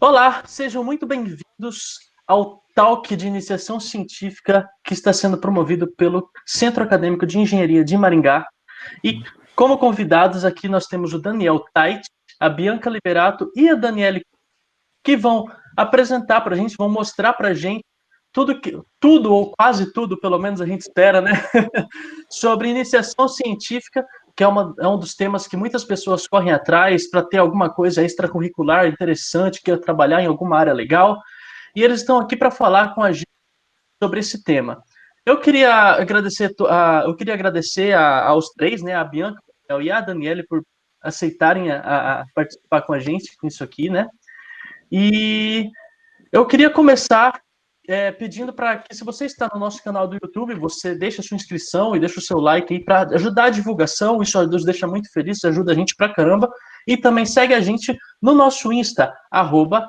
Olá, sejam muito bem-vindos ao Talk de Iniciação Científica que está sendo promovido pelo Centro Acadêmico de Engenharia de Maringá. E como convidados aqui nós temos o Daniel Tait, a Bianca Liberato e a Daniele, que vão apresentar para a gente, vão mostrar para a gente tudo ou quase tudo, pelo menos a gente espera, né? Sobre iniciação científica, que é um dos temas que muitas pessoas correm atrás para ter alguma coisa extracurricular interessante, quer trabalhar em alguma área legal, e eles estão aqui para falar com a gente sobre esse tema. Eu queria agradecer aos três, né, a Bianca e a Daniele, por aceitarem a participar com a gente com isso aqui, né? E eu queria começar pedindo para que, se você está no nosso canal do YouTube, você deixe a sua inscrição e deixe o seu like aí para ajudar a divulgação. Isso nos deixa muito feliz, ajuda a gente pra caramba. E também segue a gente no nosso Insta,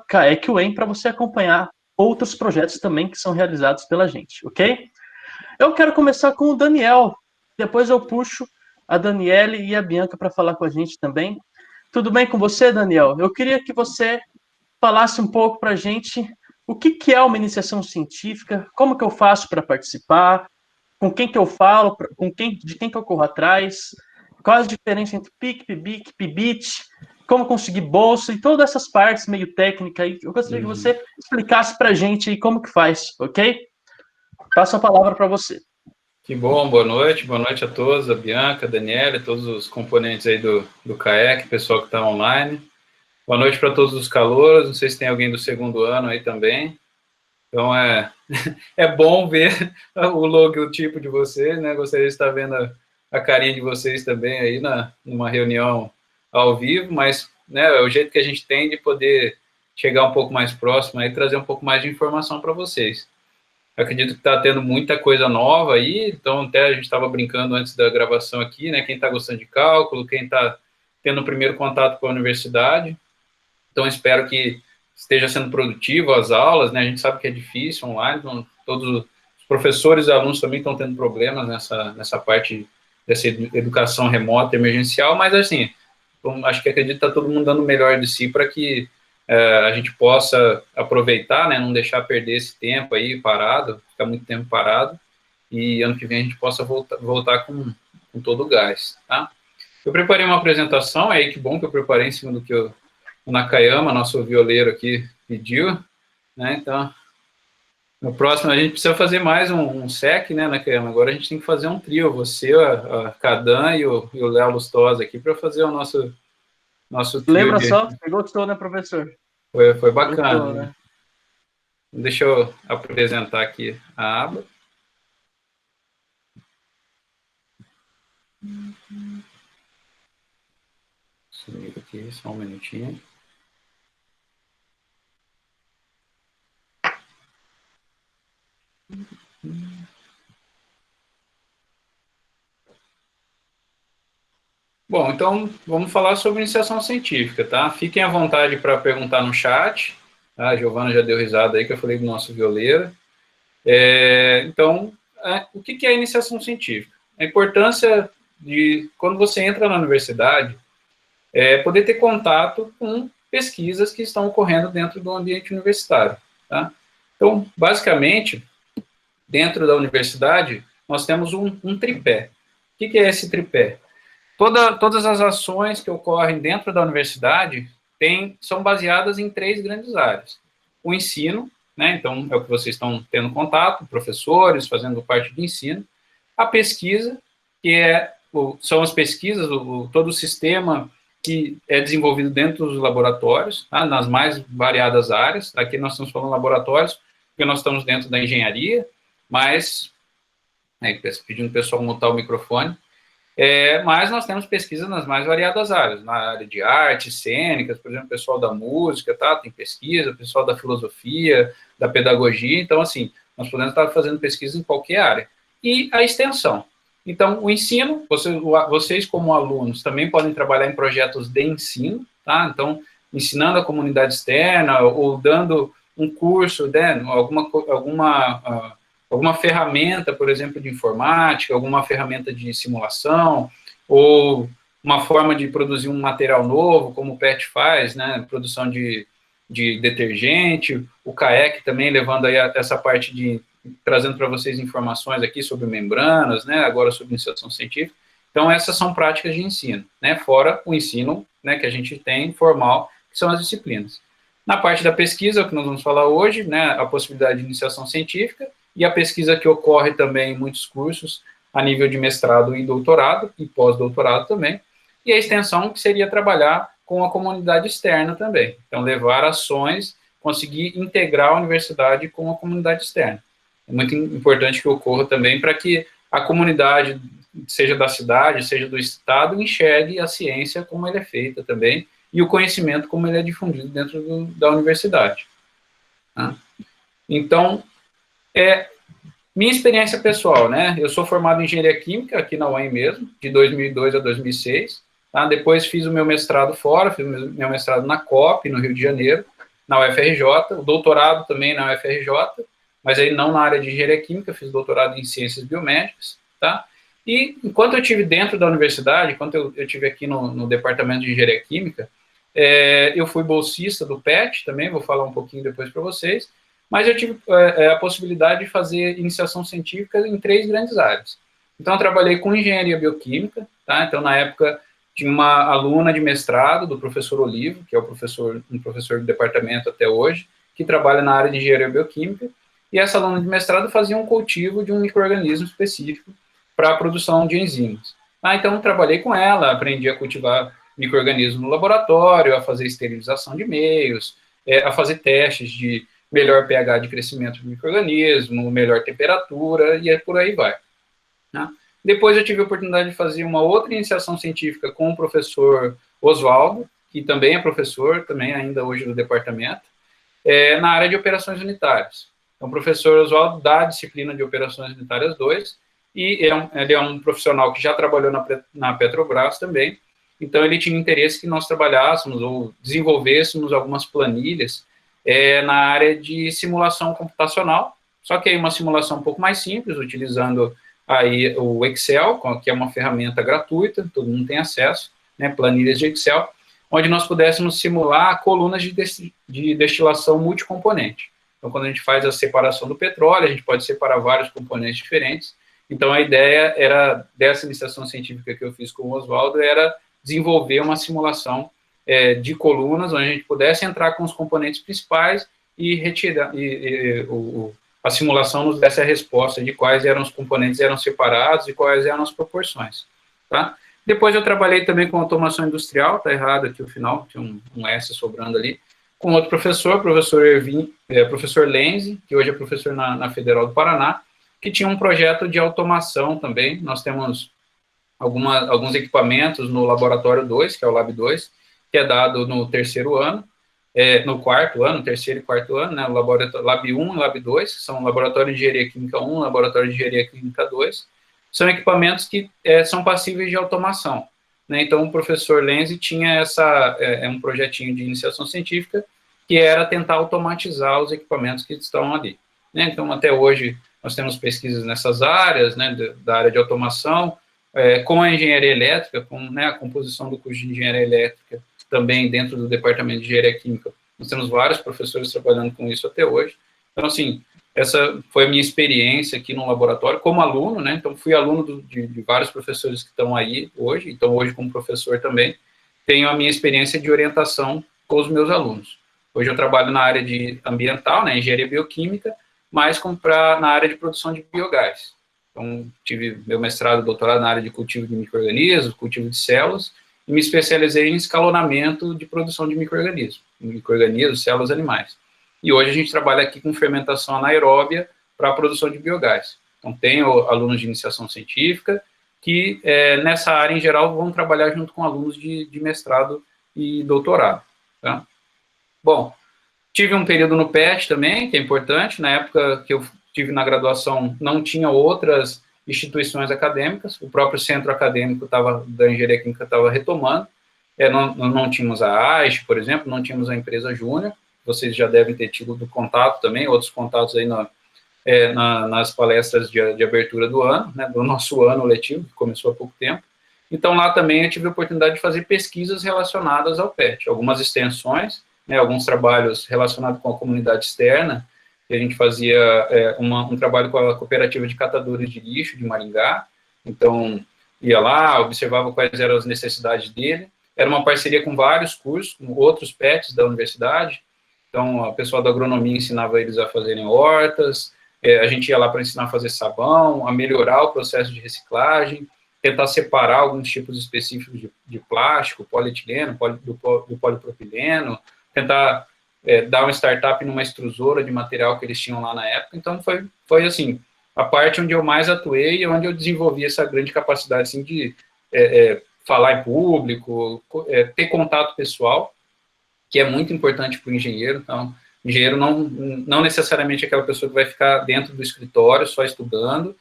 @caequen, para você acompanhar outros projetos também que são realizados pela gente, ok? Eu quero começar com o Daniel, depois eu puxo a Daniele e a Bianca para falar com a gente também. Tudo bem com você, Daniel? Eu queria que você falasse um pouco para a gente o que é uma iniciação científica, como que eu faço para participar, com quem que eu falo, de quem que eu corro atrás, qual a diferença entre PIC, PIBIC, PIBIT, como conseguir bolsa e todas essas partes meio técnicas aí. Eu gostaria que você explicasse para a gente aí como que faz, ok? Passo a palavra para você. Que bom, boa noite a todos, a Bianca, a Daniela, todos os componentes aí do CAEC, pessoal que está online. Boa noite para todos os calouros, não sei se tem alguém do segundo ano aí também. Então, é bom ver o logotipo de vocês, né? Gostaria de estar vendo a carinha de vocês também aí numa reunião ao vivo, mas né, é o jeito que a gente tem de poder chegar um pouco mais próximo e trazer um pouco mais de informação para vocês. Eu acredito que está tendo muita coisa nova aí, então até a gente estava brincando antes da gravação aqui, né? Quem está gostando de cálculo, quem está tendo o primeiro contato com a universidade. Então, espero que esteja sendo produtivo as aulas, né? A gente sabe que é difícil online, então, todos os professores e alunos também estão tendo problemas nessa parte dessa educação remota, emergencial, mas, assim, acho que acredito que está todo mundo dando o melhor de si para que a gente possa aproveitar, né? Não deixar perder esse tempo aí parado, ficar muito tempo parado, e ano que vem a gente possa voltar com todo o gás, tá? Eu preparei uma apresentação, aí que bom que eu preparei em cima do que o Nakayama, nosso violeiro aqui, pediu, né? Então, no próximo a gente precisa fazer mais um SEC, né, Nakayama? Agora a gente tem que fazer um trio, você, a Kadan e o Léo Lustosa aqui, para fazer o nosso trio. Lembra só? Você gostou, né, professor? Foi bacana. Gostou, né? Deixa eu apresentar aqui a aba. Sumiu aqui, só um minutinho. Bom, então vamos falar sobre iniciação científica, tá? Fiquem à vontade para perguntar no chat. A Giovana já deu risada aí que eu falei do nosso violeiro. Então, o que é a iniciação científica? A importância de, quando você entra na universidade, poder ter contato com pesquisas que estão ocorrendo dentro do ambiente universitário, tá? Então, basicamente, dentro da universidade, nós temos um tripé. O que é esse tripé? Todas as ações que ocorrem dentro da universidade são baseadas em 3 grandes áreas. O ensino, né? Então, é o que vocês estão tendo contato, professores fazendo parte de ensino. A pesquisa, que são as pesquisas, todo o sistema que é desenvolvido dentro dos laboratórios, tá? Nas mais variadas áreas. Aqui nós estamos falando laboratórios, porque nós estamos dentro da engenharia, mas, pedindo o pessoal mutar o microfone, mas nós temos pesquisa nas mais variadas áreas, na área de artes cênicas, por exemplo, o pessoal da música, tá? Tem pesquisa, o pessoal da filosofia, da pedagogia, então, assim, nós podemos estar fazendo pesquisa em qualquer área. E a extensão. Então, o ensino, vocês como alunos também podem trabalhar em projetos de ensino, tá? Então, ensinando a comunidade externa ou dando um curso, né? Alguma ferramenta, por exemplo, de informática, alguma ferramenta de simulação, ou uma forma de produzir um material novo, como o PET faz, né, produção de de detergente, o CAEC também levando aí essa parte de, trazendo para vocês informações aqui sobre membranas, né, agora sobre iniciação científica. Então, essas são práticas de ensino, né, fora o ensino, né, que a gente tem formal, que são as disciplinas. Na parte da pesquisa, o que nós vamos falar hoje, né, a possibilidade de iniciação científica e a pesquisa que ocorre também em muitos cursos a nível de mestrado e doutorado, e pós-doutorado também, e a extensão, que seria trabalhar com a comunidade externa também. Então, levar ações, conseguir integrar a universidade com a comunidade externa. É muito importante que ocorra também para que a comunidade, seja da cidade, seja do estado, enxergue a ciência como ela é feita também, e o conhecimento como ele é difundido dentro da universidade. Tá? Então, minha experiência pessoal, né? Eu sou formado em engenharia química aqui na UEM mesmo, de 2002 a 2006. Tá? Depois fiz o meu mestrado fora, fiz o meu mestrado na COP, no Rio de Janeiro, na UFRJ, o doutorado também na UFRJ, mas aí não na área de engenharia química, fiz doutorado em ciências biomédicas, tá? E enquanto eu estive dentro da universidade, enquanto eu estive aqui no departamento de engenharia química, eu fui bolsista do PET também, vou falar um pouquinho depois para vocês, mas eu tive a possibilidade de fazer iniciação científica em 3 grandes áreas. Então, eu trabalhei com engenharia bioquímica, tá? Então, na época, tinha uma aluna de mestrado, do professor Olivo, que é um professor do departamento até hoje, que trabalha na área de engenharia bioquímica, e essa aluna de mestrado fazia um cultivo de um micro-organismo específico para a produção de enzimas. Então, eu trabalhei com ela, aprendi a cultivar micro-organismos no laboratório, a fazer esterilização de meios, a fazer testes de melhor pH de crescimento do micro-organismo, melhor temperatura, e por aí vai. Né? Depois eu tive a oportunidade de fazer uma outra iniciação científica com o professor Oswaldo, que também é professor, também ainda hoje do departamento, na área de operações unitárias. Então, o professor Oswaldo dá a disciplina de operações unitárias 2, e ele é um profissional que já trabalhou na Petrobras também, então ele tinha interesse que nós trabalhássemos ou desenvolvêssemos algumas planilhas na área de simulação computacional, só que aí uma simulação um pouco mais simples, utilizando aí o Excel, que é uma ferramenta gratuita, todo mundo tem acesso, né, planilhas de Excel, onde nós pudéssemos simular colunas de destilação multicomponente. Então, quando a gente faz a separação do petróleo, a gente pode separar vários componentes diferentes. Então, a ideia era, dessa iniciação científica que eu fiz com o Oswaldo, era desenvolver uma simulação de colunas, onde a gente pudesse entrar com os componentes principais e retirar, a simulação nos desse a resposta de quais eram os componentes eram separados e quais eram as proporções, tá? Depois eu trabalhei também com automação industrial, tá errado aqui o final, tinha um S sobrando ali, com outro professor, professor Lenzi, que hoje é professor na Federal do Paraná, que tinha um projeto de automação também. Nós temos alguns equipamentos no Laboratório 2, que é o Lab 2, que é dado no terceiro ano, no quarto ano, terceiro e quarto ano, né, o Lab 1 e Lab 2, que são Laboratório de Engenharia Química 1, Laboratório de Engenharia Química 2, são equipamentos que são passíveis de automação. Né? Então, o professor Lenzi tinha um projetinho de iniciação científica que era tentar automatizar os equipamentos que estão ali. Né? Então, até hoje, nós temos pesquisas nessas áreas, né, da área de automação, com a engenharia elétrica, com, né, a composição do curso de engenharia elétrica, também dentro do departamento de engenharia química. Nós temos vários professores trabalhando com isso até hoje. Então, assim, essa foi a minha experiência aqui no laboratório como aluno, né? Então, fui aluno de vários professores que estão aí hoje, então hoje como professor também, tenho a minha experiência de orientação com os meus alunos. Hoje eu trabalho na área de ambiental, né, engenharia bioquímica, mas na área de produção de biogás. Então, tive meu mestrado e doutorado na área de cultivo de micro-organismos, cultivo de células, e me especializei em escalonamento de produção de micro-organismos, células animais. E hoje a gente trabalha aqui com fermentação anaeróbia para a produção de biogás. Então, tenho alunos de iniciação científica que, nessa área em geral, vão trabalhar junto com alunos de mestrado e doutorado. Tá? Bom, tive um período no PET também, que é importante. Na época que eu estive na graduação, não tinha outras instituições acadêmicas, o próprio centro acadêmico da engenharia química estava retomando, não tínhamos a AISH, por exemplo, não tínhamos a empresa Júnior, vocês já devem ter tido contato também, outros contatos aí nas palestras de abertura do ano, né, do nosso ano letivo, que começou há pouco tempo. Então, lá também eu tive a oportunidade de fazer pesquisas relacionadas ao PET, algumas extensões, né, alguns trabalhos relacionados com a comunidade externa, que a gente fazia um trabalho com a cooperativa de catadores de lixo de Maringá, então ia lá, observava quais eram as necessidades dele, era uma parceria com vários cursos, com outros PETs da universidade, então a pessoa da agronomia ensinava eles a fazerem hortas, a gente ia lá para ensinar a fazer sabão, a melhorar o processo de reciclagem, tentar separar alguns tipos específicos de plástico, polietileno, do polipropileno, tentar dar uma startup numa extrusora de material que eles tinham lá na época. Então, foi assim, a parte onde eu mais atuei e onde eu desenvolvi essa grande capacidade assim, de falar em público, ter contato pessoal, que é muito importante para o engenheiro. Então, o engenheiro não necessariamente é aquela pessoa que vai ficar dentro do escritório só estudando,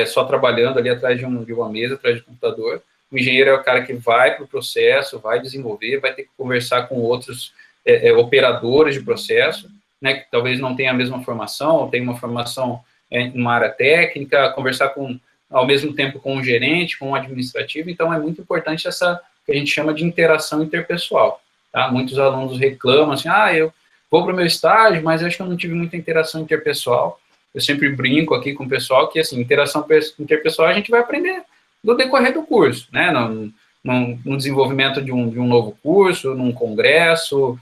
só trabalhando ali atrás de uma mesa, atrás de um computador. O engenheiro é o cara que vai para o processo, vai desenvolver, vai ter que conversar com outros operadores de processo, né, que talvez não tenham a mesma formação, ou tenham uma formação em uma área técnica, conversar ao mesmo tempo com um gerente, com um administrativo. Então, é muito importante essa que a gente chama de interação interpessoal. Tá? Muitos alunos reclamam assim, eu vou para o meu estágio, mas acho que eu não tive muita interação interpessoal. Eu sempre brinco aqui com o pessoal que, assim, interação interpessoal a gente vai aprender no decorrer do curso, né, no desenvolvimento de um novo curso, num congresso,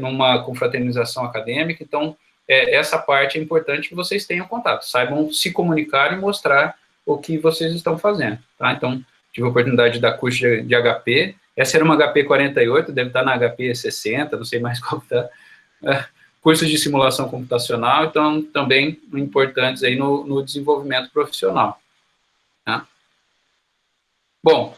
numa confraternização acadêmica. Então, essa parte é importante que vocês tenham contato, saibam se comunicar e mostrar o que vocês estão fazendo, tá? Então, tive a oportunidade de dar curso de HP, essa era uma HP 48, deve estar na HP 60, não sei mais qual está, cursos de simulação computacional, então, também importantes aí no desenvolvimento profissional, tá? Bom,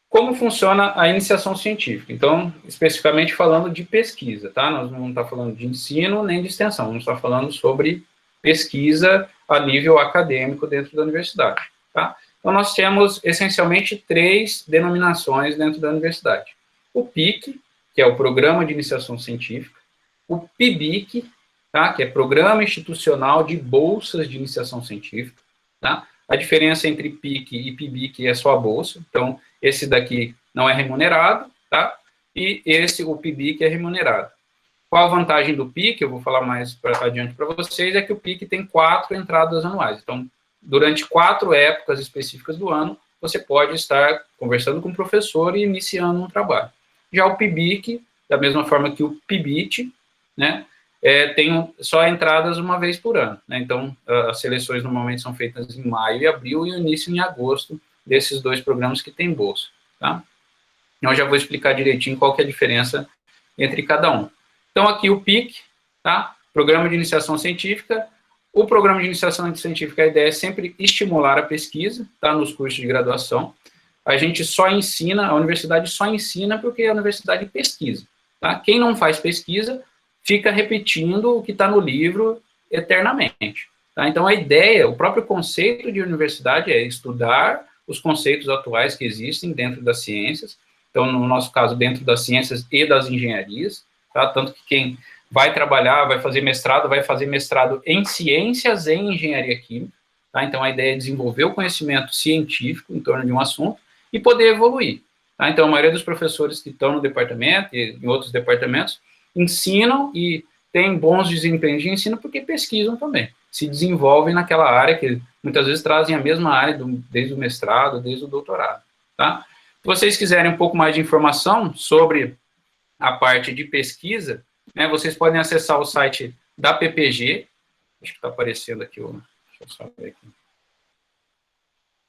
como funciona a iniciação científica? Então, especificamente falando de pesquisa, tá? Nós não vamos estar falando de ensino nem de extensão, vamos estar falando sobre pesquisa a nível acadêmico dentro da universidade, tá? Então, nós temos, essencialmente, 3 denominações dentro da universidade. O PIC, que é o Programa de Iniciação Científica, o PIBIC, tá? Que é Programa Institucional de Bolsas de Iniciação Científica, tá? A diferença entre PIC e PIBIC é só a bolsa, então, esse daqui não é remunerado, tá? E o PIBIC é remunerado. Qual a vantagem do PIC? Eu vou falar mais adiante para vocês, é que o PIC tem 4 entradas anuais. Então, durante 4 épocas específicas do ano, você pode estar conversando com o professor e iniciando um trabalho. Já o PIBIC, da mesma forma que o PIBIT, né, tem só entradas uma vez por ano, né? Então, as seleções normalmente são feitas em maio e abril, e o início em agosto desses 2 programas que tem bolsa, tá? Eu já vou explicar direitinho qual que é a diferença entre cada um. Então, aqui o PIC, tá? Programa de Iniciação Científica. O Programa de Iniciação Científica, a ideia é sempre estimular a pesquisa, tá? Nos cursos de graduação. A gente só ensina, a universidade só ensina porque a universidade pesquisa, tá? Quem não faz pesquisa fica repetindo o que está no livro eternamente, tá? Então, a ideia, o próprio conceito de universidade é estudar os conceitos atuais que existem dentro das ciências, então, no nosso caso, dentro das ciências e das engenharias, tá? Tanto que quem vai trabalhar, vai fazer mestrado em ciências e em engenharia química, tá? Então, a ideia é desenvolver o conhecimento científico em torno de um assunto e poder evoluir, tá? Então, a maioria dos professores que estão no departamento e em outros departamentos ensinam e têm bons desempenhos de ensino porque pesquisam também, se desenvolvem naquela área que muitas vezes trazem a mesma área desde o mestrado, desde o doutorado, tá? Se vocês quiserem um pouco mais de informação sobre a parte de pesquisa, né, vocês podem acessar o site da PPG, acho que está aparecendo aqui, deixa eu só ver aqui,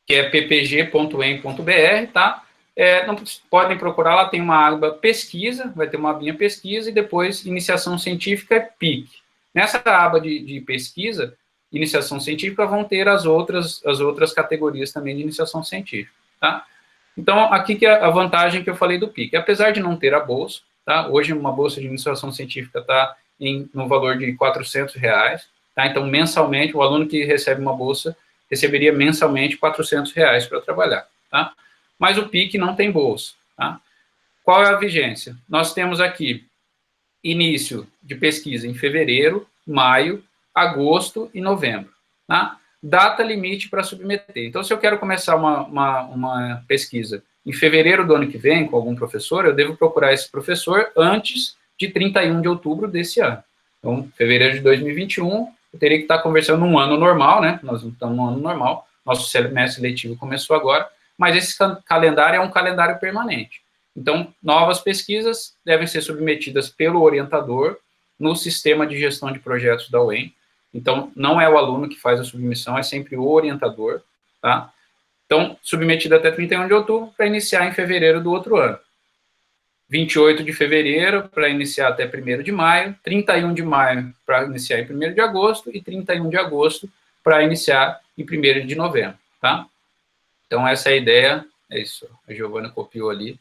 que é ppg.em.br, tá? Não podem procurar, lá tem uma aba pesquisa, vai ter uma abinha pesquisa e depois iniciação científica PIC. Nessa aba de pesquisa, iniciação científica, vão ter as outras categorias também de iniciação científica, tá? Então, aqui que é a vantagem que eu falei do PIC. Apesar de não ter a bolsa, tá? Hoje uma bolsa de iniciação científica está no valor de R$400, tá? Então, mensalmente, o aluno que recebe uma bolsa receberia mensalmente R$400 para trabalhar, tá? Mas o PIC não tem bolsa, tá? Qual é a vigência? Nós temos aqui início de pesquisa em fevereiro, maio, agosto e novembro, tá? Data limite para submeter. Então, se eu quero começar uma pesquisa em fevereiro do ano que vem com algum professor, eu devo procurar esse professor antes de 31 de outubro desse ano. Então, fevereiro de 2021, eu teria que estar conversando num ano normal, né? Nós estamos num ano normal, nosso semestre letivo começou agora, mas esse calendário é um calendário permanente. Então, novas pesquisas devem ser submetidas pelo orientador no sistema de gestão de projetos da UEM. Então, não é o aluno que faz a submissão, é sempre o orientador, tá? Então, submetido até 31 de outubro para iniciar em fevereiro do outro ano. 28 de fevereiro para iniciar até 1º de maio, 31 de maio para iniciar em 1º de agosto e 31 de agosto para iniciar em 1º de novembro, tá? Então, essa é a ideia, é isso, a Giovana copiou ali.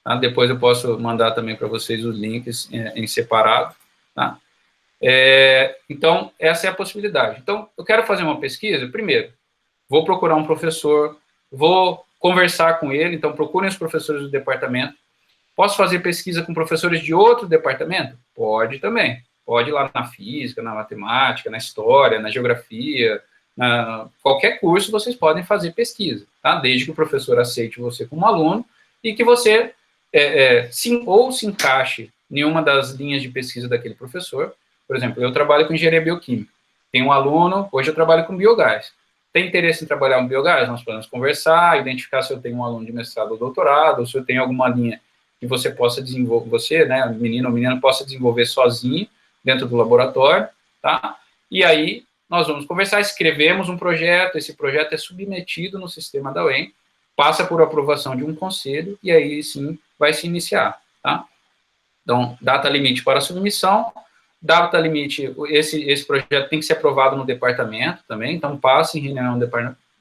Tá? Depois eu posso mandar também para vocês os links em separado, tá? Então, essa é a possibilidade. Então, eu quero fazer uma pesquisa, primeiro, vou procurar um professor, vou conversar com ele, então procurem os professores do departamento. Posso fazer pesquisa com professores de outro departamento? Pode também. Pode ir lá na física, na matemática, na história, na geografia, qualquer curso vocês podem fazer pesquisa, tá? Desde que o professor aceite você como aluno e que você se encaixe em uma das linhas de pesquisa daquele professor. Por exemplo, eu trabalho com engenharia bioquímica. Tem um aluno, hoje eu trabalho com biogás. Tem interesse em trabalhar com biogás? Nós podemos conversar, identificar se eu tenho um aluno de mestrado ou doutorado, ou se eu tenho alguma linha que você possa desenvolver, você, né, menino ou menina, possa desenvolver sozinho dentro do laboratório, tá? E aí, nós vamos conversar, escrevemos um projeto, esse projeto é submetido no sistema da UEM, passa por aprovação de um conselho, e aí, sim, vai se iniciar, tá? Então, data limite para submissão, data limite, esse projeto tem que ser aprovado no departamento também, então passa em reunião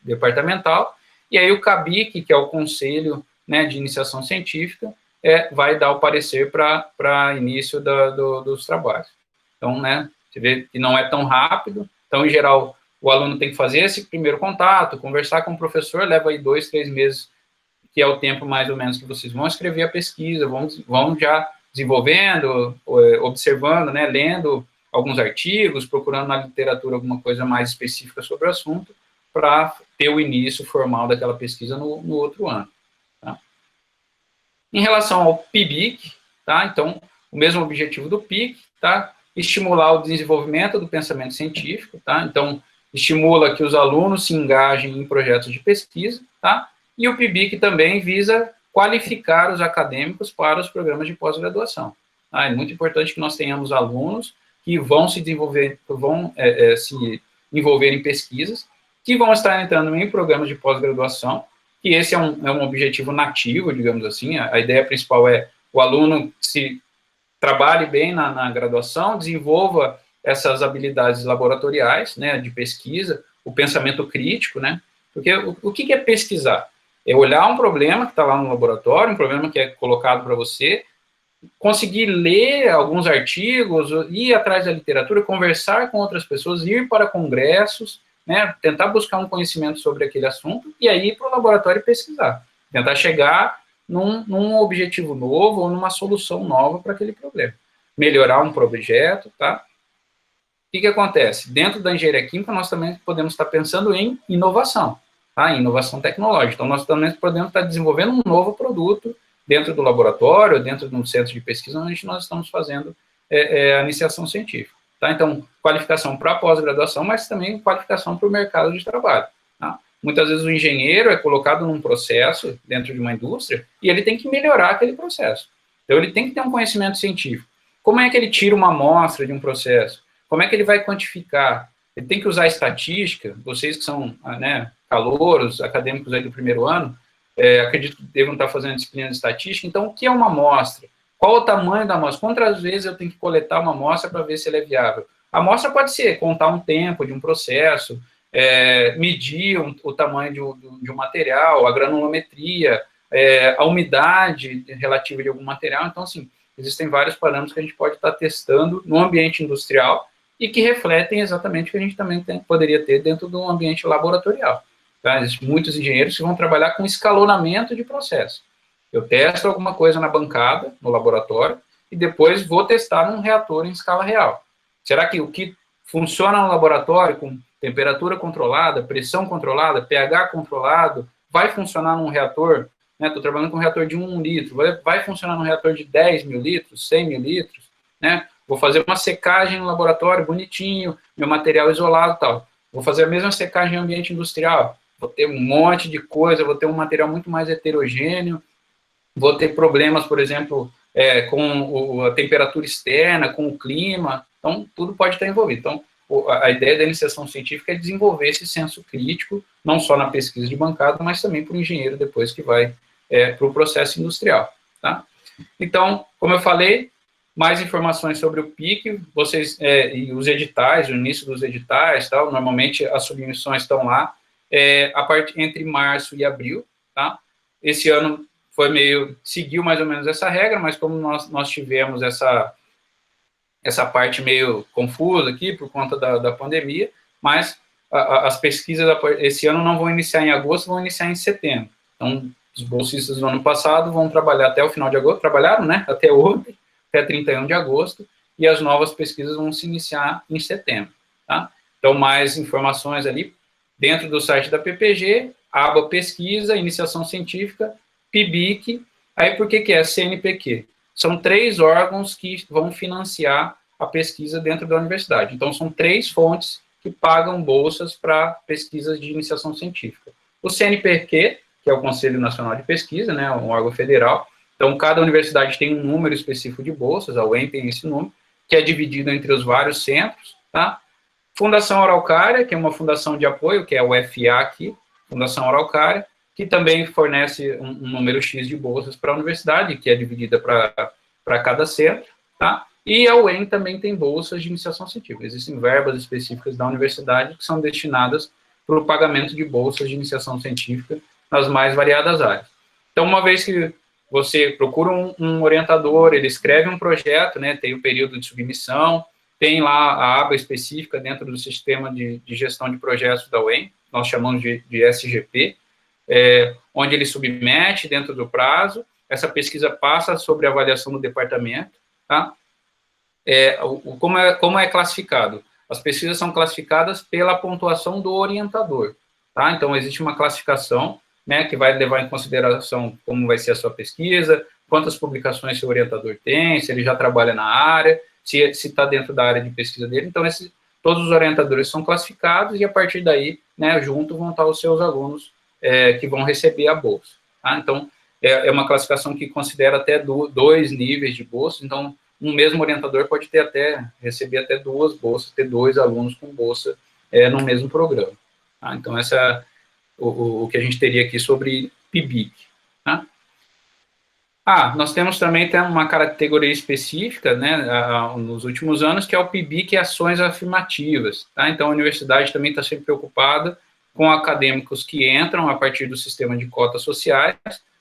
departamental, e aí o CABIC, que é o Conselho, né, de Iniciação Científica, vai dar o parecer para início dos trabalhos. Então, né, você vê que não é tão rápido, então, em geral, o aluno tem que fazer esse primeiro contato, conversar com o professor, leva aí 2, 3 meses, que é o tempo mais ou menos que vocês vão escrever a pesquisa, vão já desenvolvendo, observando, né, lendo alguns artigos, procurando na literatura alguma coisa mais específica sobre o assunto, para ter o início formal daquela pesquisa no outro ano. Tá? Em relação ao PIBIC, tá? Então, o mesmo objetivo do PIC, tá? Estimular o desenvolvimento do pensamento científico, tá? Então, estimula que os alunos se engajem em projetos de pesquisa, tá? E o PIBIC também visa qualificar os acadêmicos para os programas de pós-graduação. Tá? É muito importante que nós tenhamos alunos que vão se desenvolver, se envolver em pesquisas, que vão estar entrando em programas de pós-graduação, que esse é um objetivo nativo, digamos assim. A ideia principal é o aluno se trabalhe bem na graduação, desenvolva essas habilidades laboratoriais, né, de pesquisa, o pensamento crítico, né, porque o que é pesquisar? É olhar um problema que está lá no laboratório, um problema que é colocado para você, conseguir ler alguns artigos, ir atrás da literatura, conversar com outras pessoas, ir para congressos, né, tentar buscar um conhecimento sobre aquele assunto, e aí ir para o laboratório pesquisar, tentar chegar num objetivo novo ou numa solução nova para aquele problema. Melhorar um projeto, tá? O que acontece? Dentro da engenharia química, nós também podemos estar pensando em inovação, tá? Inovação tecnológica. Então, nós também podemos estar desenvolvendo um novo produto dentro do laboratório, dentro de um centro de pesquisa, onde nós estamos fazendo a iniciação científica. Tá? Então, qualificação para pós-graduação, mas também qualificação para o mercado de trabalho. Tá? Muitas vezes o engenheiro é colocado num processo dentro de uma indústria e ele tem que melhorar aquele processo. Então, ele tem que ter um conhecimento científico. Como é que ele tira uma amostra de um processo? Como é que ele vai quantificar? Ele tem que usar estatística. Vocês que são, né, calouros, acadêmicos aí do primeiro ano, acredito que devam estar fazendo disciplina de estatística. Então, o que é uma amostra? Qual o tamanho da amostra? Quantas vezes eu tenho que coletar uma amostra para ver se ela é viável? A amostra pode ser contar um tempo de um processo, medir o tamanho de um material, a granulometria, a umidade relativa de algum material. Então, assim, existem vários parâmetros que a gente pode estar testando no ambiente industrial e que refletem exatamente o que a gente também poderia ter dentro de um ambiente laboratorial. Tá? Existem muitos engenheiros que vão trabalhar com escalonamento de processo. Eu testo alguma coisa na bancada, no laboratório, e depois vou testar num reator em escala real. Será que o que funciona no laboratório com temperatura controlada, pressão controlada, pH controlado, vai funcionar num reator né? Estou trabalhando com um reator de 1 litro, vai funcionar num reator de 10 mil litros, 100 mil litros, né? Vou fazer uma secagem no laboratório, bonitinho, meu material isolado e tal. Vou fazer a mesma secagem em ambiente industrial, vou ter um monte de coisa, vou ter um material muito mais heterogêneo, vou ter problemas, por exemplo, com a temperatura externa, com o clima, então tudo pode estar envolvido. Então, a ideia da iniciação científica é desenvolver esse senso crítico, não só na pesquisa de bancada, mas também para o engenheiro depois que vai para o processo industrial. Tá? Então, como eu falei, mais informações sobre o PIC, vocês, e os editais, o início dos editais, tal, normalmente as submissões estão lá, entre março e abril. Tá? Esse ano seguiu mais ou menos essa regra, mas como nós tivemos essa parte meio confusa aqui por conta da pandemia, mas as pesquisas esse ano não vão iniciar em agosto, vão iniciar em setembro. Então, os bolsistas do ano passado vão trabalhar até o final de agosto, trabalharam, né, até ontem, até 31 de agosto, e as novas pesquisas vão se iniciar em setembro, tá? Então, mais informações ali dentro do site da PPG, aba pesquisa, iniciação científica, PIBIC, aí por que é CNPq? São 3 órgãos que vão financiar a pesquisa dentro da universidade. Então, são 3 fontes que pagam bolsas para pesquisas de iniciação científica. O CNPq, que é o Conselho Nacional de Pesquisa, né, um órgão federal. Então, cada universidade tem um número específico de bolsas, a UEM tem esse número, que é dividido entre os vários centros, tá? Fundação Araucária, que é uma fundação de apoio, que é o FA aqui, Fundação Araucária, que também fornece um número X de bolsas para a universidade, que é dividida para cada centro, tá? E a UEM também tem bolsas de iniciação científica. Existem verbas específicas da universidade que são destinadas para o pagamento de bolsas de iniciação científica nas mais variadas áreas. Então, uma vez que você procura um orientador, ele escreve um projeto, né, tem o período de submissão, tem lá a aba específica dentro do sistema de gestão de projetos da UEM, nós chamamos de SGP, onde ele submete dentro do prazo, essa pesquisa passa sobre a avaliação do departamento, tá? Como é classificado? As pesquisas são classificadas pela pontuação do orientador, tá? Então, existe uma classificação, né, que vai levar em consideração como vai ser a sua pesquisa, quantas publicações seu orientador tem, se ele já trabalha na área, se está dentro da área de pesquisa dele. Então, todos os orientadores são classificados e, a partir daí, né, junto vão estar os seus alunos que vão receber a bolsa. Tá? Então, é uma classificação que considera até 2 níveis de bolsa. Então, um mesmo orientador pode receber até 2 bolsas, ter 2 alunos com bolsa no mesmo programa. Tá? Então, essa é o que a gente teria aqui sobre PIBIC. Tá? Nós temos também uma categoria específica, né, nos últimos anos, que é o PIBIC Ações Afirmativas. Tá? Então, a universidade também está sempre preocupada com acadêmicos que entram a partir do sistema de cotas sociais.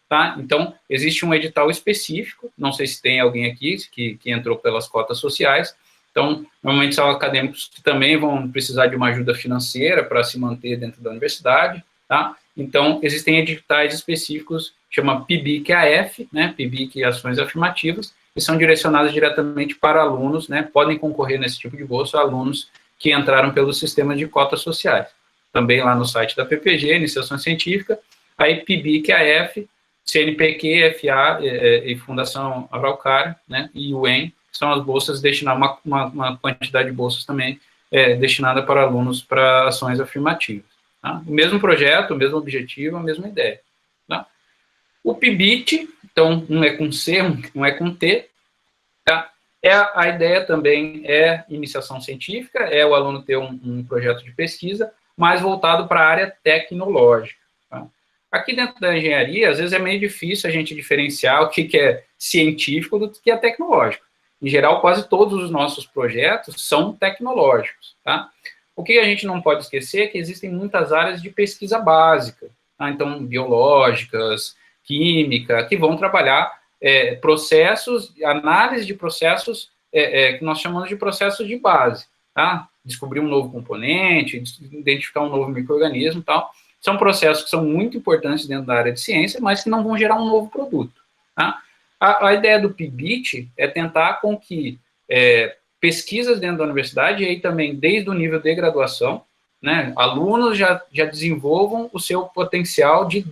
Tá? Então, existe um edital específico, não sei se tem alguém aqui que entrou pelas cotas sociais. Então, normalmente são acadêmicos que também vão precisar de uma ajuda financeira para se manter dentro da universidade. Tá? Então, existem editais específicos, chama PIBIC-AF, né, PIBIC Ações Afirmativas, que são direcionados diretamente para alunos, né, podem concorrer nesse tipo de bolsa, alunos que entraram pelos sistemas de cotas sociais. Também lá no site da PPG, Iniciação Científica, aí PIBIC-AF, CNPq, FA e Fundação Araucária, né, e UEM, são as bolsas destinadas, uma quantidade de bolsas também destinada para alunos para ações afirmativas. Tá? O mesmo projeto, o mesmo objetivo, a mesma ideia. Tá? O PIBIT, então, um é com C, um é com T, tá? A ideia também é iniciação científica, é o aluno ter um projeto de pesquisa, mais voltado para a área tecnológica. Tá? Aqui dentro da engenharia, às vezes é meio difícil a gente diferenciar o que é científico do que é tecnológico. Em geral, quase todos os nossos projetos são tecnológicos, tá? O que a gente não pode esquecer é que existem muitas áreas de pesquisa básica, tá? Então, biológicas, química, que vão trabalhar processos, análise de processos que nós chamamos de processos de base, tá? Descobrir um novo componente, identificar um novo micro-organismo e tal. São processos que são muito importantes dentro da área de ciência, mas que não vão gerar um novo produto, tá? A ideia do PIBIT é tentar com que pesquisas dentro da universidade, e aí também desde o nível de graduação, né, alunos já desenvolvam o seu potencial de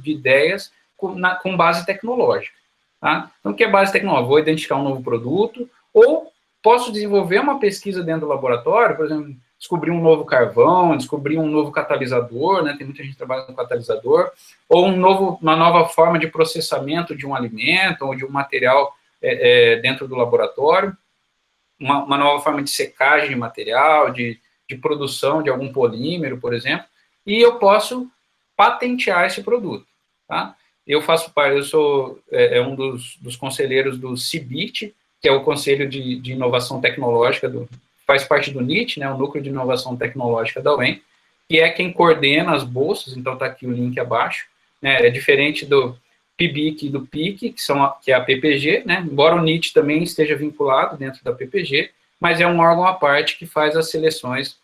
ideias com base tecnológica. Tá? Então, o que é base tecnológica? Vou identificar um novo produto, ou posso desenvolver uma pesquisa dentro do laboratório, por exemplo, descobrir um novo carvão, descobrir um novo catalisador, né? Tem muita gente que trabalha com catalisador, ou uma nova forma de processamento de um alimento ou de um material dentro do laboratório, uma nova forma de secagem de material, de produção de algum polímero, por exemplo, e eu posso patentear esse produto, tá? Eu faço parte, eu sou um dos conselheiros do CIBIT, que é o Conselho de Inovação Tecnológica, faz parte do NIT, né, o Núcleo de Inovação Tecnológica da UEM, que é quem coordena as bolsas, então está aqui o link abaixo, né, é diferente do PIBIC e do PIC, que é a PPG, né, embora o NIT também esteja vinculado dentro da PPG, mas é um órgão à parte que faz as seleções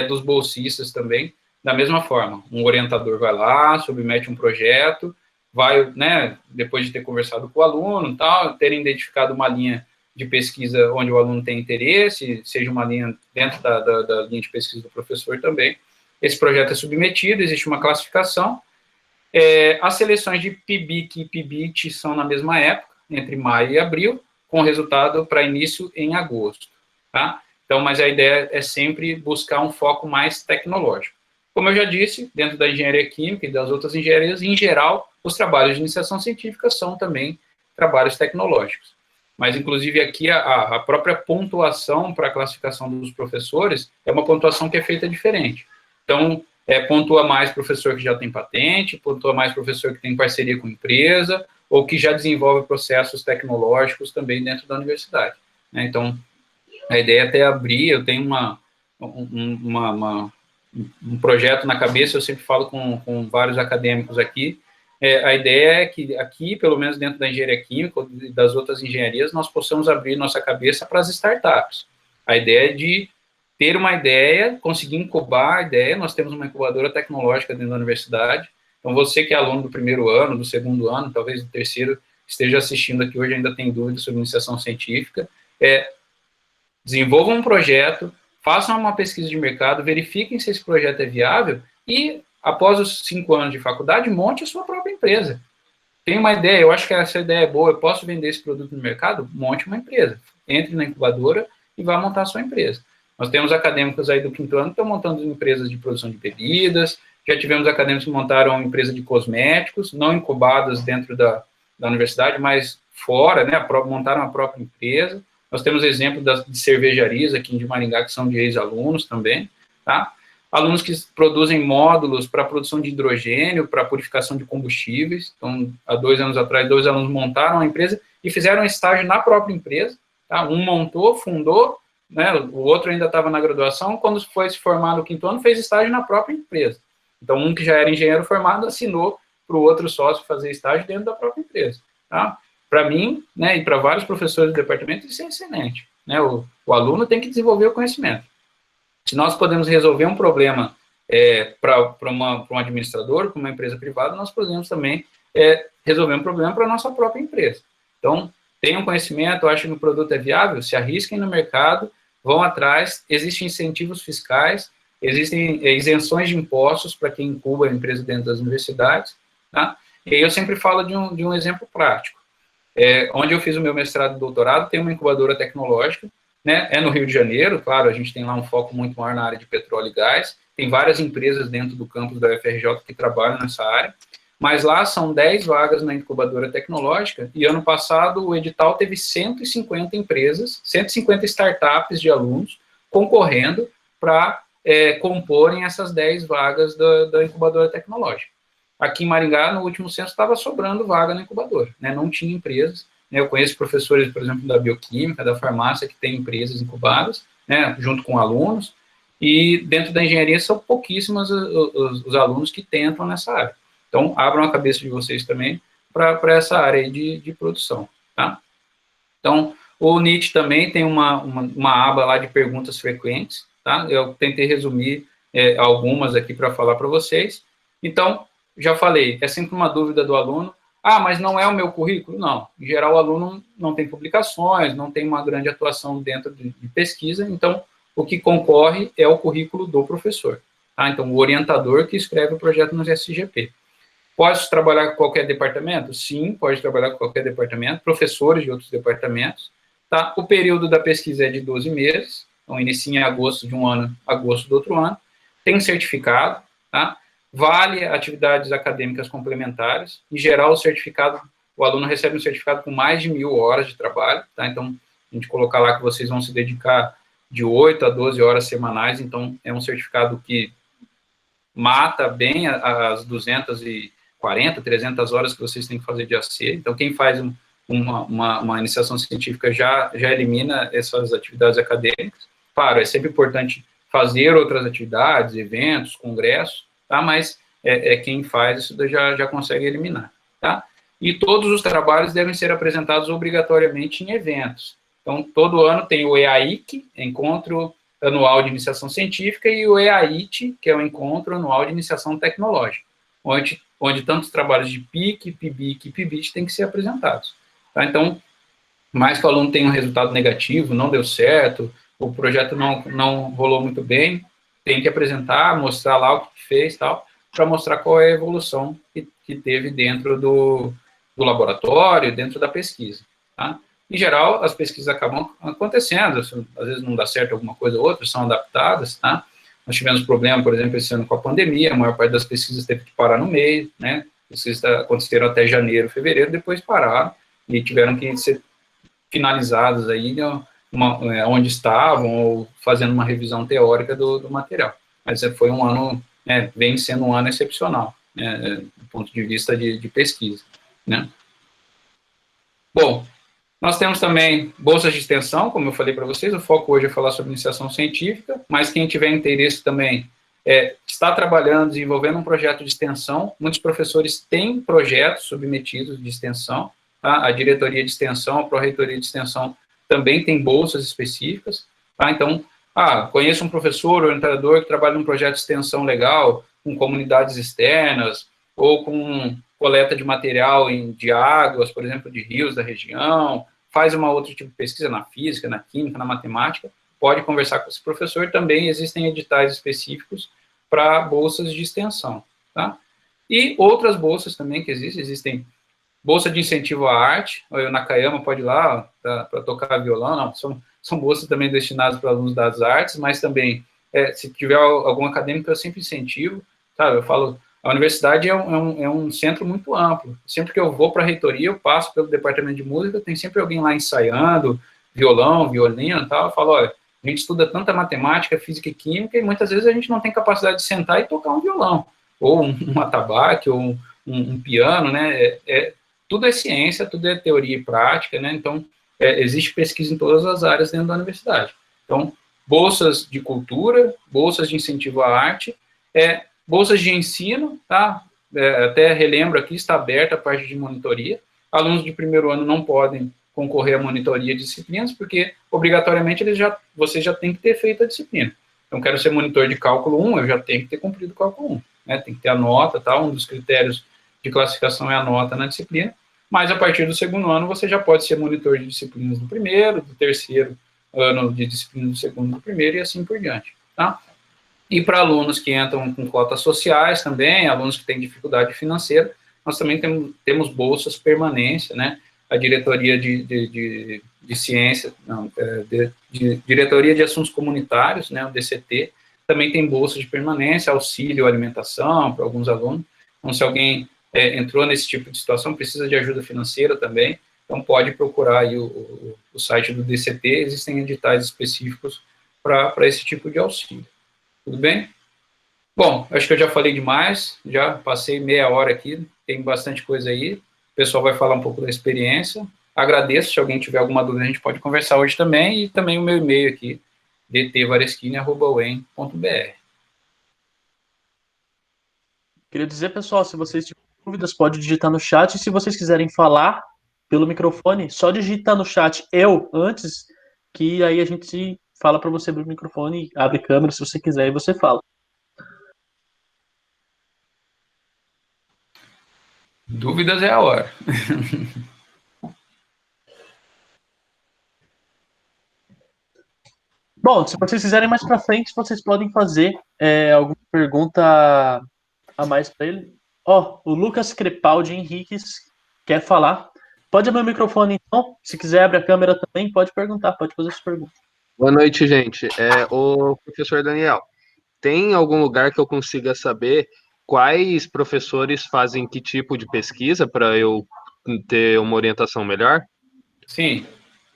dos bolsistas também, da mesma forma. Um orientador vai lá, submete um projeto, vai, né, depois de ter conversado com o aluno, tal, ter identificado uma linha de pesquisa onde o aluno tem interesse, seja uma linha dentro da linha de pesquisa do professor também. Esse projeto é submetido, existe uma classificação. As seleções de PIBIC e PIBIT são na mesma época, entre maio e abril, com resultado para início em agosto, tá? Então, mas a ideia é sempre buscar um foco mais tecnológico. Como eu já disse, dentro da engenharia química e das outras engenharias, em geral, os trabalhos de iniciação científica são também trabalhos tecnológicos. Mas, inclusive, aqui a própria pontuação para a classificação dos professores é uma pontuação que é feita diferente. Então, pontua mais professor que já tem patente, pontua mais professor que tem parceria com empresa, ou que já desenvolve processos tecnológicos também dentro da universidade, né? Então, a ideia é até abrir, eu tenho um projeto na cabeça, eu sempre falo com vários acadêmicos aqui, a ideia é que aqui, pelo menos dentro da engenharia química e das outras engenharias, nós possamos abrir nossa cabeça para as startups. A ideia é de ter uma ideia, conseguir incubar a ideia, nós temos uma incubadora tecnológica dentro da universidade, então você que é aluno do primeiro ano, do segundo ano, talvez do terceiro, esteja assistindo aqui hoje ainda tem dúvidas sobre iniciação científica, desenvolvam um projeto, façam uma pesquisa de mercado, verifiquem se esse projeto é viável e, após os 5 anos de faculdade, monte a sua própria empresa. Tem uma ideia, eu acho que essa ideia é boa, eu posso vender esse produto no mercado? Monte uma empresa. Entre na incubadora e vá montar a sua empresa. Nós temos acadêmicos aí do 5º ano que estão montando empresas de produção de bebidas, já tivemos acadêmicos que montaram empresa de cosméticos, não incubadas dentro da universidade, mas fora, né, montaram a própria empresa. Nós temos exemplo de cervejarias aqui de Maringá, que são de ex-alunos também, tá? Alunos que produzem módulos para produção de hidrogênio, para purificação de combustíveis. Então, há 2 anos atrás, 2 alunos montaram a empresa e fizeram um estágio na própria empresa, tá? Um montou, fundou, né? O outro ainda estava na graduação, quando foi se formar no 5º ano, fez estágio na própria empresa. Então, um que já era engenheiro formado, assinou para o outro sócio fazer estágio dentro da própria empresa, tá? Para mim, né, e para vários professores do departamento, isso é excelente, né? O aluno tem que desenvolver o conhecimento. Se nós podemos resolver um problema para um administrador, para uma empresa privada, nós podemos também resolver um problema para a nossa própria empresa. Então, tenham conhecimento, achem que o produto é viável, se arrisquem no mercado, vão atrás, existem incentivos fiscais, existem isenções de impostos para quem incuba a empresa dentro das universidades, tá? E aí eu sempre falo de um exemplo prático. Onde eu fiz o meu mestrado e doutorado, tem uma incubadora tecnológica, né? No Rio de Janeiro, claro, a gente tem lá um foco muito maior na área de petróleo e gás, tem várias empresas dentro do campus da UFRJ que trabalham nessa área, mas lá são 10 vagas na incubadora tecnológica, e ano passado o edital teve 150 empresas, 150 startups de alunos concorrendo para comporem essas 10 vagas da incubadora tecnológica. Aqui em Maringá, no último censo, estava sobrando vaga na incubadora, né? Não tinha empresas, né? Eu conheço professores, por exemplo, da bioquímica, da farmácia, que têm empresas incubadas, né? Junto com alunos, e dentro da engenharia são pouquíssimos os alunos que tentam nessa área. Então, abram a cabeça de vocês também para essa área aí de produção, tá? Então, o NIT também tem uma aba lá de perguntas frequentes, tá? Eu tentei resumir algumas aqui para falar para vocês. Então, já falei, é sempre uma dúvida do aluno, mas não é o meu currículo? Não, em geral o aluno não tem publicações, não tem uma grande atuação dentro de pesquisa, então o que concorre é o currículo do professor, tá? Então o orientador que escreve o projeto no SGP. Posso trabalhar com qualquer departamento? Sim, pode trabalhar com qualquer departamento, professores de outros departamentos. Tá? O período da pesquisa é de 12 meses, então inicia em agosto de um ano, agosto do outro ano. Tem certificado, tá? Vale atividades acadêmicas complementares. Em geral, o aluno recebe um certificado com mais de 1.000 horas de trabalho, tá? Então, a gente colocar lá que vocês vão se dedicar de 8 a 12 horas semanais, então é um certificado que mata bem as 240, 300 horas que vocês têm que fazer de AC. Então, quem faz uma iniciação científica já elimina essas atividades acadêmicas. Claro, é sempre importante fazer outras atividades, eventos, congressos, tá? Mas quem faz isso já consegue eliminar, tá? E todos os trabalhos devem ser apresentados obrigatoriamente em eventos. Então, todo ano tem o EAIC, Encontro Anual de Iniciação Científica, e o EAIT, que é o Encontro Anual de Iniciação Tecnológica, onde tantos trabalhos de PIC, PIBIC e PIBIT têm que ser apresentados. Tá? Então, mais que o aluno tenha um resultado negativo, não deu certo, o projeto não rolou muito bem, tem que apresentar, mostrar lá o que fez, tal, para mostrar qual é a evolução que teve dentro do laboratório, dentro da pesquisa. Tá? Em geral, as pesquisas acabam acontecendo, às vezes não dá certo alguma coisa ou outra, são adaptadas, tá? Nós tivemos problema, por exemplo, esse ano com a pandemia, a maior parte das pesquisas teve que parar no meio, né? Pesquisas aconteceram até janeiro, fevereiro, depois pararam e tiveram que ser finalizadas aí, onde estavam, ou fazendo uma revisão teórica do material. Mas foi um ano, vem sendo um ano excepcional, né, do ponto de vista de pesquisa, né? Bom, nós temos também bolsas de extensão, como eu falei para vocês, o foco hoje é falar sobre iniciação científica, mas quem tiver interesse também está trabalhando, desenvolvendo um projeto de extensão. Muitos professores têm projetos submetidos de extensão, tá? A diretoria de extensão, a pró-reitoria de extensão também tem bolsas específicas, tá? Então, conheço um professor, orientador que trabalha num projeto de extensão legal, com comunidades externas, ou com coleta de material de águas, por exemplo, de rios da região, faz uma outra tipo de pesquisa na física, na química, na matemática, pode conversar com esse professor. Também existem editais específicos para bolsas de extensão, tá? E outras bolsas também que existem bolsa de incentivo à arte, o Nakayama pode ir lá para tocar violão, não, são bolsas também destinadas para alunos das artes, mas também, se tiver algum acadêmico, eu sempre incentivo, sabe? Eu falo, a universidade é um centro muito amplo. Sempre que eu vou para a reitoria, eu passo pelo departamento de música, tem sempre alguém lá ensaiando, violão, violino e tal. Eu falo, olha, a gente estuda tanta matemática, física e química, e muitas vezes a gente não tem capacidade de sentar e tocar um violão, ou um atabaque, ou um piano, né? Tudo é ciência, tudo é teoria e prática, né? Então, existe pesquisa em todas as áreas dentro da universidade. Então, bolsas de cultura, bolsas de incentivo à arte, bolsas de ensino, tá? Até relembro aqui, está aberta a parte de monitoria. Alunos de primeiro ano não podem concorrer à monitoria de disciplinas, porque, obrigatoriamente, vocês já têm que ter feito a disciplina. Então, quero ser monitor de cálculo 1, eu já tenho que ter cumprido o cálculo 1, né? Tem que ter a nota, tá? Um dos critérios de classificação é a nota na disciplina, mas a partir do segundo ano você já pode ser monitor de disciplinas do primeiro, do terceiro ano de disciplina do segundo do primeiro e assim por diante, tá? E para alunos que entram com cotas sociais também, alunos que têm dificuldade financeira, nós também temos bolsas permanência, né? A diretoria de ciência, diretoria de assuntos comunitários, né? O DCT, também tem bolsa de permanência, auxílio alimentação para alguns alunos. Então, se alguém entrou nesse tipo de situação, precisa de ajuda financeira também, então pode procurar aí o site do DCT, existem editais específicos para esse tipo de auxílio. Tudo bem? Bom, acho que eu já falei demais, já passei meia hora aqui, tem bastante coisa aí, o pessoal vai falar um pouco da experiência. Agradeço, se alguém tiver alguma dúvida, a gente pode conversar hoje também, e também o meu e-mail aqui, dtvaresquini@uem.br. Queria dizer, pessoal, se vocês tiverem dúvidas, pode digitar no chat. E se vocês quiserem falar pelo microfone, só digitar no chat eu antes, que aí a gente fala para você abrir o microfone, abre câmera se você quiser e você fala. Dúvidas é a hora. Bom, se vocês quiserem mais para frente, vocês podem fazer alguma pergunta a mais para ele. Ó, o Lucas Crepaldi Henriques quer falar. Pode abrir o microfone, então. Se quiser abrir a câmera também, pode perguntar, pode fazer sua pergunta. Boa noite, gente. O professor Daniel, tem algum lugar que eu consiga saber quais professores fazem que tipo de pesquisa para eu ter uma orientação melhor? Sim.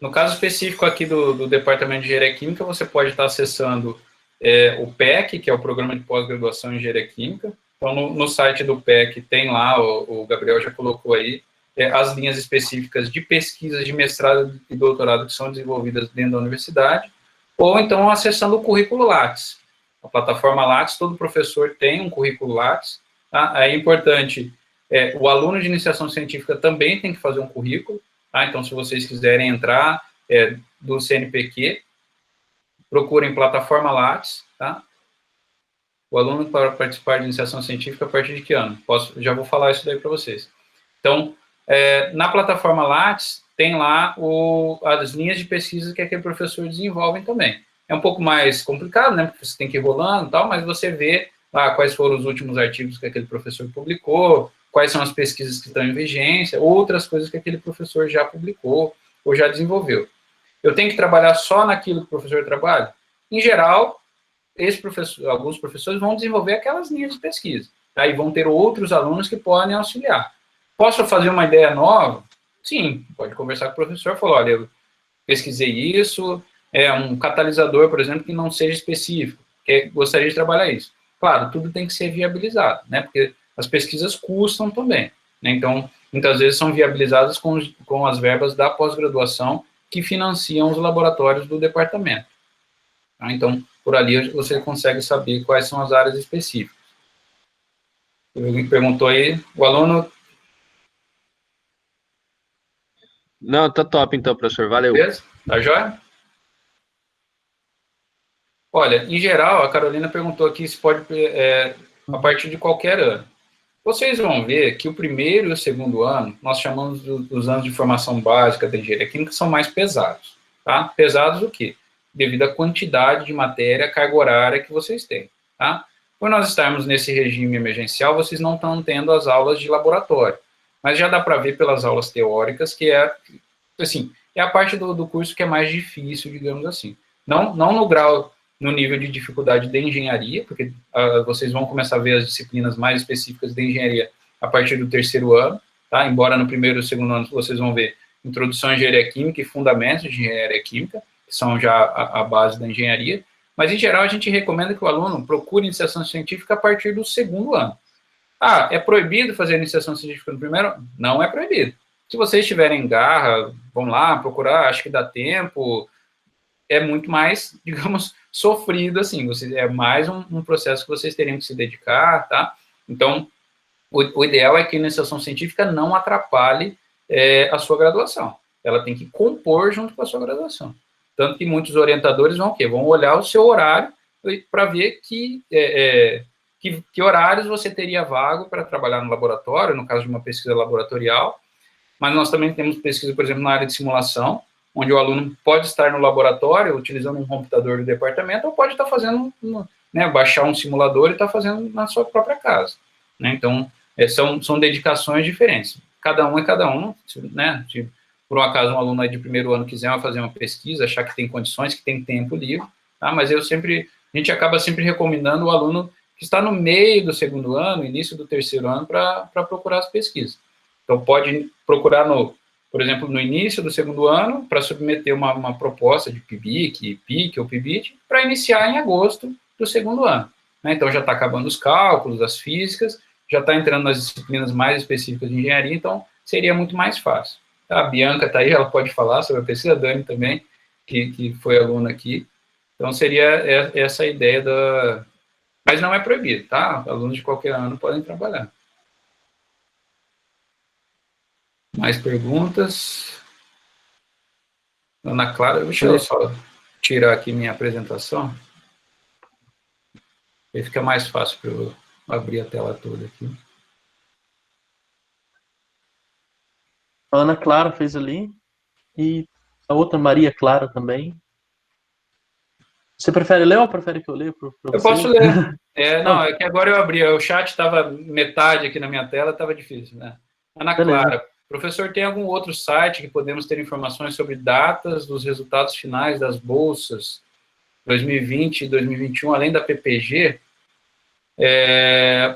No caso específico aqui do Departamento de Engenharia Química, você pode estar acessando o PEC, que é o Programa de Pós-Graduação em Engenharia Química. Então, no site do PEC tem lá, o Gabriel já colocou aí, as linhas específicas de pesquisas de mestrado e doutorado que são desenvolvidas dentro da universidade, ou então acessando o currículo Lattes. A plataforma Lattes, todo professor tem um currículo Lattes. Tá? Aí é importante, o aluno de iniciação científica também tem que fazer um currículo. Tá? Então, se vocês quiserem entrar do CNPq, procurem plataforma Lattes, tá? O aluno para participar de iniciação científica a partir de que ano? Já vou falar isso daí para vocês. Então, na plataforma Lattes, tem lá as linhas de pesquisa que aquele professor desenvolve também. É um pouco mais complicado, né? Porque você tem que ir rolando e tal, mas você vê lá quais foram os últimos artigos que aquele professor publicou, quais são as pesquisas que estão em vigência, outras coisas que aquele professor já publicou ou já desenvolveu. Eu tenho que trabalhar só naquilo que o professor trabalha? Em geral, alguns professores vão desenvolver aquelas linhas de pesquisa. Tá? E vão ter outros alunos que podem auxiliar. Posso fazer uma ideia nova? Sim, pode conversar com o professor, falar, olha, eu pesquisei isso, um catalisador, por exemplo, que não seja específico, que gostaria de trabalhar isso. Claro, tudo tem que ser viabilizado, né? Porque as pesquisas custam também, né? Então, muitas vezes são viabilizadas com as verbas da pós-graduação que financiam os laboratórios do departamento. Tá? Então, por ali você consegue saber quais são as áreas específicas. Alguém perguntou aí, o aluno... Não, tá top então, professor. Valeu. Beleza? Tá joia? Olha, em geral, a Carolina perguntou aqui se pode, a partir de qualquer ano. Vocês vão ver que o primeiro e o segundo ano, nós chamamos dos anos de formação básica da engenharia química, são mais pesados. Tá? Pesados o quê? Devido à quantidade de matéria, carga horária que vocês têm. Tá? Por nós estarmos nesse regime emergencial, vocês não estão tendo as aulas de laboratório. Mas já dá para ver pelas aulas teóricas que assim, é a parte do curso que é mais difícil, digamos assim. Não no grau, no nível de dificuldade de engenharia, porque vocês vão começar a ver as disciplinas mais específicas de engenharia a partir do terceiro ano, tá? Embora no primeiro e segundo ano vocês vão ver introdução à engenharia química e fundamentos de engenharia química, que são já a base da engenharia, mas em geral a gente recomenda que o aluno procure iniciação científica a partir do segundo ano. Ah, é proibido fazer iniciação científica no primeiro ano? Não é proibido. Se vocês tiverem garra, vão lá procurar, acho que dá tempo, é muito mais, digamos, sofrido, assim, é mais um processo que vocês teriam que se dedicar, tá? Então, o ideal é que a iniciação científica não atrapalhe a sua graduação. Ela tem que compor junto com a sua graduação. Tanto que muitos orientadores vão o quê? Vão olhar o seu horário para ver que horários você teria vago para trabalhar no laboratório, no caso de uma pesquisa laboratorial, mas nós também temos pesquisa, por exemplo, na área de simulação, onde o aluno pode estar no laboratório utilizando um computador do departamento ou pode estar fazendo, né, baixar um simulador e estar fazendo na sua própria casa. Né? Então, são dedicações diferentes. Cada um é cada um, né? Se por um acaso um aluno aí de primeiro ano quiser fazer uma pesquisa, achar que tem condições, que tem tempo livre, tá? Mas a gente acaba sempre recomendando o aluno que está no meio do segundo ano, início do terceiro ano, para procurar as pesquisas. Então, pode procurar, por exemplo, no início do segundo ano, para submeter uma proposta de PIBIC, PIC ou PIBIT, para iniciar em agosto do segundo ano. Né? Então, já está acabando os cálculos, as físicas, já está entrando nas disciplinas mais específicas de engenharia, então seria muito mais fácil. A Bianca está aí, ela pode falar sobre a pesquisa, a Dani também, que foi aluna aqui. Então, seria essa a ideia da... Mas não é proibido, tá? Alunos de qualquer ano podem trabalhar. Mais perguntas? Ana Clara, deixa eu só tirar aqui minha apresentação. Aí fica mais fácil para eu abrir a tela toda aqui. A Ana Clara fez ali. E a outra Maria Clara também. Você prefere ler ou prefere que eu leia para Eu você? posso ler. Não, é que agora eu abri, o chat estava metade aqui na minha tela, estava difícil, né? Ana Beleza. Clara, professor, tem algum outro site que podemos ter informações sobre datas dos resultados finais das bolsas 2020 e 2021, além da PPG?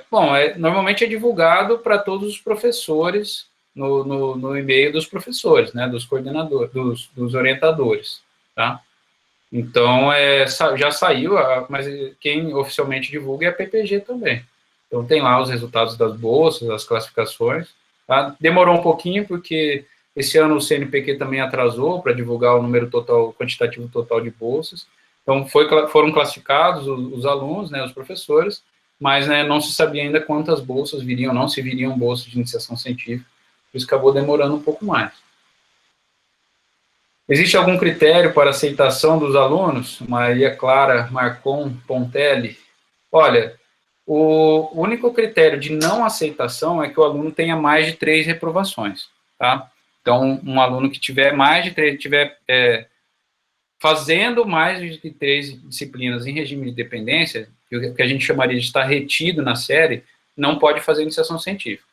Bom, normalmente é divulgado para todos os professores no e-mail dos professores, né, dos coordenadores, dos orientadores, tá? Então, já saiu, mas quem oficialmente divulga é a PPG também. Então, tem lá os resultados das bolsas, as classificações. Tá? Demorou um pouquinho, porque esse ano o CNPq também atrasou para divulgar o número total, o quantitativo total de bolsas. Então, foram classificados os alunos, né, os professores, mas né, não se sabia ainda quantas bolsas viriam, não se viriam bolsas de iniciação científica, por isso acabou demorando um pouco mais. Existe algum critério para aceitação dos alunos? Maria Clara Marcon Pontelli. Olha, o único critério de não aceitação é que o aluno tenha mais de 3 reprovações, tá? Então, um aluno que tiver mais de 3, fazendo mais de 3 disciplinas em regime de dependência, que a gente chamaria de estar retido na série, não pode fazer iniciação científica.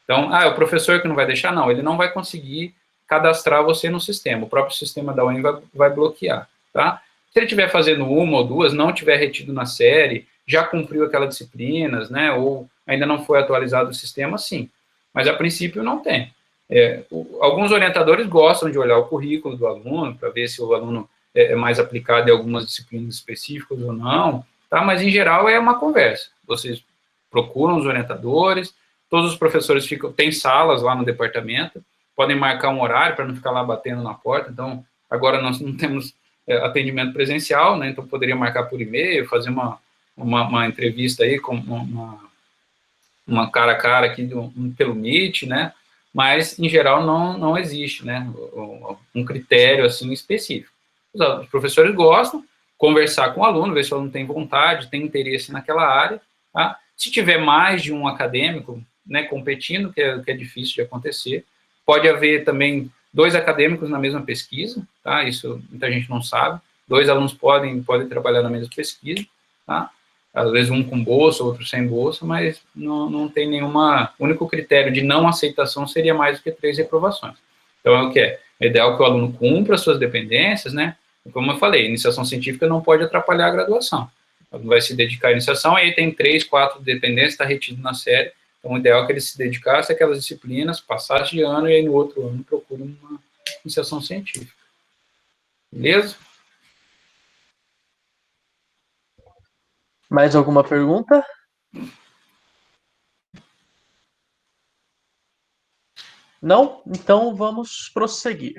Então, é o professor que não vai deixar? Não, ele não vai conseguir cadastrar você no sistema, o próprio sistema da UEM vai bloquear, tá? Se ele estiver fazendo uma ou duas, não tiver retido na série, já cumpriu aquelas disciplinas, né, ou ainda não foi atualizado o sistema, sim, mas a princípio não tem. Alguns orientadores gostam de olhar o currículo do aluno, para ver se o aluno é mais aplicado em algumas disciplinas específicas ou não, tá? Mas em geral é uma conversa, vocês procuram os orientadores, todos os professores têm salas lá no departamento, podem marcar um horário para não ficar lá batendo na porta. Então, agora nós não temos atendimento presencial, né? Então poderia marcar por e-mail, fazer uma entrevista aí com uma cara a cara aqui pelo Meet, né? Mas em geral não existe, né? Um critério assim específico. Os professores gostam conversar com o aluno, ver se o aluno tem vontade, tem interesse naquela área, tá? Se tiver mais de um acadêmico, né, competindo, que é difícil de acontecer, pode haver também 2 acadêmicos na mesma pesquisa, tá? Isso muita gente não sabe. 2 alunos podem trabalhar na mesma pesquisa, tá? Às vezes um com bolsa, outro sem bolsa, mas não tem nenhuma... O único critério de não aceitação seria mais do que 3 reprovações. Então, é o que é? É ideal que o aluno cumpra as suas dependências, né? Como eu falei, iniciação científica não pode atrapalhar a graduação. O aluno vai se dedicar à iniciação, aí tem 3, 4 dependências, está retido na série. Então, o ideal é que ele se dedicasse àquelas disciplinas, passasse de ano, e aí no outro ano procure uma iniciação científica. Beleza? Mais alguma pergunta? Não? Então vamos prosseguir.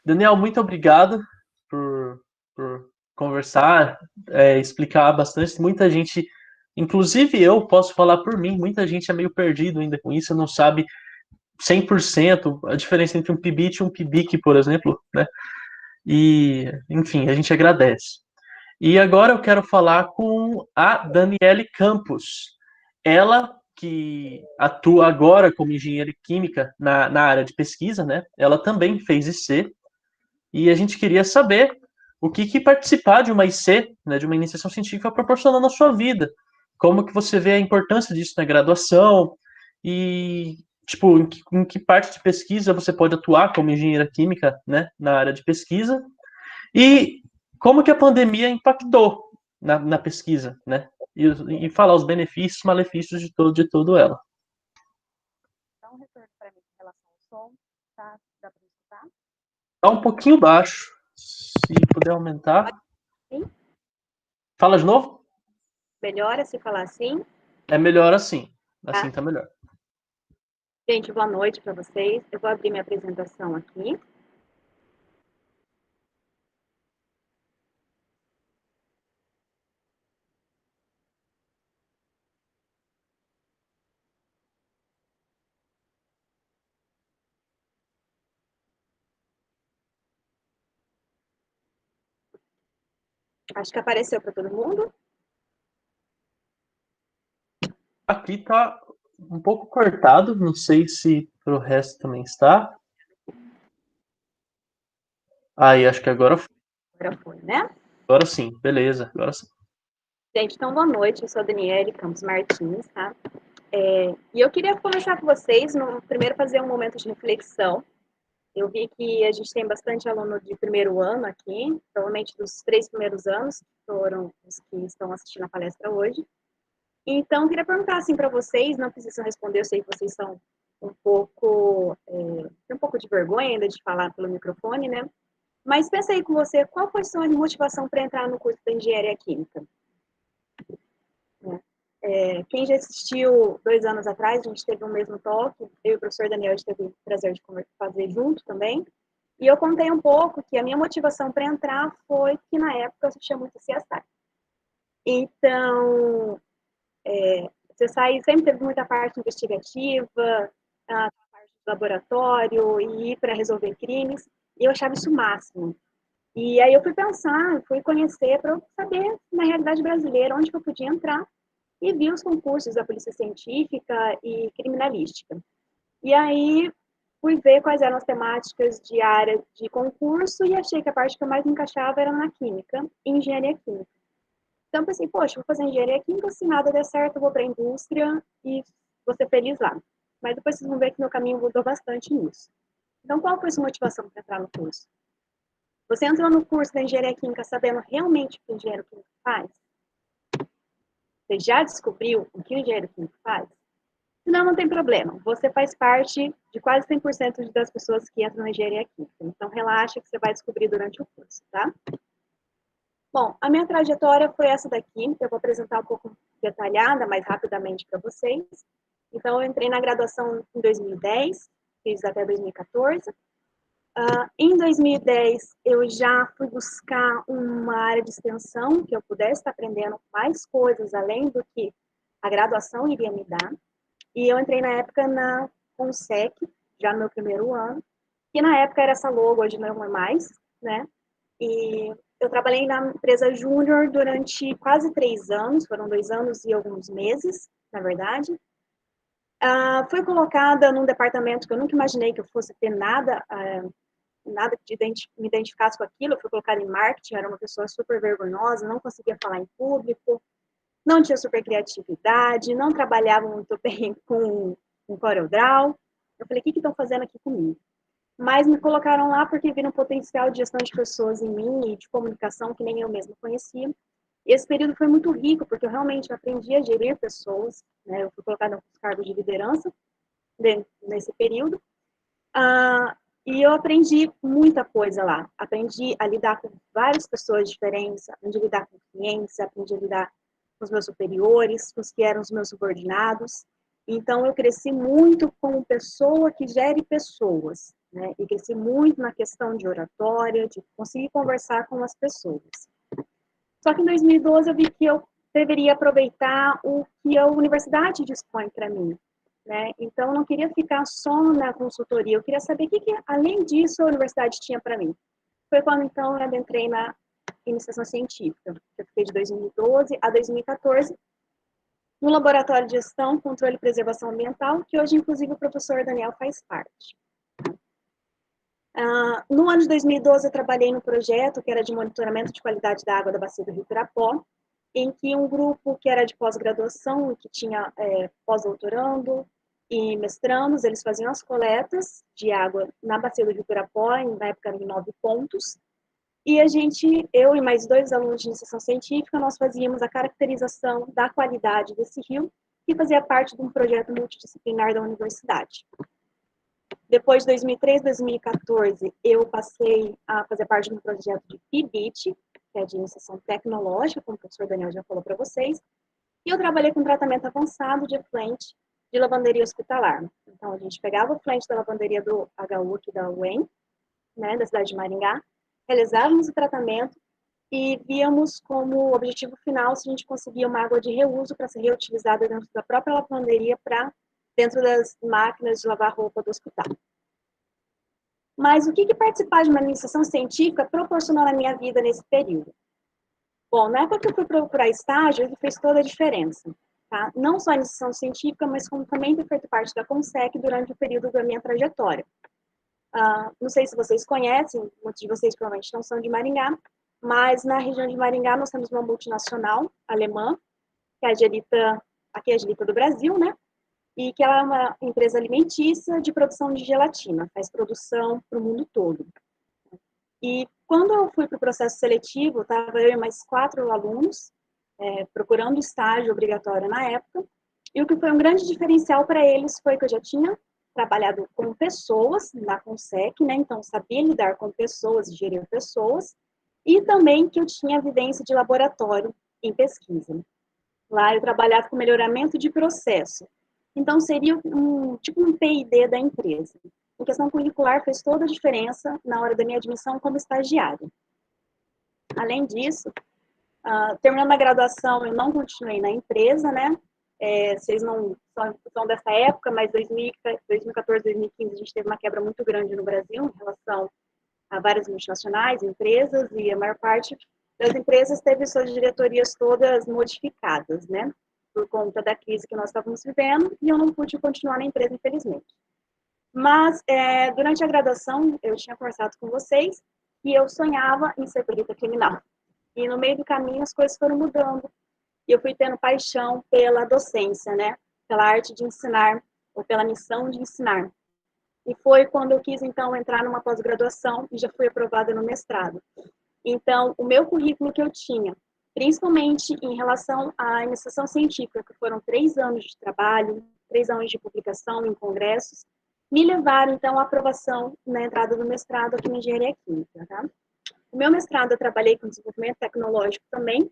Daniel, muito obrigado por conversar, explicar bastante. Muita gente, inclusive eu posso falar por mim, muita gente é meio perdido ainda com isso, não sabe 100% a diferença entre um PIBIT e um PIBIC, por exemplo, né? E, enfim, a gente agradece. E agora eu quero falar com a Daniele Campos. Ela que atua agora como engenheira química na área de pesquisa, né? Ela também fez IC. E a gente queria saber o que participar de uma IC, né, de uma iniciação científica, proporciona na sua vida. Como que você vê a importância disso na graduação e, tipo, em que parte de pesquisa você pode atuar como engenheira química, né, na área de pesquisa. E como que a pandemia impactou na pesquisa, né? E falar os benefícios, malefícios de todo ela. Dá um retorno para mim em relação ao som, tá? Dá para escutar? Tá um pouquinho baixo. Se puder aumentar. Sim. Fala de novo? Melhora se falar assim? É melhor assim. Assim tá melhor. Gente, boa noite para vocês. Eu vou abrir minha apresentação aqui. Acho que apareceu para todo mundo. Aqui tá um pouco cortado, não sei se pro resto também está. Aí, acho que agora foi. Agora foi, né? Agora sim, beleza, agora sim. Gente, então boa noite, eu sou a Daniele Campos Martins, tá? E eu queria conversar com vocês, primeiro fazer um momento de reflexão. Eu vi que a gente tem bastante aluno de primeiro ano aqui, provavelmente dos 3 primeiros anos, que foram os que estão assistindo a palestra hoje. Então, eu queria perguntar assim para vocês, não precisam responder, eu sei que vocês são tem um pouco de vergonha ainda de falar pelo microfone, né? Mas pensa aí com você, qual foi a sua motivação para entrar no curso de Engenharia Química? Quem já assistiu 2 anos atrás, a gente teve o mesmo toque, eu e o professor Daniel, a gente teve o prazer de fazer junto também, e eu contei um pouco que a minha motivação para entrar foi que na época eu assistia muito CSI. Então, CSI sempre teve muita parte investigativa, a parte do laboratório, e ir para resolver crimes, e eu achava isso o máximo. E aí eu fui pensar, fui conhecer para eu saber, na realidade brasileira, onde que eu podia entrar, e vi os concursos da Polícia Científica e Criminalística. E aí fui ver quais eram as temáticas de área de concurso e achei que a parte que eu mais me encaixava era na Química, em Engenharia Química. Então pensei, poxa, vou fazer Engenharia Química, se nada der certo, eu vou para a indústria e vou ser feliz lá. Mas depois vocês vão ver que meu caminho mudou bastante nisso. Então qual foi a sua motivação para entrar no curso? Você entrou no curso da Engenharia Química sabendo realmente o que o engenheiro químico faz? Você já descobriu o que o engenheiro químico faz? Senão, não tem problema. Você faz parte de quase 100% das pessoas que entram na engenharia química. Então, relaxa que você vai descobrir durante o curso, tá? Bom, a minha trajetória foi essa daqui, que eu vou apresentar um pouco detalhada, mais rapidamente para vocês. Então, eu entrei na graduação em 2010, fiz até 2014. Em 2010, eu já fui buscar uma área de extensão que eu pudesse estar aprendendo mais coisas além do que a graduação iria me dar. E eu entrei na época na Consec, já no meu primeiro ano, que na época era essa logo, hoje não é mais, né? E eu trabalhei na empresa Júnior durante quase 3 anos, foram 2 anos e alguns meses, na verdade. Fui colocada num departamento que eu nunca imaginei que eu fosse ter nada que me identificasse com aquilo. Eu fui colocada em marketing, era uma pessoa super vergonhosa, não conseguia falar em público, não tinha super criatividade, não trabalhava muito bem com CorelDRAW. Eu falei, o que estão fazendo aqui comigo? Mas me colocaram lá porque viram um potencial de gestão de pessoas em mim e de comunicação que nem eu mesma conhecia. E esse período foi muito rico, porque eu realmente aprendi a gerir pessoas, né? Eu fui colocada nos cargos de liderança nesse período. E eu aprendi muita coisa lá. Aprendi a lidar com várias pessoas diferentes, aprendi a lidar com clientes, aprendi a lidar com os meus superiores, com os que eram os meus subordinados. Então, eu cresci muito como pessoa que gere pessoas, né? E cresci muito na questão de oratória, de conseguir conversar com as pessoas. Só que em 2012 eu vi que eu deveria aproveitar o que a universidade dispõe para mim, né? Então, eu não queria ficar só na consultoria, eu queria saber o que além disso, a universidade tinha para mim. Foi quando, então, eu adentrei na iniciação científica. Eu fiquei de 2012 a 2014 no Laboratório de Gestão, Controle e Preservação Ambiental, que hoje, inclusive, o professor Daniel faz parte. No ano de 2012, eu trabalhei no projeto que era de monitoramento de qualidade da água da bacia do Rio Pirapó, em que um grupo que era de pós-graduação, que tinha pós-doutorando e mestrandos, eles faziam as coletas de água na bacia do Rio Pirapó, na época em 9 pontos, e eu e mais 2 alunos de iniciação científica, nós fazíamos a caracterização da qualidade desse rio, que fazia parte de um projeto multidisciplinar da universidade. Depois de 2013, 2014, eu passei a fazer parte de um projeto de PIBIT, que é de iniciação tecnológica, como o professor Daniel já falou para vocês, e eu trabalhei com tratamento avançado de effluente de lavanderia hospitalar. Então, a gente pegava o effluente da lavanderia do HU aqui da UEM, né, da cidade de Maringá, realizávamos o tratamento e víamos como objetivo final se a gente conseguia uma água de reuso para ser reutilizada dentro da própria lavanderia para dentro das máquinas de lavar roupa do hospital. Mas o que participar de uma iniciação científica proporcionou na minha vida nesse período? Bom, na época que eu fui procurar estágio, ele fez toda a diferença. Tá? Não só a iniciação científica, mas como também ter feito parte da Consec durante o período da minha trajetória. Não sei se vocês conhecem, muitos de vocês provavelmente não são de Maringá, mas na região de Maringá nós temos uma multinacional alemã, que é a Gelita, aqui é a Gelita do Brasil, né? E que ela é uma empresa alimentícia de produção de gelatina, faz produção para o mundo todo. E quando eu fui para o processo seletivo, estava eu e mais 4 alunos, procurando estágio obrigatório na época, e o que foi um grande diferencial para eles foi que eu já tinha trabalhado com pessoas na Consec, né, então sabia lidar com pessoas, gerir pessoas, e também que eu tinha vivência de laboratório em pesquisa. Lá eu trabalhava com melhoramento de processo, então seria tipo um P&D da empresa. A questão curricular fez toda a diferença na hora da minha admissão como estagiária. Além disso, terminando a graduação, eu não continuei na empresa, né? Vocês não são dessa época, mas 2014, 2015, a gente teve uma quebra muito grande no Brasil em relação a várias multinacionais, empresas, e a maior parte das empresas teve suas diretorias todas modificadas, né? Por conta da crise que nós estávamos vivendo, e eu não pude continuar na empresa, infelizmente. Mas, durante a graduação, eu tinha conversado com vocês que eu sonhava em ser perita criminal. E no meio do caminho as coisas foram mudando. E eu fui tendo paixão pela docência, né? Pela arte de ensinar, ou pela missão de ensinar. E foi quando eu quis, então, entrar numa pós-graduação e já fui aprovada no mestrado. Então, o meu currículo que eu tinha, principalmente em relação à iniciação científica, que foram 3 anos de trabalho, 3 anos de publicação em congressos, me levaram, então, à aprovação na entrada do mestrado aqui na Engenharia Química, tá? O meu mestrado eu trabalhei com desenvolvimento tecnológico também,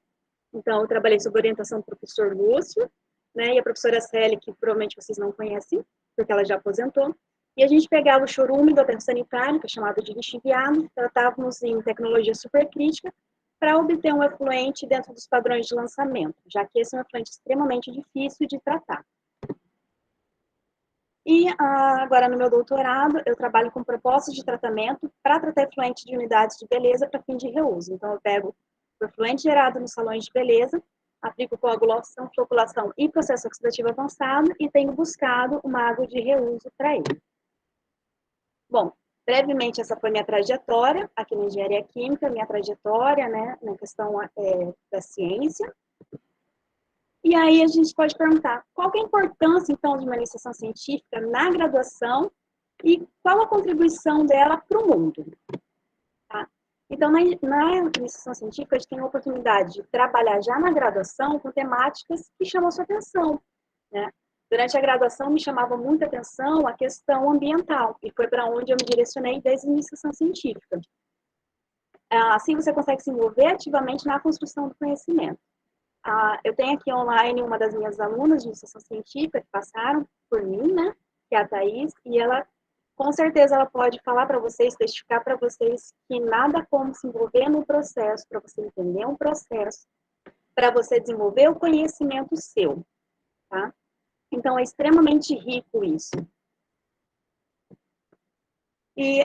então eu trabalhei sob orientação do professor Lúcio, né, e a professora Célia, que provavelmente vocês não conhecem, porque ela já aposentou, e a gente pegava o chorume do aterro sanitário, que é chamado de lixo enviado, tratávamos em tecnologia supercrítica, para obter um efluente dentro dos padrões de lançamento, já que esse é um efluente extremamente difícil de tratar. E agora, no meu doutorado, eu trabalho com propostas de tratamento para tratar efluente de unidades de beleza para fim de reuso. Então, eu pego o efluente gerado nos salões de beleza, aplico coagulação, floculação e processo oxidativo avançado e tenho buscado uma água de reuso para ele. Bom, brevemente, essa foi minha trajetória aqui na Engenharia Química, minha trajetória, né, na questão da ciência. E aí a gente pode perguntar, qual que é a importância, então, de uma iniciação científica na graduação e qual a contribuição dela para o mundo? Tá? Então, na iniciação científica, a gente tem a oportunidade de trabalhar já na graduação com temáticas que chamam a sua atenção, né? Durante a graduação, me chamava muita atenção a questão ambiental, e foi para onde eu me direcionei desde a iniciação científica. Assim, você consegue se envolver ativamente na construção do conhecimento. Eu tenho aqui online uma das minhas alunas de iniciação científica que passaram por mim, né, que é a Thaís, e ela, com certeza, ela pode falar para vocês, testificar para vocês que nada como se envolver no processo, para você entender um processo, para você desenvolver o conhecimento seu, tá? Então, é extremamente rico isso. E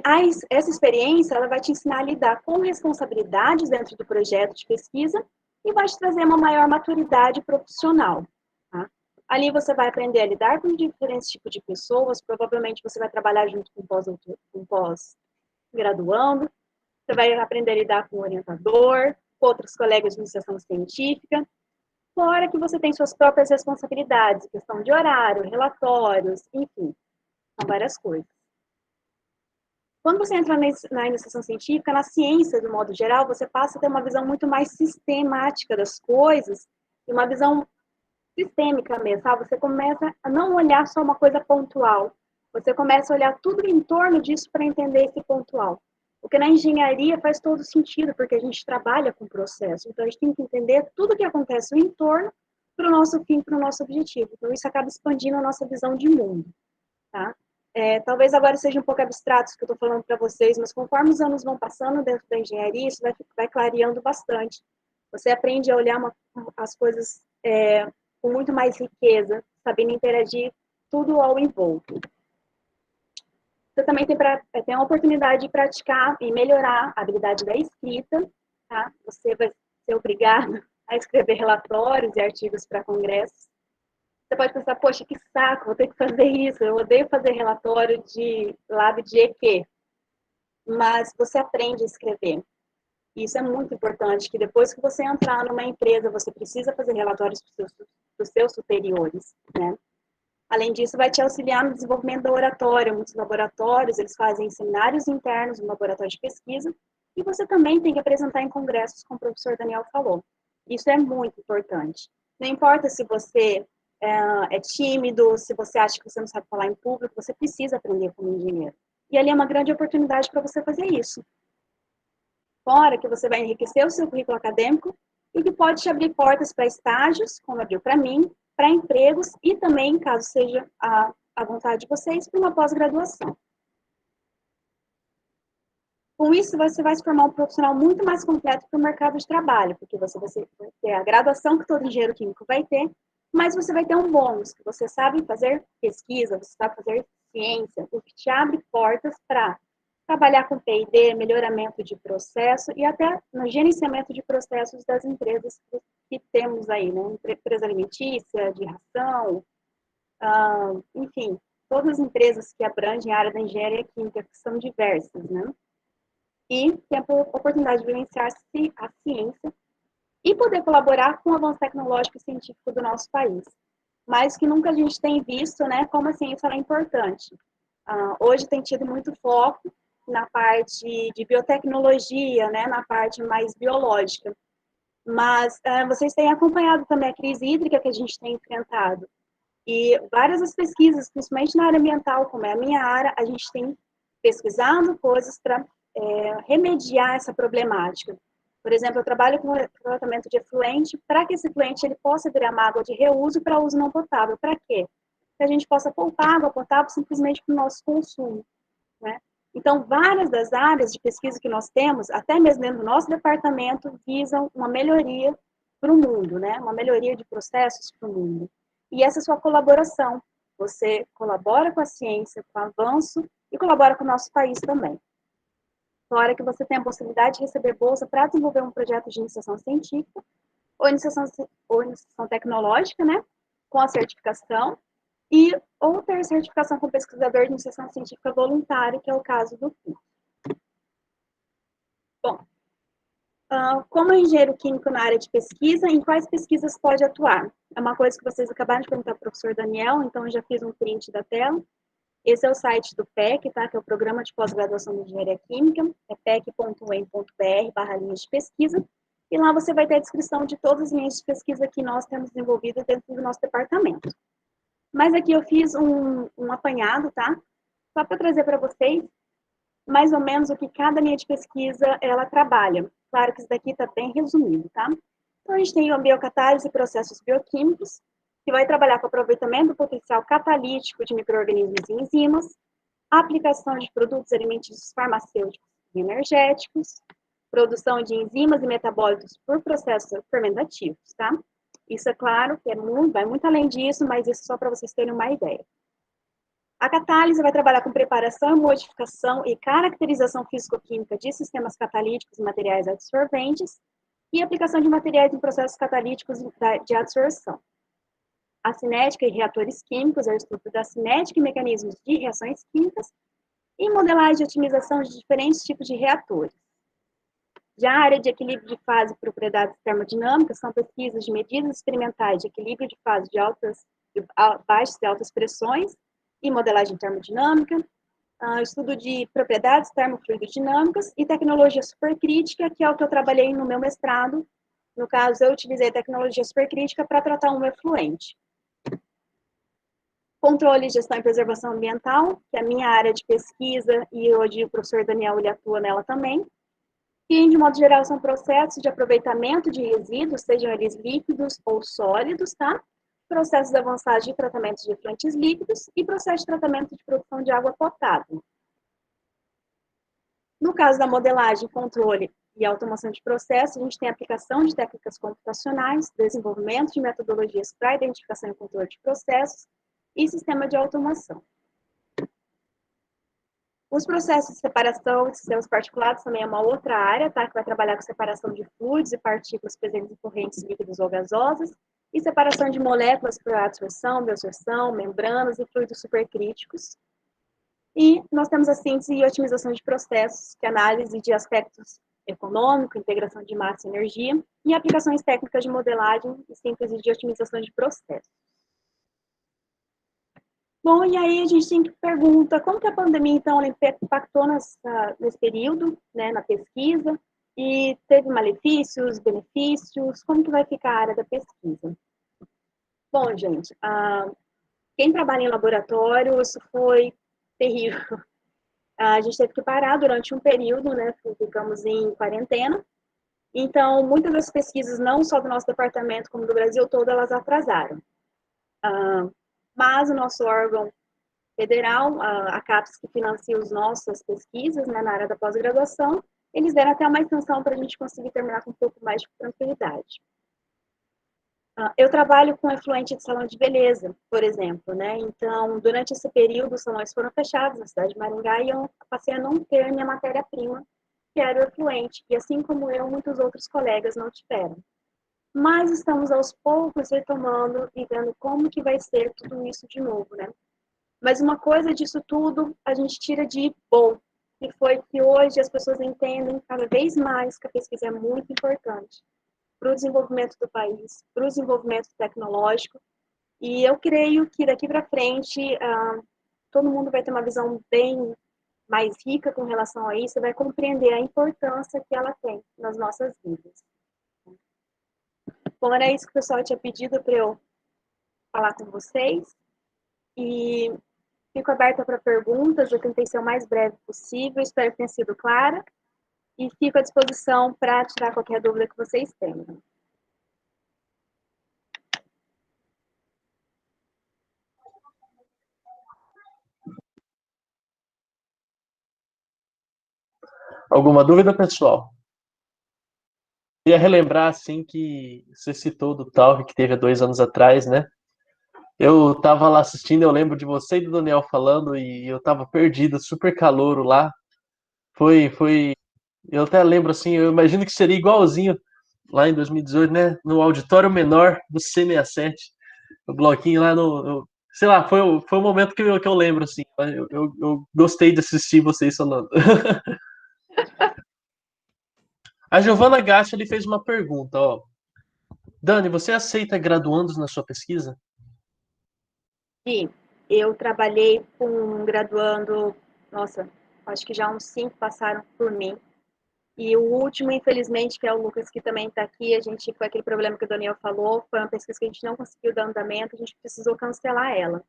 essa experiência, ela vai te ensinar a lidar com responsabilidades dentro do projeto de pesquisa e vai te trazer uma maior maturidade profissional. Tá? Ali você vai aprender a lidar com diferentes tipos de pessoas, provavelmente você vai trabalhar junto com pós-graduando, você vai aprender a lidar com o orientador, com outros colegas de iniciação científica, fora que você tem suas próprias responsabilidades, questão de horário, relatórios, enfim, são várias coisas. Quando você entra na iniciação científica, na ciência, de modo geral, você passa a ter uma visão muito mais sistemática das coisas, e uma visão sistêmica mesmo, sabe? Você começa a não olhar só uma coisa pontual, você começa a olhar tudo em torno disso para entender esse pontual. Porque na engenharia faz todo sentido, porque a gente trabalha com processo, então a gente tem que entender tudo o que acontece no entorno para o nosso fim, para o nosso objetivo. Então isso acaba expandindo a nossa visão de mundo, tá? Talvez agora seja um pouco abstrato o que eu estou falando para vocês, mas conforme os anos vão passando dentro da engenharia, isso vai clareando bastante. Você aprende a olhar as coisas com muito mais riqueza, sabendo interagir tudo ao envolto. Você também tem a oportunidade de praticar e melhorar a habilidade da escrita, tá? Você vai ser obrigado a escrever relatórios e artigos para congressos. Você pode pensar, poxa, que saco, vou ter que fazer isso, eu odeio fazer relatório de lab de EQ. Mas você aprende a escrever. Isso é muito importante, que depois que você entrar numa empresa, você precisa fazer relatórios para os seus superiores, né? Além disso, vai te auxiliar no desenvolvimento da oratória. Muitos laboratórios, eles fazem seminários internos no laboratório de pesquisa, e você também tem que apresentar em congressos, como o professor Daniel falou. Isso é muito importante. Não importa se você é tímido, se você acha que você não sabe falar em público, você precisa aprender como engenheiro. E ali é uma grande oportunidade para você fazer isso. Fora que você vai enriquecer o seu currículo acadêmico e que pode te abrir portas para estágios, como abriu para mim, para empregos e também, caso seja a vontade de vocês, para uma pós-graduação. Com isso, você vai se formar um profissional muito mais completo para o mercado de trabalho, porque você vai ter a graduação que todo engenheiro químico vai ter, mas você vai ter um bônus, que você sabe fazer pesquisa, você sabe fazer ciência, o que te abre portas para trabalhar com P&D, melhoramento de processo e até no gerenciamento de processos das empresas que temos aí, né? Empresa alimentícia, de ração, enfim, todas as empresas que abrangem a área da engenharia química, que são diversas, né? E tem a oportunidade de vivenciar a ciência e poder colaborar com o avanço tecnológico e científico do nosso país. Mas que nunca a gente tem visto, né, como a ciência é importante. Hoje tem tido muito foco na parte de biotecnologia, né, na parte mais biológica. Mas vocês têm acompanhado também a crise hídrica que a gente tem enfrentado. E várias das pesquisas, principalmente na área ambiental, como é a minha área, a gente tem pesquisado coisas para remediar essa problemática. Por exemplo, eu trabalho com tratamento de efluente, para que esse efluente ele possa virar uma água de reuso para uso não potável. Para quê? Que a gente possa poupar água potável simplesmente para o nosso consumo, né? Então, várias das áreas de pesquisa que nós temos, até mesmo dentro do nosso departamento, visam uma melhoria para o mundo, né? Uma melhoria de processos para o mundo. E essa é a sua colaboração. Você colabora com a ciência, com o avanço, e colabora com o nosso país também. Fora que você tem a possibilidade de receber bolsa para desenvolver um projeto de iniciação científica, ou iniciação tecnológica, né? Com a certificação, ou ter certificação com pesquisador de iniciação científica voluntário, que é o caso do FII. Bom, como engenheiro químico na área de pesquisa, em quais pesquisas pode atuar? É uma coisa que vocês acabaram de perguntar para o professor Daniel, então eu já fiz um print da tela. Esse é o site do PEC, tá? Que é o Programa de Pós-Graduação de Engenharia Química, é pec.em.br/linhas de pesquisa, e lá você vai ter a descrição de todas as linhas de pesquisa que nós temos desenvolvidas dentro do nosso departamento. Mas aqui eu fiz um apanhado, tá? Só para trazer para vocês mais ou menos o que cada linha de pesquisa ela trabalha. Claro que isso daqui está bem resumido, tá? Então, a gente tem a biocatálise e processos bioquímicos, que vai trabalhar com o aproveitamento do potencial catalítico de micro-organismos e enzimas, a aplicação de produtos alimentícios farmacêuticos e energéticos, produção de enzimas e metabólitos por processos fermentativos, tá? Isso é claro que vai muito além disso, mas isso só para vocês terem uma ideia. A catálise vai trabalhar com preparação, modificação e caracterização físico-química de sistemas catalíticos e materiais adsorventes e aplicação de materiais em processos catalíticos de adsorção. A cinética e reatores químicos é o estudo da cinética e mecanismos de reações químicas e modelagem e otimização de diferentes tipos de reatores. Já a área de equilíbrio de fase e propriedades termodinâmicas são pesquisas de medidas experimentais de equilíbrio de fase de baixas e altas pressões e modelagem termodinâmica, estudo de propriedades termofluidodinâmicas e tecnologia supercrítica, que é o que eu trabalhei no meu mestrado. No caso, eu utilizei a tecnologia supercrítica para tratar um efluente. Controle, gestão e preservação ambiental, que é a minha área de pesquisa, e hoje o professor Daniel ele atua nela também. E, de modo geral, são processos de aproveitamento de resíduos, sejam eles líquidos ou sólidos, tá? Processos avançados de tratamento de efluentes líquidos e processo de tratamento de produção de água potável. No caso da modelagem, controle e automação de processos, a gente tem a aplicação de técnicas computacionais, desenvolvimento de metodologias para identificação e controle de processos e sistema de automação. Os processos de separação de sistemas particulados também é uma outra área, tá? Que vai trabalhar com separação de fluidos e partículas presentes em correntes líquidas ou gasosas, e separação de moléculas por adsorção, bioabsorção, membranas e fluidos supercríticos. E nós temos a síntese e otimização de processos, que é análise de aspectos econômico, integração de massa e energia, e aplicações técnicas de modelagem e síntese de otimização de processos. Bom, e aí a gente sempre pergunta como que a pandemia, então, impactou nesse período, né, na pesquisa, e teve malefícios, benefícios, como que vai ficar a área da pesquisa? Bom, gente, quem trabalha em laboratório, isso foi terrível. A gente teve que parar durante um período, né, ficamos em quarentena, então muitas das pesquisas, não só do nosso departamento, como do Brasil todo, elas atrasaram. Mas o nosso órgão federal, a CAPES, que financia as nossas pesquisas, né, na área da pós-graduação, eles deram até uma extensão para a gente conseguir terminar com um pouco mais de tranquilidade. Eu trabalho com efluente de salão de beleza, por exemplo, né? Então, durante esse período, os salões foram fechados na cidade de Maringá e eu passei a não ter minha matéria-prima, que era o efluente, e assim como eu, muitos outros colegas não tiveram. Mas estamos aos poucos retomando e vendo como que vai ser tudo isso de novo, né? Mas uma coisa disso tudo a gente tira de bom, que foi que hoje as pessoas entendem cada vez mais que a pesquisa é muito importante para o desenvolvimento do país, para o desenvolvimento tecnológico, e eu creio que daqui para frente todo mundo vai ter uma visão bem mais rica com relação a isso e vai compreender a importância que ela tem nas nossas vidas. Bom, era isso que o pessoal tinha pedido para eu falar com vocês, e fico aberta para perguntas, eu tentei ser o mais breve possível, espero que tenha sido clara, e fico à disposição para tirar qualquer dúvida que vocês tenham. Alguma dúvida, pessoal? Eu ia relembrar, assim, que você citou do Talk que teve há 2 anos atrás, né? Eu tava lá assistindo, eu lembro de você e do Daniel falando, e eu tava perdido, super calouro lá. Foi. Eu até lembro, assim, eu imagino que seria igualzinho lá em 2018, né? No auditório menor do C67. O bloquinho lá sei lá, foi o momento que eu lembro, assim. Eu gostei de assistir vocês falando. A Giovana Gatti, ele fez uma pergunta, ó. Dani, você aceita graduandos na sua pesquisa? Sim, eu trabalhei com um graduando, nossa, acho que já uns 5 passaram por mim. E o último, infelizmente, que é o Lucas, que também está aqui, foi aquele problema que o Daniel falou, foi uma pesquisa que a gente não conseguiu dar andamento, a gente precisou cancelar ela.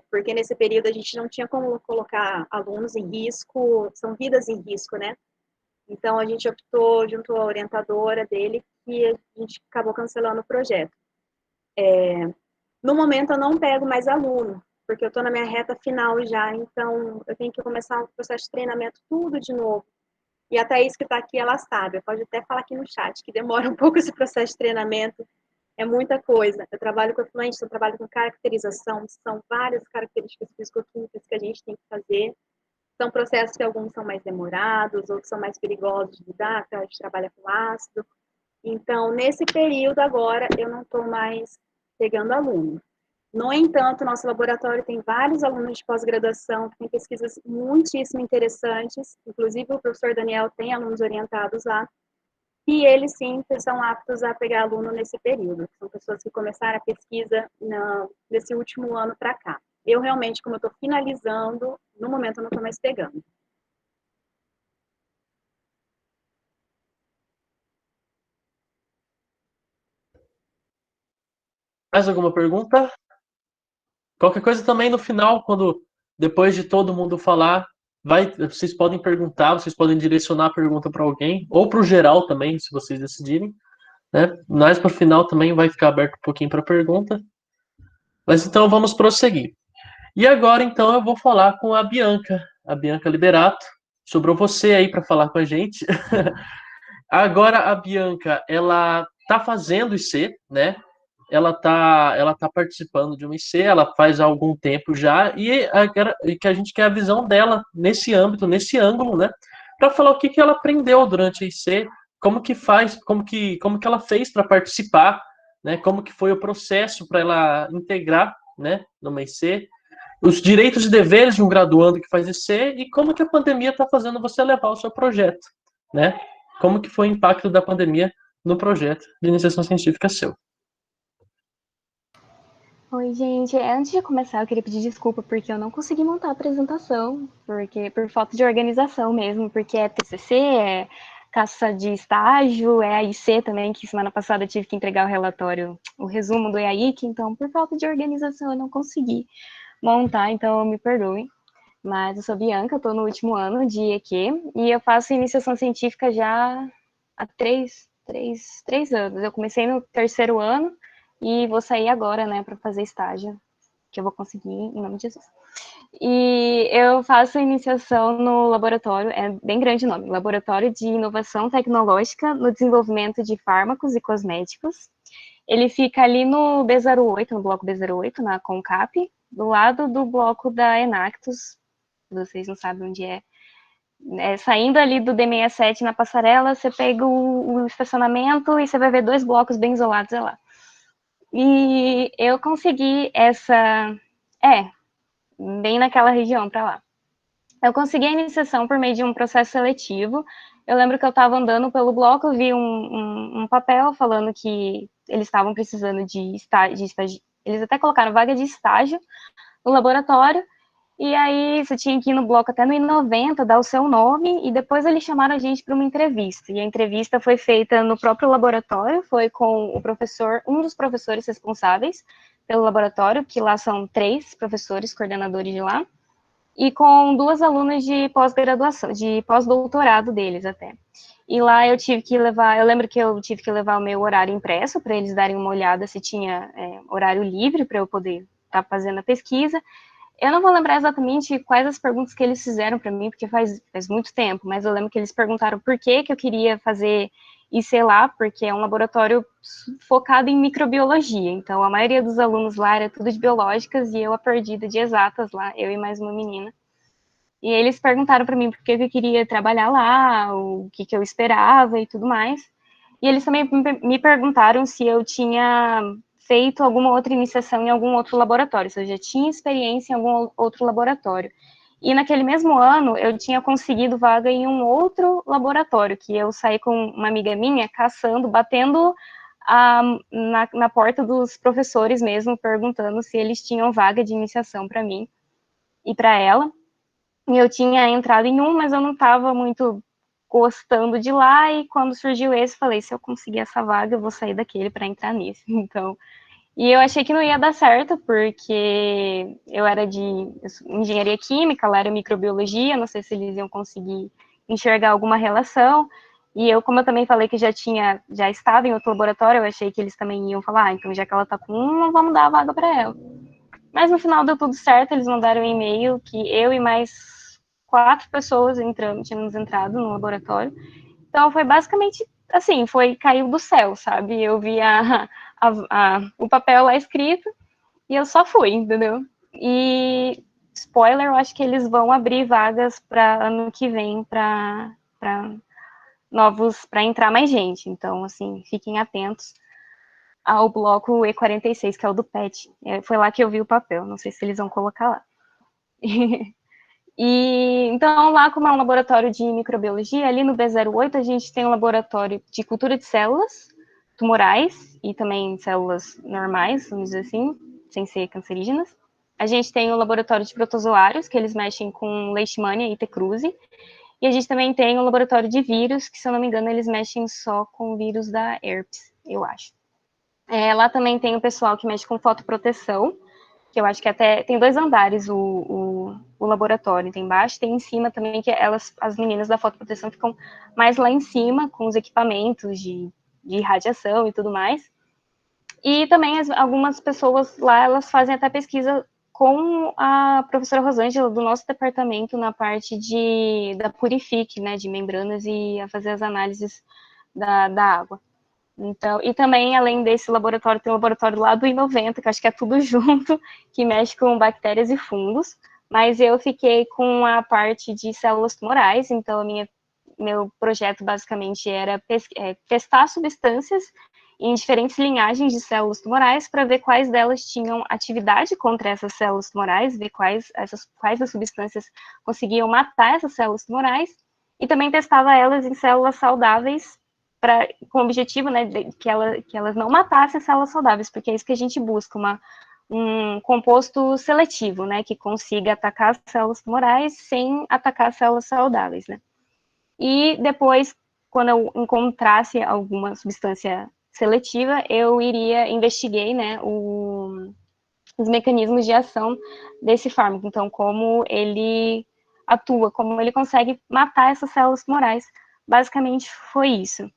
Porque nesse período a gente não tinha como colocar alunos em risco, são vidas em risco, né? Então a gente optou, junto à orientadora dele, que a gente acabou cancelando o projeto. No momento eu não pego mais aluno, porque eu estou na minha reta final já, então eu tenho que começar o processo de treinamento tudo de novo. E a Thaís que está aqui, ela sabe, pode até falar aqui no chat, que demora um pouco esse processo de treinamento, é muita coisa. Eu trabalho com efluentes, eu trabalho com caracterização, são várias características físico-químicas que a gente tem que fazer. São processos que alguns são mais demorados, outros são mais perigosos de lidar, porque a gente trabalha com ácido. Então, nesse período agora, eu não estou mais pegando aluno. No entanto, nosso laboratório tem vários alunos de pós-graduação que têm pesquisas muitíssimo interessantes, inclusive o professor Daniel tem alunos orientados lá, e eles sim são aptos a pegar aluno nesse período. São pessoas que começaram a pesquisa nesse último ano para cá. Eu realmente, como eu estou finalizando, no momento eu não estou mais pegando. Mais alguma pergunta? Qualquer coisa também no final, depois de todo mundo falar, vocês podem perguntar, vocês podem direcionar a pergunta para alguém, ou para o geral também, se vocês decidirem, né? Mas para o final também vai ficar aberto um pouquinho para pergunta. Mas então vamos prosseguir. E agora então eu vou falar com a Bianca Liberato, sobrou você aí para falar com a gente. Agora a Bianca, ela tá fazendo IC, né? Ela tá participando de uma IC, ela faz há algum tempo já, e que a gente quer a visão dela nesse âmbito, nesse ângulo, né? Para falar o que ela aprendeu durante a IC, como que faz, como que ela fez para participar, né? Como que foi o processo para ela integrar, né, numa IC, os direitos e deveres de um graduando que faz IC e como que a pandemia está fazendo você levar o seu projeto. né? Como que foi o impacto da pandemia no projeto de iniciação científica seu? Oi, gente. Antes de começar, eu queria pedir desculpa porque eu não consegui montar a apresentação, porque por falta de organização mesmo, porque é TCC, é caça de estágio, é AIC também, que semana passada eu tive que entregar o relatório, o resumo do EAIC, então por falta de organização eu não consegui montar, então me perdoem. Mas eu sou Bianca, eu estou no último ano de EQ e eu faço iniciação científica já há três anos. Eu comecei no terceiro ano e vou sair agora, né, para fazer estágio, que eu vou conseguir em nome de Jesus. E eu faço iniciação no laboratório, é bem grande o nome, Laboratório de Inovação Tecnológica no Desenvolvimento de Fármacos e Cosméticos. Ele fica ali no B08, no bloco B08, na CONCAP, do lado do bloco da Enactus, vocês não sabem onde é. Saindo ali do D67 na passarela, você pega o estacionamento e você vai ver 2 blocos bem isolados lá. E eu consegui bem naquela região para lá. Eu consegui a iniciação por meio de um processo seletivo. Eu lembro que eu estava andando pelo bloco, eu vi um papel falando que eles estavam precisando de estágio. Eles até colocaram vaga de estágio no laboratório. E aí você tinha que ir no bloco até no I90, dar o seu nome, e depois eles chamaram a gente para uma entrevista. E a entrevista foi feita no próprio laboratório, foi com o professor, um dos professores responsáveis pelo laboratório, que lá são 3 professores, coordenadores de lá, e com 2 alunas de pós-graduação, de pós-doutorado deles até. E lá eu lembro que eu tive que levar o meu horário impresso para eles darem uma olhada se tinha horário livre para eu poder estar fazendo a pesquisa. Eu não vou lembrar exatamente quais as perguntas que eles fizeram para mim, porque faz muito tempo, mas eu lembro que eles perguntaram por que eu queria fazer IC lá, porque é um laboratório focado em microbiologia. Então, a maioria dos alunos lá era tudo de biológicas e eu a perdida de exatas lá, eu e mais uma menina. E eles perguntaram para mim por que eu queria trabalhar lá, o que eu esperava e tudo mais. E eles também me perguntaram se eu tinha feito alguma outra iniciação em algum outro laboratório, se eu já tinha experiência em algum outro laboratório. E naquele mesmo ano, eu tinha conseguido vaga em um outro laboratório, que eu saí com uma amiga minha, caçando, batendo na porta dos professores mesmo, perguntando se eles tinham vaga de iniciação para mim e para ela. E eu tinha entrado em um, mas eu não estava muito gostando de lá, e quando surgiu esse, falei, se eu conseguir essa vaga, eu vou sair daquele para entrar nesse. Então, e eu achei que não ia dar certo, porque eu era de engenharia química, lá era microbiologia, não sei se eles iam conseguir enxergar alguma relação, e eu, como eu também falei que já estava em outro laboratório, eu achei que eles também iam falar, então já que ela tá com um, não vamos dar a vaga para ela. Mas no final deu tudo certo, eles mandaram um e-mail que eu e mais 4 pessoas tínhamos entrado no laboratório. Então foi basicamente assim, caiu do céu, sabe? Eu vi o papel lá escrito e eu só fui, entendeu? E spoiler, eu acho que eles vão abrir vagas para ano que vem para entrar mais gente. Então, assim, fiquem atentos ao bloco E46, que é o do PET. Foi lá que eu vi o papel, não sei se eles vão colocar lá. E então, lá como é um laboratório de microbiologia, ali no B08 a gente tem um laboratório de cultura de células tumorais e também células normais, vamos dizer assim, sem ser cancerígenas. A gente tem o laboratório de protozoários, que eles mexem com Leishmania e T-cruzi. E a gente também tem o laboratório de vírus, que se eu não me engano eles mexem só com o vírus da herpes, eu acho. Lá também tem o pessoal que mexe com fotoproteção, que eu acho que até tem 2 andares o laboratório, tem embaixo, tem em cima também, que as meninas da fotoproteção ficam mais lá em cima, com os equipamentos de radiação e tudo mais. E também algumas pessoas lá, elas fazem até pesquisa com a professora Rosângela, do nosso departamento, na parte da Purifique, né, de membranas, e a fazer as análises da água. Então, e também, além desse laboratório, tem o laboratório lá do I90, que acho que é tudo junto, que mexe com bactérias e fungos, mas eu fiquei com a parte de células tumorais, então meu projeto basicamente era testar substâncias em diferentes linhagens de células tumorais para ver quais delas tinham atividade contra essas células tumorais, ver quais das substâncias conseguiam matar essas células tumorais, e também testava elas em células saudáveis, com o objetivo, né, que elas não matassem células saudáveis, porque é isso que a gente busca, um composto seletivo, né, que consiga atacar as células tumorais sem atacar as células saudáveis, né. E depois, quando eu encontrasse alguma substância seletiva, eu investiguei, né, os mecanismos de ação desse fármaco. Então, como ele atua, como ele consegue matar essas células tumorais. Basicamente, foi isso.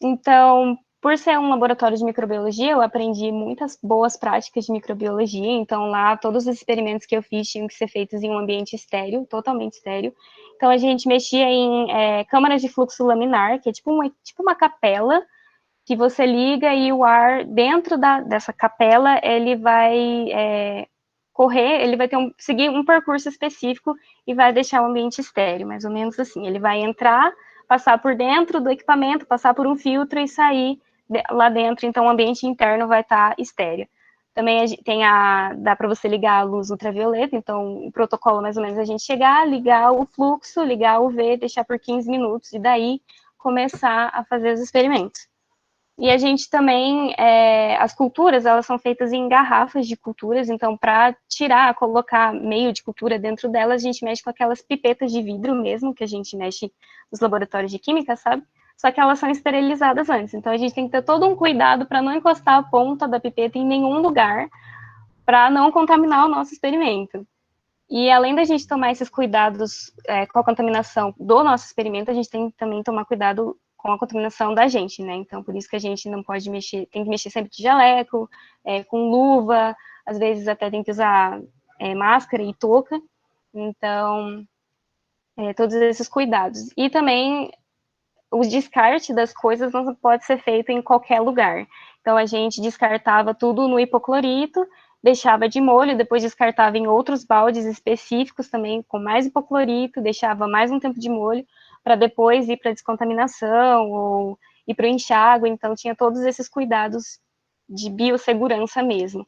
Então, por ser um laboratório de microbiologia, eu aprendi muitas boas práticas de microbiologia. Então, lá, todos os experimentos que eu fiz tinham que ser feitos em um ambiente estéril, totalmente estéril. Então, a gente mexia em câmaras de fluxo laminar, que é tipo uma capela, que você liga e o ar dentro dessa capela, ele vai correr, ele vai seguir um percurso específico e vai deixar o ambiente estéreo, mais ou menos assim. Ele vai entrar, passar por dentro do equipamento, passar por um filtro e sair lá dentro, então o ambiente interno vai estar estéreo. Também dá para você ligar a luz ultravioleta, então o protocolo mais ou menos é a gente chegar, ligar o fluxo, ligar o UV, deixar por 15 minutos e daí começar a fazer os experimentos. E a gente também, as culturas, elas são feitas em garrafas de culturas, então para colocar meio de cultura dentro delas, a gente mexe com aquelas pipetas de vidro mesmo, que a gente mexe nos laboratórios de química, sabe? Só que elas são esterilizadas antes, então a gente tem que ter todo um cuidado para não encostar a ponta da pipeta em nenhum lugar, para não contaminar o nosso experimento. E além da gente tomar esses cuidados com a contaminação do nosso experimento, a gente tem que também tomar cuidado com a contaminação da gente, né? Então, por isso que a gente não pode mexer, tem que mexer sempre de jaleco, com luva, às vezes até tem que usar máscara e touca. Então, todos esses cuidados. E também o descarte das coisas não pode ser feito em qualquer lugar. Então, a gente descartava tudo no hipoclorito, deixava de molho, depois descartava em outros baldes específicos também, com mais hipoclorito, deixava mais um tempo de molho, para depois ir para descontaminação ou ir para o enxágue. Então, tinha todos esses cuidados de biossegurança mesmo.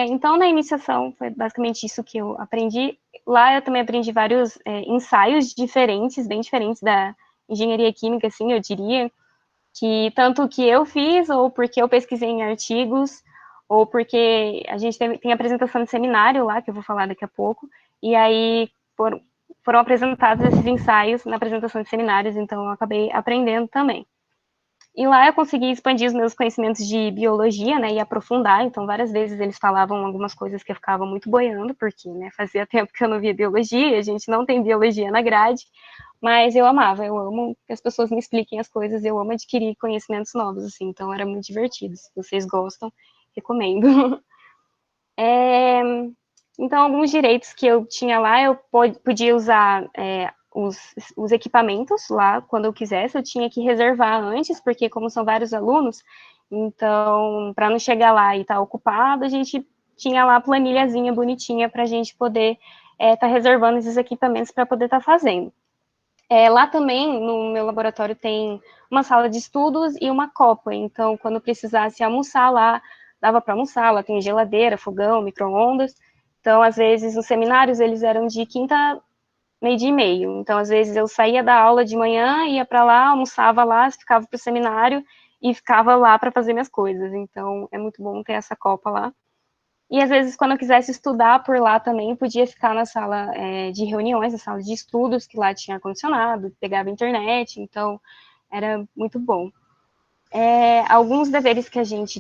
Então, na iniciação, foi basicamente isso que eu aprendi. Lá eu também aprendi vários ensaios diferentes, bem diferentes da engenharia química, assim, eu diria, que tanto que eu fiz, ou porque eu pesquisei em artigos, ou porque a gente tem apresentação de seminário lá, que eu vou falar daqui a pouco, e aí foram apresentados esses ensaios na apresentação de seminários, então eu acabei aprendendo também. E lá eu consegui expandir os meus conhecimentos de biologia, né, e aprofundar, então várias vezes eles falavam algumas coisas que eu ficava muito boiando, porque, né, fazia tempo que eu não via biologia, a gente não tem biologia na grade, mas eu amava, eu amo que as pessoas me expliquem as coisas, eu amo adquirir conhecimentos novos, assim, então era muito divertido. Se vocês gostam, recomendo. Então, alguns direitos que eu tinha lá, eu podia usar os equipamentos lá quando eu quisesse, eu tinha que reservar antes, porque como são vários alunos, então, para não chegar lá e estar ocupado, a gente tinha lá a planilhazinha bonitinha para a gente poder estar reservando esses equipamentos para poder estar fazendo. Lá também, no meu laboratório, tem uma sala de estudos e uma copa, então, quando precisasse almoçar lá, dava para almoçar, lá tem geladeira, fogão, micro-ondas, então, às vezes, os seminários, eles eram de quinta, meio-dia e meio, então, às vezes, eu saía da aula de manhã, ia para lá, almoçava lá, ficava para o seminário e ficava lá para fazer minhas coisas, então, é muito bom ter essa copa lá. E às vezes, quando eu quisesse estudar por lá também, podia ficar na sala de reuniões, na sala de estudos, que lá tinha ar-condicionado, pegava internet, então era muito bom. Alguns deveres que a gente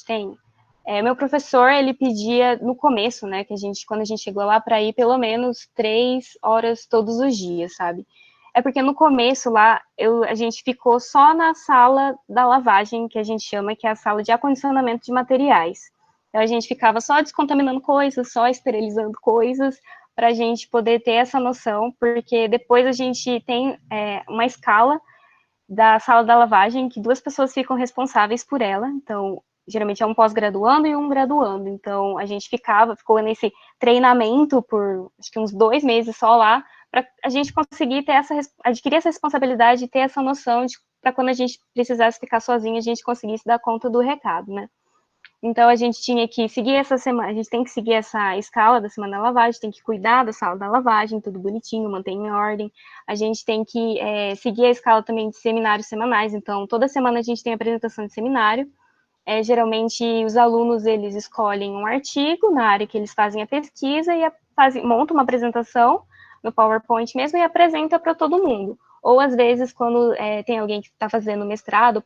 tem, meu professor, ele pedia no começo, né, quando a gente chegou lá, para ir pelo menos 3 horas todos os dias, sabe? É porque no começo lá, a gente ficou só na sala da lavagem, que a gente chama, que é a sala de acondicionamento de materiais. Então, a gente ficava só descontaminando coisas, só esterilizando coisas, para a gente poder ter essa noção, porque depois a gente tem uma escala da sala da lavagem, que 2 pessoas ficam responsáveis por ela, então, geralmente é um pós-graduando e um graduando, então a gente ficou nesse treinamento por, acho que uns 2 meses só lá, para a gente conseguir adquirir essa responsabilidade e ter essa noção para quando a gente precisasse ficar sozinha, a gente conseguisse dar conta do recado, né. Então, a gente tinha que seguir essa semana, a gente tem que seguir essa escala da semana da lavagem, tem que cuidar da sala da lavagem, tudo bonitinho, manter em ordem. A gente tem que seguir a escala também de seminários semanais. Então, toda semana a gente tem apresentação de seminário. Geralmente, os alunos, eles escolhem um artigo na área que eles fazem a pesquisa e montam uma apresentação no PowerPoint mesmo e apresenta para todo mundo. Ou, às vezes, quando tem alguém que está fazendo mestrado,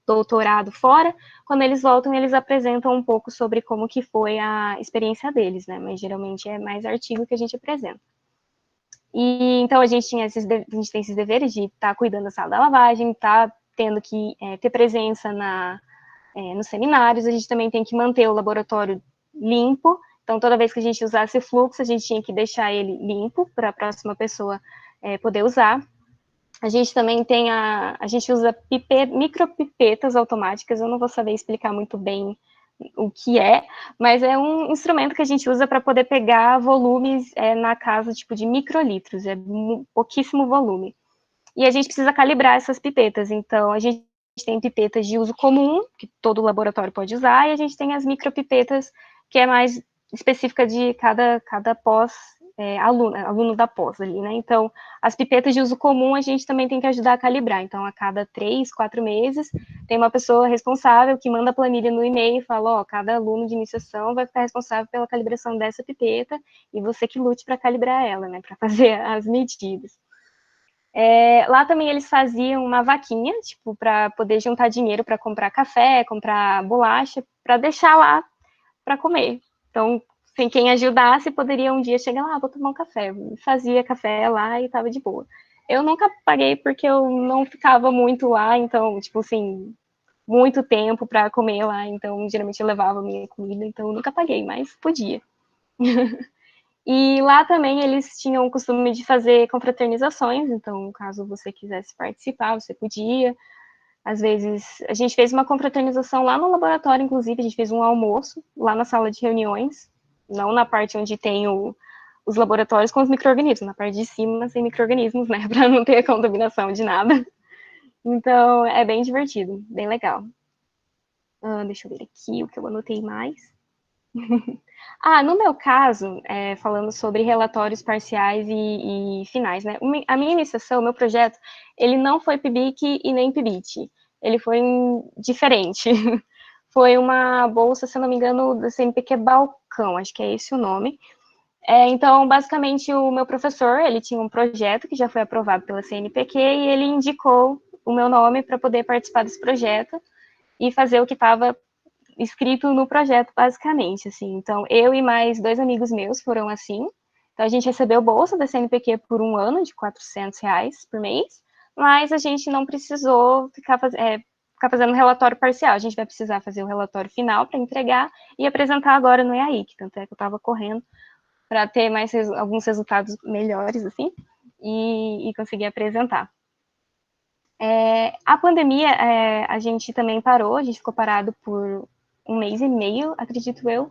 doutorado fora, quando eles voltam, eles apresentam um pouco sobre como que foi a experiência deles, né? Mas, geralmente, é mais artigo que a gente apresenta. E, então, a gente tem esses deveres de estar cuidando da sala da lavagem, estar tendo que ter presença nos seminários, a gente também tem que manter o laboratório limpo. Então, toda vez que a gente usasse fluxo, a gente tinha que deixar ele limpo para a próxima pessoa poder usar. A gente também tem a gente usa micropipetas automáticas, eu não vou saber explicar muito bem o que mas é um instrumento que a gente usa para poder pegar volumes na casa, tipo, de microlitros, pouquíssimo volume. E a gente precisa calibrar essas pipetas, então a gente tem pipetas de uso comum, que todo laboratório pode usar, e a gente tem as micropipetas, que é mais específica de cada aluno da pós ali, né? Então, as pipetas de uso comum a gente também tem que ajudar a calibrar. Então, a cada 3, 4 meses, tem uma pessoa responsável que manda a planilha no e-mail e fala, cada aluno de iniciação vai ficar responsável pela calibração dessa pipeta, e você que lute para calibrar ela, né? Para fazer as medidas. Lá também eles faziam uma vaquinha, tipo, para poder juntar dinheiro para comprar café, comprar bolacha, para deixar lá para comer. Então, sem quem ajudasse, poderia um dia chegar lá, vou tomar um café. Fazia café lá e estava de boa. Eu nunca paguei porque eu não ficava muito lá, então, tipo assim, muito tempo para comer lá, então geralmente eu levava minha comida, então eu nunca paguei, mas podia. E lá também eles tinham o costume de fazer confraternizações, então caso você quisesse participar, você podia. Às vezes, a gente fez uma confraternização lá no laboratório, inclusive, a gente fez um almoço lá na sala de reuniões, não na parte onde tem os laboratórios com os micro-organismos, na parte de cima sem micro-organismos, né, para não ter contaminação de nada. Então, é bem divertido, bem legal. Deixa eu ver aqui o que eu anotei mais. No meu caso, falando sobre relatórios parciais e finais, né? A minha iniciação, o meu projeto, ele não foi PIBIC e nem PIBIT. Ele foi diferente. Foi uma bolsa, se eu não me engano, do CNPq Balcão, acho que é esse o nome. Então, basicamente, o meu professor, ele tinha um projeto que já foi aprovado pela CNPq e ele indicou o meu nome para poder participar desse projeto e fazer o que estava escrito no projeto, basicamente, assim. Então, eu e mais 2 amigos meus foram assim. Então, a gente recebeu bolsa da CNPq por um ano, de R$400 por mês, mas a gente não precisou ficar fazendo relatório parcial. A gente vai precisar fazer o relatório final para entregar e apresentar agora no EAIC, tanto é que eu estava correndo para ter alguns resultados melhores, assim, e conseguir apresentar. A pandemia, a gente também parou, a gente ficou parado por 1 mês e meio, acredito eu,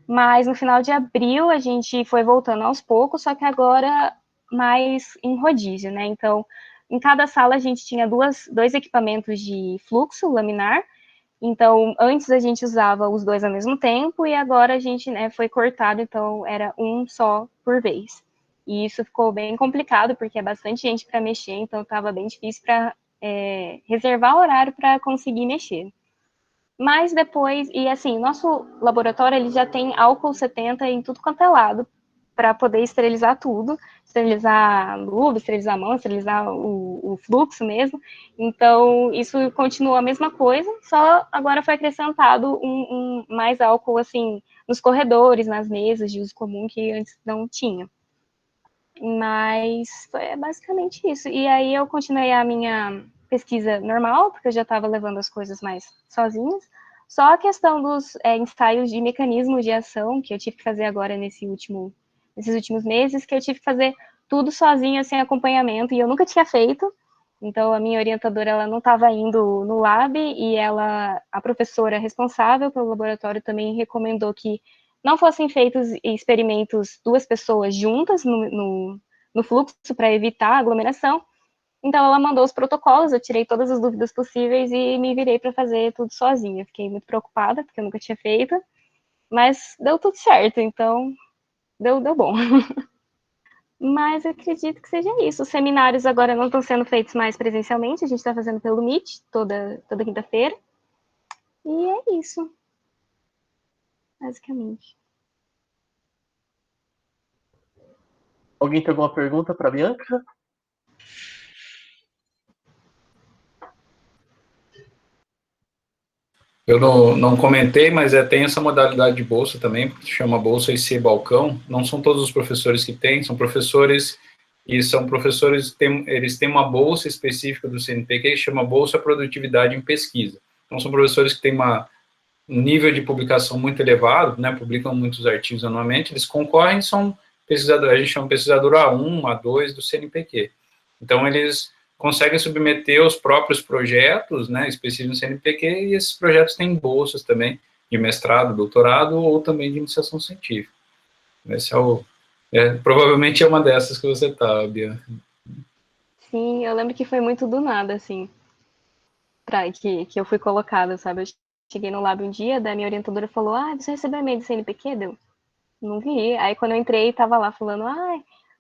mas no final de abril a gente foi voltando aos poucos, só que agora mais em rodízio, né? Então, em cada sala a gente tinha dois equipamentos de fluxo laminar, então antes a gente usava os dois ao mesmo tempo e agora a gente foi cortado, então era um só por vez. E isso ficou bem complicado, porque é bastante gente para mexer, então estava bem difícil para reservar horário para conseguir mexer. Mas depois, e assim, nosso laboratório ele já tem álcool 70 em tudo quanto é lado, para poder esterilizar tudo, esterilizar a luva, esterilizar a mão, esterilizar o fluxo mesmo. Então, isso continua a mesma coisa, só agora foi acrescentado mais álcool, assim, nos corredores, nas mesas de uso comum, que antes não tinha. Mas foi basicamente isso. E aí eu continuei a minha pesquisa normal, porque eu já estava levando as coisas mais sozinhas. Só a questão dos ensaios de mecanismos de ação, que eu tive que fazer agora nesses últimos meses, que eu tive que fazer tudo sozinha, sem acompanhamento, e eu nunca tinha feito. Então, a minha orientadora, ela não estava indo no lab, e a professora responsável pelo laboratório também recomendou que não fossem feitos experimentos 2 pessoas juntas no fluxo para evitar aglomeração. Então, ela mandou os protocolos, eu tirei todas as dúvidas possíveis e me virei para fazer tudo sozinha. Fiquei muito preocupada, porque eu nunca tinha feito, mas deu tudo certo, então deu bom. Mas acredito que seja isso. Os seminários agora não estão sendo feitos mais presencialmente, a gente está fazendo pelo Meet, toda quinta-feira. E é isso, basicamente. Alguém tem alguma pergunta para a Bianca? Eu não comentei, mas tem essa modalidade de bolsa também, que chama Bolsa IC Balcão. Não são todos os professores que têm, são professores eles têm uma bolsa específica do CNPq que chama Bolsa Produtividade em Pesquisa. Então, são professores que têm um nível de publicação muito elevado, né, publicam muitos artigos anualmente, eles concorrem, são pesquisadores, a gente chama pesquisador A1, A2 do CNPq. Então, eles conseguem submeter os próprios projetos, né, específicos do CNPq, e esses projetos têm bolsas também, de mestrado, doutorado, ou também de iniciação científica. Esse provavelmente é uma dessas que você está, Bianca. Sim, eu lembro que foi muito do nada, assim, que eu fui colocada, sabe? Eu cheguei no lab um dia, daí minha orientadora falou, você recebeu e-mail do CNPq? Deu? Não vi. Aí quando eu entrei, tava lá falando,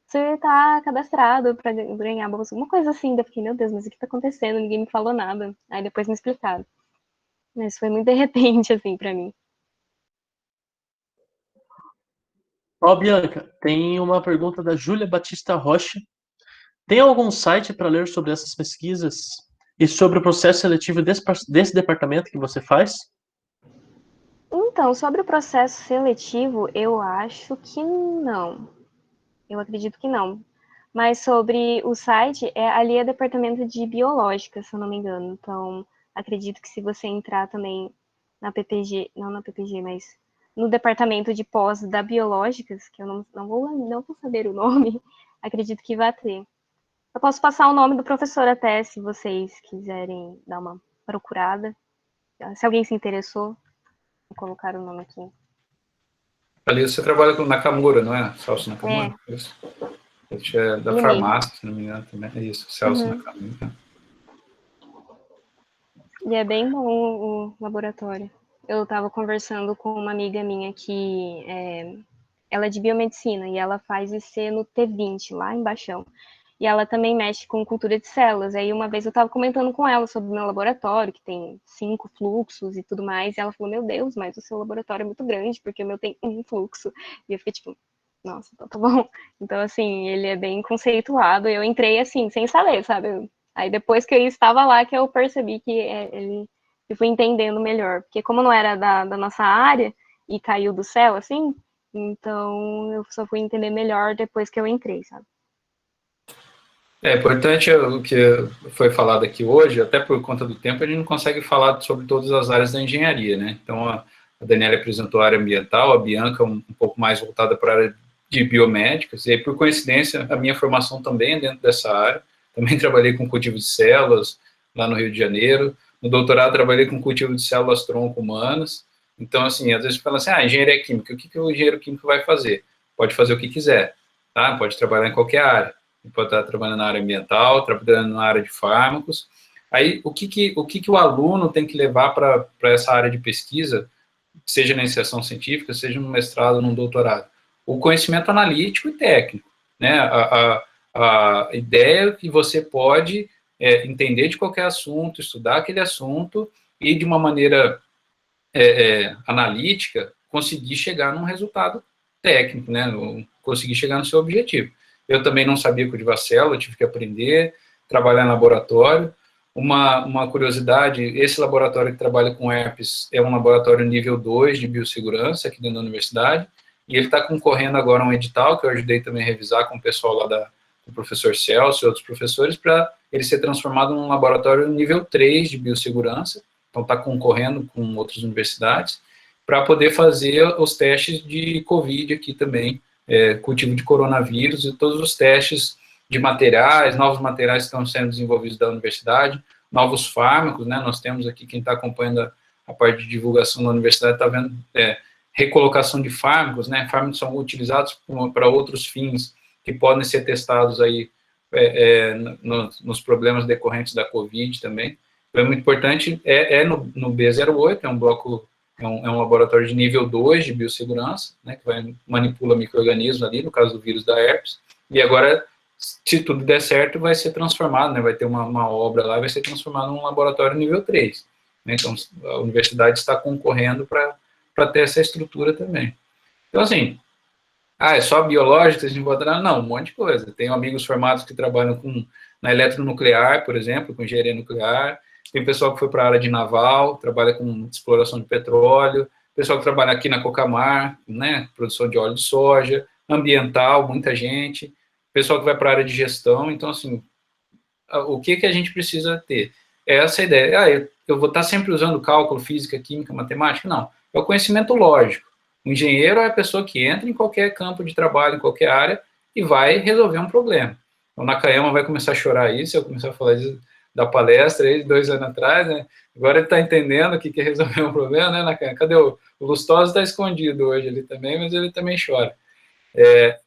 você tá cadastrado para ganhar bolsa, alguma coisa assim. Daí eu fiquei, meu Deus, mas o que tá acontecendo? Ninguém me falou nada. Aí depois me explicaram. Mas foi muito de repente, assim, para mim. Bianca, tem uma pergunta da Júlia Batista Rocha. Tem algum site para ler sobre essas pesquisas e sobre o processo seletivo desse departamento que você faz? Então, sobre o processo seletivo, eu acho que não. Eu acredito que não. Mas sobre o site, ali é departamento de biológica, se eu não me engano. Então, acredito que se você entrar também na PPG, não na PPG, mas no departamento de pós da biológicas, que eu não vou saber o nome, acredito que vai ter. Eu posso passar o nome do professor até, se vocês quiserem dar uma procurada. Se alguém se interessou, vou colocar o nome aqui. Ali você trabalha com Nakamura, não é? Celso Nakamura? É. Isso. Ele é da Ele farmácia, se não me engano, também. É isso, Celso Nakamura. E é bem bom o laboratório. Eu estava conversando com uma amiga minha que ela é de biomedicina e ela faz IC no T20, lá em Baixão. E ela também mexe com cultura de células. Aí uma vez eu estava comentando com ela sobre o meu laboratório, que tem 5 fluxos e tudo mais, e ela falou, meu Deus, mas o seu laboratório é muito grande, porque o meu tem 1 fluxo. E eu fiquei tipo, nossa, então tá bom. Então, assim, ele é bem conceituado. Eu entrei, assim, sem saber, sabe? Aí depois que eu estava lá, que eu percebi que eu fui entendendo melhor. Porque como não era da nossa área, e caiu do céu, assim, então eu só fui entender melhor depois que eu entrei, sabe? É importante o que foi falado aqui hoje, até por conta do tempo, a gente não consegue falar sobre todas as áreas da engenharia, né? Então, a Daniela apresentou a área ambiental, a Bianca um pouco mais voltada para a área de biomédicas, e aí, por coincidência, a minha formação também é dentro dessa área. Também trabalhei com cultivo de células lá no Rio de Janeiro. No doutorado, trabalhei com cultivo de células tronco-humanas. Então, assim, às vezes fala assim, engenharia química, o que o engenheiro químico vai fazer? Pode fazer o que quiser, tá? Pode trabalhar em qualquer área. Pode estar trabalhando na área ambiental, trabalhando na área de fármacos. Aí, o que o aluno tem que levar para essa área de pesquisa, seja na iniciação científica, seja no mestrado, no doutorado? O conhecimento analítico e técnico, né? A ideia que você pode entender de qualquer assunto, estudar aquele assunto e, de uma maneira analítica, conseguir chegar num resultado técnico, né? Conseguir chegar no seu objetivo. Eu também não sabia cultivar célula, eu tive que aprender, trabalhar em laboratório. Uma curiosidade, esse laboratório que trabalha com herpes é um laboratório nível 2 de biossegurança aqui dentro da universidade, e ele está concorrendo agora a um edital, que eu ajudei também a revisar com o pessoal lá do professor Celso e outros professores, para ele ser transformado num laboratório nível 3 de biossegurança, então está concorrendo com outras universidades, para poder fazer os testes de Covid aqui também, cultivo de coronavírus e todos os testes de materiais, novos materiais que estão sendo desenvolvidos da universidade, novos fármacos, né? Nós temos aqui, quem está acompanhando a parte de divulgação da universidade, está vendo recolocação de fármacos, né? Fármacos são utilizados para outros fins que podem ser testados aí nos problemas decorrentes da Covid também. Então, é muito importante, no B08, é um bloco, é um laboratório de nível 2 de biossegurança, né, que manipula micro-organismos ali, no caso do vírus da herpes, e agora, se tudo der certo, vai ser transformado, né, vai ter uma obra lá, vai ser transformado num laboratório nível 3. Né, então, a universidade está concorrendo para ter essa estrutura também. Então, assim, é só biológico, vocês encontraram? Não, um monte de coisa. Tenho amigos formados que trabalham na eletronuclear, por exemplo, com engenharia nuclear. Tem pessoal que foi para a área de naval, trabalha com exploração de petróleo. Pessoal que trabalha aqui na Cocamar, né, produção de óleo de soja. Ambiental, muita gente. Pessoal que vai para a área de gestão. Então, assim, o que a gente precisa ter? É essa ideia. Eu vou estar sempre usando cálculo, física, química, matemática? Não. É o conhecimento lógico. O engenheiro é a pessoa que entra em qualquer campo de trabalho, em qualquer área, e vai resolver um problema. O Nakayama vai começar a chorar isso, eu comecei a falar da palestra aí, 2 anos atrás, né? Agora ele está entendendo o que é resolver um problema, né, Nakayama? Cadê o Lustosa? Está escondido hoje ali também, mas ele também chora.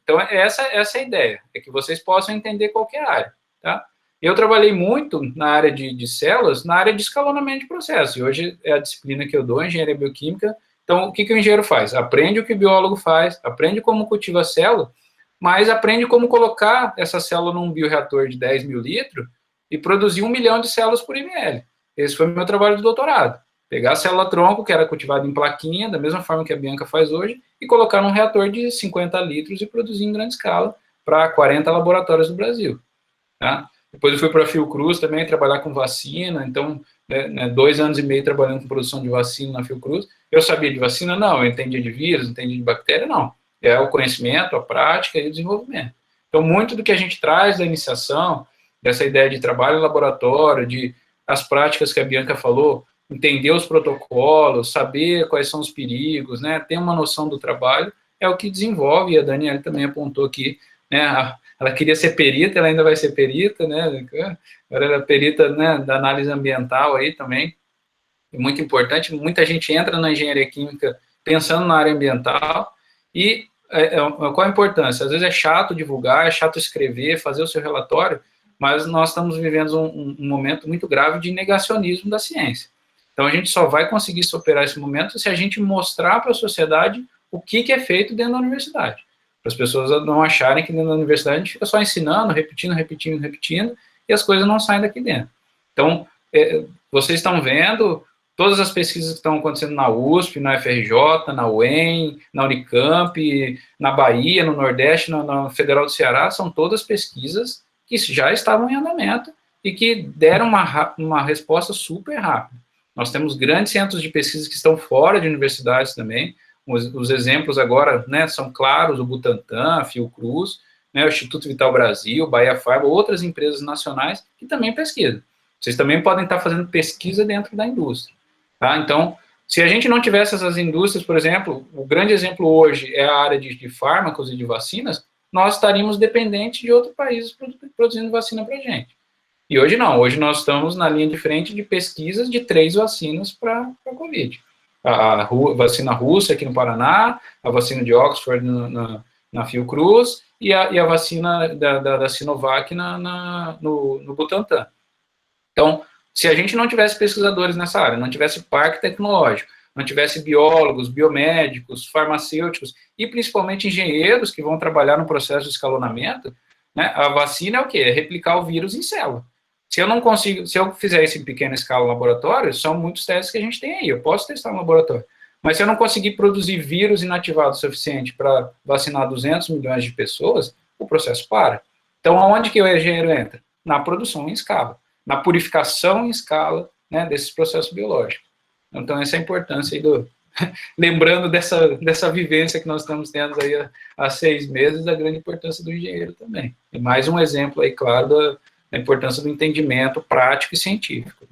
Então, essa é a ideia, é que vocês possam entender qualquer área, tá? Eu trabalhei muito na área de células, na área de escalonamento de processos, e hoje é a disciplina que eu dou, engenharia bioquímica. Então, o que o engenheiro faz? Aprende o que o biólogo faz, aprende como cultiva a célula, mas aprende como colocar essa célula num bioreator de 10 mil litros e produzir 1 milhão de células por ml. Esse foi o meu trabalho de doutorado. Pegar a célula-tronco, que era cultivada em plaquinha, da mesma forma que a Bianca faz hoje, e colocar num reator de 50 litros e produzir em grande escala para 40 laboratórios do Brasil. Tá? Depois eu fui para a Fiocruz também, trabalhar com vacina, então, 2 anos e meio trabalhando com produção de vacina na Fiocruz. Eu sabia de vacina? Não. Eu entendia de vírus, entendia de bactéria? Não. É o conhecimento, a prática e o desenvolvimento. Então, muito do que a gente traz da iniciação, dessa ideia de trabalho em laboratório, de as práticas que a Bianca falou, entender os protocolos, saber quais são os perigos, né, ter uma noção do trabalho, é o que desenvolve, e a Daniela também apontou aqui, né, ela queria ser perita, ela ainda vai ser perita, né, agora ela é perita, né, da análise ambiental aí também, é muito importante, muita gente entra na engenharia química pensando na área ambiental, e qual a importância? Às vezes é chato divulgar, é chato escrever, fazer o seu relatório, mas nós estamos vivendo um momento muito grave de negacionismo da ciência. Então, a gente só vai conseguir superar esse momento se a gente mostrar para a sociedade o que é feito dentro da universidade. Para as pessoas não acharem que dentro da universidade a gente fica só ensinando, repetindo, e as coisas não saem daqui dentro. Então, vocês estão vendo todas as pesquisas que estão acontecendo na USP, na FRJ, na UEM, na Unicamp, na Bahia, no Nordeste, na Federal do Ceará, são todas pesquisas que já estavam em andamento e que deram uma resposta super rápida. Nós temos grandes centros de pesquisa que estão fora de universidades também. Os exemplos agora, né, são claros, o Butantan, a Fiocruz, né, o Instituto Vital Brasil, Bahia Pharma, outras empresas nacionais que também pesquisam. Vocês também podem estar fazendo pesquisa dentro da indústria. Tá? Então, se a gente não tivesse essas indústrias, por exemplo, o grande exemplo hoje é a área de fármacos e de vacinas, nós estaríamos dependentes de outros países produzindo vacina para a gente. E hoje não, hoje nós estamos na linha de frente de pesquisas de 3 vacinas para a Covid. A vacina russa aqui no Paraná, a vacina de Oxford na Fiocruz e a vacina da Sinovac no Butantan. Então, se a gente não tivesse pesquisadores nessa área, não tivesse parque tecnológico, não tivesse biólogos, biomédicos, farmacêuticos e principalmente engenheiros que vão trabalhar no processo de escalonamento, né, a vacina é o quê? É replicar o vírus em célula. Se eu fizer isso em pequena escala no laboratório, são muitos testes que a gente tem aí, eu posso testar no laboratório. Mas se eu não conseguir produzir vírus inativado o suficiente para vacinar 200 milhões de pessoas, o processo para. Então, aonde que o engenheiro entra? Na produção em escala, na purificação em escala, né, desses processos biológicos. Então, essa é a importância aí lembrando dessa vivência que nós estamos tendo aí há 6 meses, da grande importância do engenheiro também. E mais um exemplo aí, claro, da importância do entendimento prático e científico.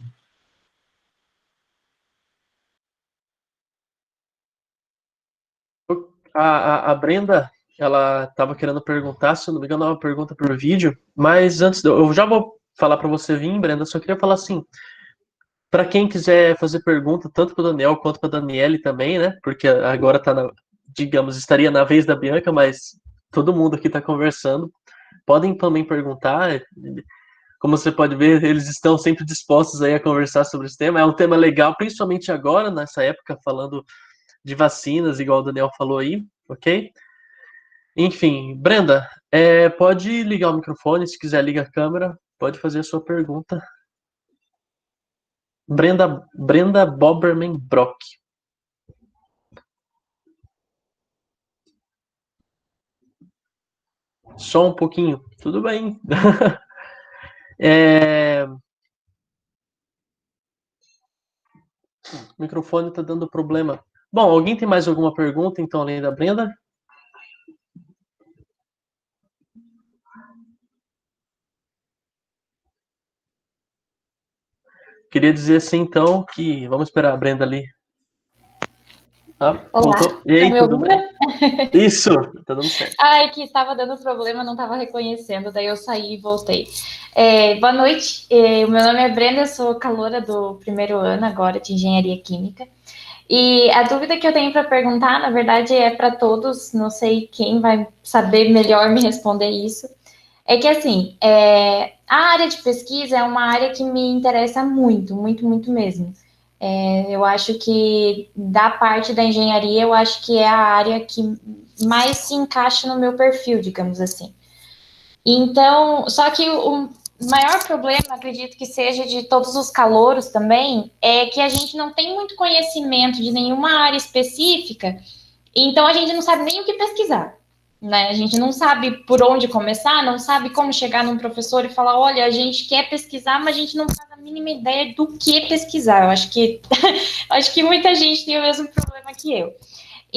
A Brenda, ela estava querendo perguntar, se eu não me engano, é uma pergunta por vídeo, mas antes, eu já vou falar para você vir, Brenda, só queria falar assim, para quem quiser fazer pergunta, tanto para o Daniel quanto para a Daniele também, né, porque agora está, digamos, estaria na vez da Bianca, mas todo mundo aqui está conversando, podem também perguntar. Como você pode ver, eles estão sempre dispostos aí a conversar sobre esse tema. É um tema legal, principalmente agora, nessa época, falando de vacinas, igual o Daniel falou aí, ok? Enfim, Brenda, pode ligar o microfone, se quiser liga a câmera, pode fazer a sua pergunta. Brenda Boberman Brock. Só um pouquinho, tudo bem. O microfone está dando problema. Bom, alguém tem mais alguma pergunta, então, além da Brenda? Queria dizer assim, então, que vamos esperar a Brenda ali. Olá, voltou. E aí, tá me tudo ouvindo? bem? Isso, tá dando certo. Ai, que estava dando problema, não estava reconhecendo, daí eu saí e voltei. Boa noite, o meu nome é Brenda, eu sou caloura do primeiro ano agora de Engenharia Química. E a dúvida que eu tenho para perguntar, na verdade, é para todos, não sei quem vai saber melhor me responder isso. É que, assim, a área de pesquisa é uma área que me interessa muito, muito, muito mesmo. Eu acho que, da parte da engenharia, eu acho que é a área que mais se encaixa no meu perfil, digamos assim. Então, só que o maior problema, acredito que seja de todos os calouros também, é que a gente não tem muito conhecimento de nenhuma área específica, então a gente não sabe nem o que pesquisar, né? A gente não sabe por onde começar, não sabe como chegar num professor e falar, olha, a gente quer pesquisar, mas a gente não faz a mínima ideia do que pesquisar. Eu acho que acho que muita gente tem o mesmo problema que eu.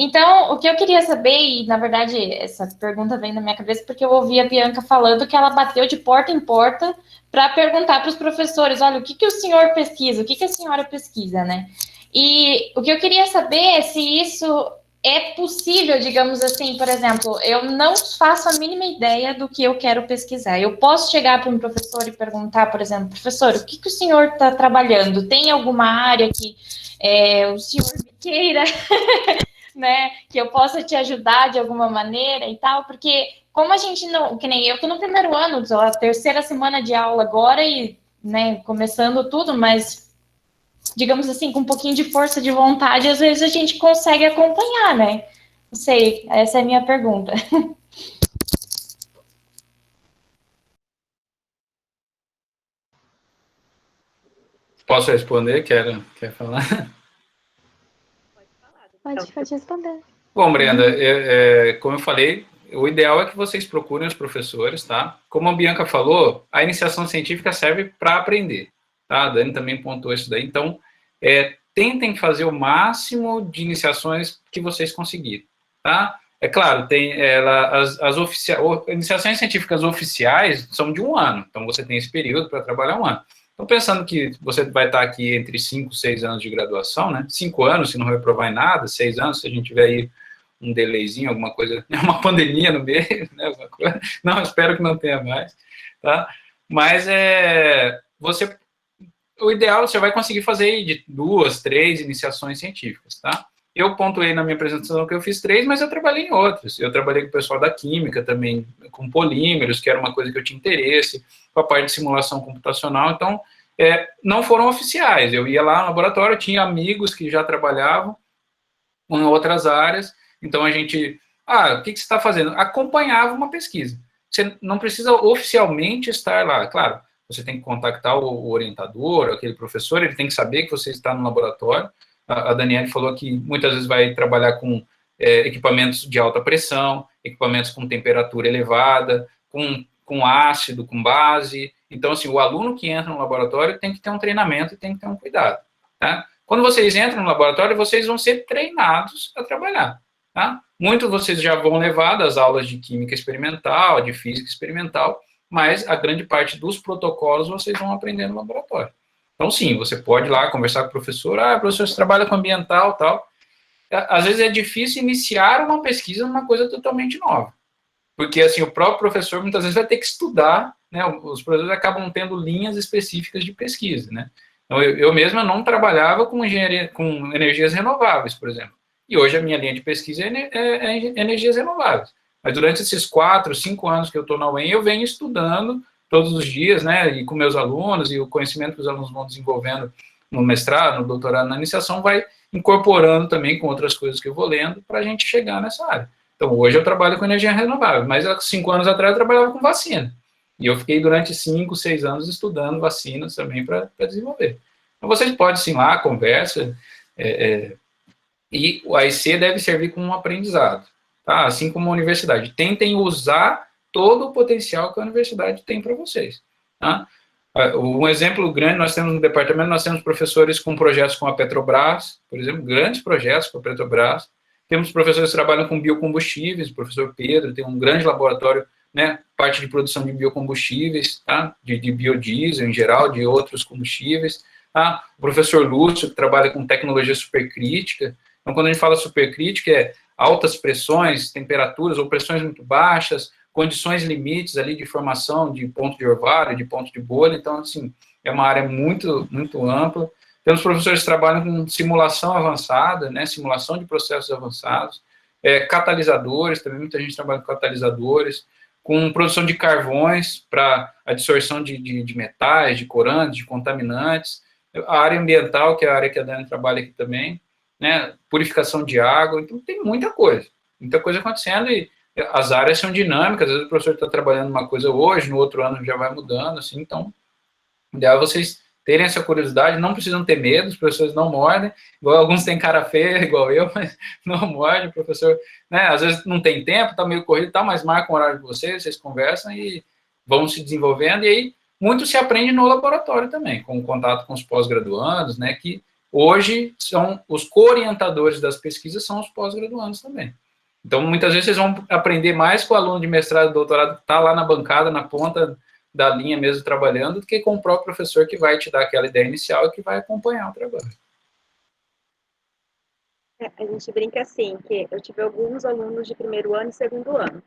Então, o que eu queria saber, e na verdade essa pergunta vem na minha cabeça porque eu ouvi a Bianca falando que ela bateu de porta em porta para perguntar para os professores, olha, o que o senhor pesquisa, o que a senhora pesquisa, né? E o que eu queria saber é se isso é possível, digamos assim, por exemplo, eu não faço a mínima ideia do que eu quero pesquisar. Eu posso chegar para um professor e perguntar, por exemplo, professor, o que o senhor está trabalhando? Tem alguma área que o senhor me queira, né, que eu possa te ajudar de alguma maneira e tal? Porque como a gente não, que nem eu estou no primeiro ano, a terceira semana de aula agora e, né, começando tudo, mas digamos assim, com um pouquinho de força de vontade, às vezes a gente consegue acompanhar, né? Não sei, essa é a minha pergunta. Posso responder? Quer falar? Pode responder. Bom, Brenda, como eu falei, o ideal é que vocês procurem os professores, tá? Como a Bianca falou, a iniciação científica serve para aprender, tá? A Dani também pontuou isso daí. Então, tentem fazer o máximo de iniciações que vocês conseguirem, tá? É claro, tem iniciações científicas oficiais são de 1 ano, então você tem esse período para trabalhar 1 ano. Então, pensando que você vai estar aqui entre 5 e 6 anos de graduação, né? 5 anos, se não reprovar em nada, 6 anos, se a gente tiver aí um delayzinho, alguma coisa, uma pandemia no meio, né? Alguma coisa. Não, espero que não tenha mais, tá? Mas o ideal, você vai conseguir fazer de 2, 3 iniciações científicas, tá? Eu pontuei na minha apresentação que eu fiz 3, mas eu trabalhei em outros. Eu trabalhei com o pessoal da química também, com polímeros, que era uma coisa que eu tinha interesse, com a parte de simulação computacional. Então, não foram oficiais. Eu ia lá no laboratório, tinha amigos que já trabalhavam em outras áreas. Então, a gente... o que você está fazendo? Acompanhava uma pesquisa. Você não precisa oficialmente estar lá. Claro, você tem que contactar o orientador, aquele professor, ele tem que saber que você está no laboratório. A Daniele falou que muitas vezes vai trabalhar com equipamentos de alta pressão, equipamentos com temperatura elevada, com ácido, com base. Então, assim, o aluno que entra no laboratório tem que ter um treinamento e tem que ter um cuidado, tá? Quando vocês entram no laboratório, vocês vão ser treinados a trabalhar, tá? Muitos vocês já vão levar das aulas de química experimental, de física experimental, mas a grande parte dos protocolos vocês vão aprender no laboratório. Então, sim, você pode ir lá conversar com o professor, professor, você trabalha com ambiental e tal. Às vezes é difícil iniciar uma pesquisa numa coisa totalmente nova, porque, assim, o próprio professor muitas vezes vai ter que estudar, né, os professores acabam tendo linhas específicas de pesquisa, né. Então, eu mesmo não trabalhava com engenharia, com energias renováveis, por exemplo, e hoje a minha linha de pesquisa é energias renováveis. Mas durante esses 4, 5 anos que eu estou na UEM, eu venho estudando todos os dias, né, e com meus alunos, e o conhecimento que os alunos vão desenvolvendo no mestrado, no doutorado, na iniciação, vai incorporando também com outras coisas que eu vou lendo para a gente chegar nessa área. Então, hoje eu trabalho com energia renovável, mas há 5 anos atrás eu trabalhava com vacina. E eu fiquei durante 5, 6 anos estudando vacinas também para desenvolver. Então, vocês podem, sim, lá, conversa, e o AIC deve servir como um aprendizado, tá? Assim como a universidade. Tentem usar todo o potencial que a universidade tem para vocês, tá? Um exemplo grande, nós temos no departamento, nós temos professores com projetos com a Petrobras, por exemplo, grandes projetos com a Petrobras. Temos professores que trabalham com biocombustíveis, o professor Pedro tem um grande laboratório, né, parte de produção de biocombustíveis, tá? De biodiesel em geral, de outros combustíveis. Tá? O professor Lúcio, que trabalha com tecnologia supercrítica. Então, quando a gente fala supercrítica, é altas pressões, temperaturas ou pressões muito baixas, condições limites ali de formação de ponto de orvalho, de ponto de bolha. Então, assim, é uma área muito, muito ampla. Temos professores que trabalham com simulação avançada, né, simulação de processos avançados, catalisadores, também muita gente trabalha com catalisadores, com produção de carvões para a absorção de metais, de corantes, de contaminantes, a área ambiental, que é a área que a Dani trabalha aqui também, né, purificação de água, então tem muita coisa acontecendo, e as áreas são dinâmicas, às vezes o professor está trabalhando uma coisa hoje, no outro ano já vai mudando, assim, então, o ideal é vocês terem essa curiosidade, não precisam ter medo, os professores não mordem, igual alguns têm cara feia, igual eu, mas não mordem, o professor, né, às vezes não tem tempo, está meio corrido, tá, mas marca um horário de vocês conversam e vão se desenvolvendo, e aí muito se aprende no laboratório também, com o contato com os pós-graduandos, né, que hoje são os co-orientadores das pesquisas, são os pós-graduandos também. Então, muitas vezes vocês vão aprender mais com o aluno de mestrado e doutorado que está lá na bancada, na ponta da linha mesmo trabalhando, do que com o próprio professor que vai te dar aquela ideia inicial e que vai acompanhar o trabalho. A gente brinca assim, que eu tive alguns alunos de primeiro ano e segundo ano.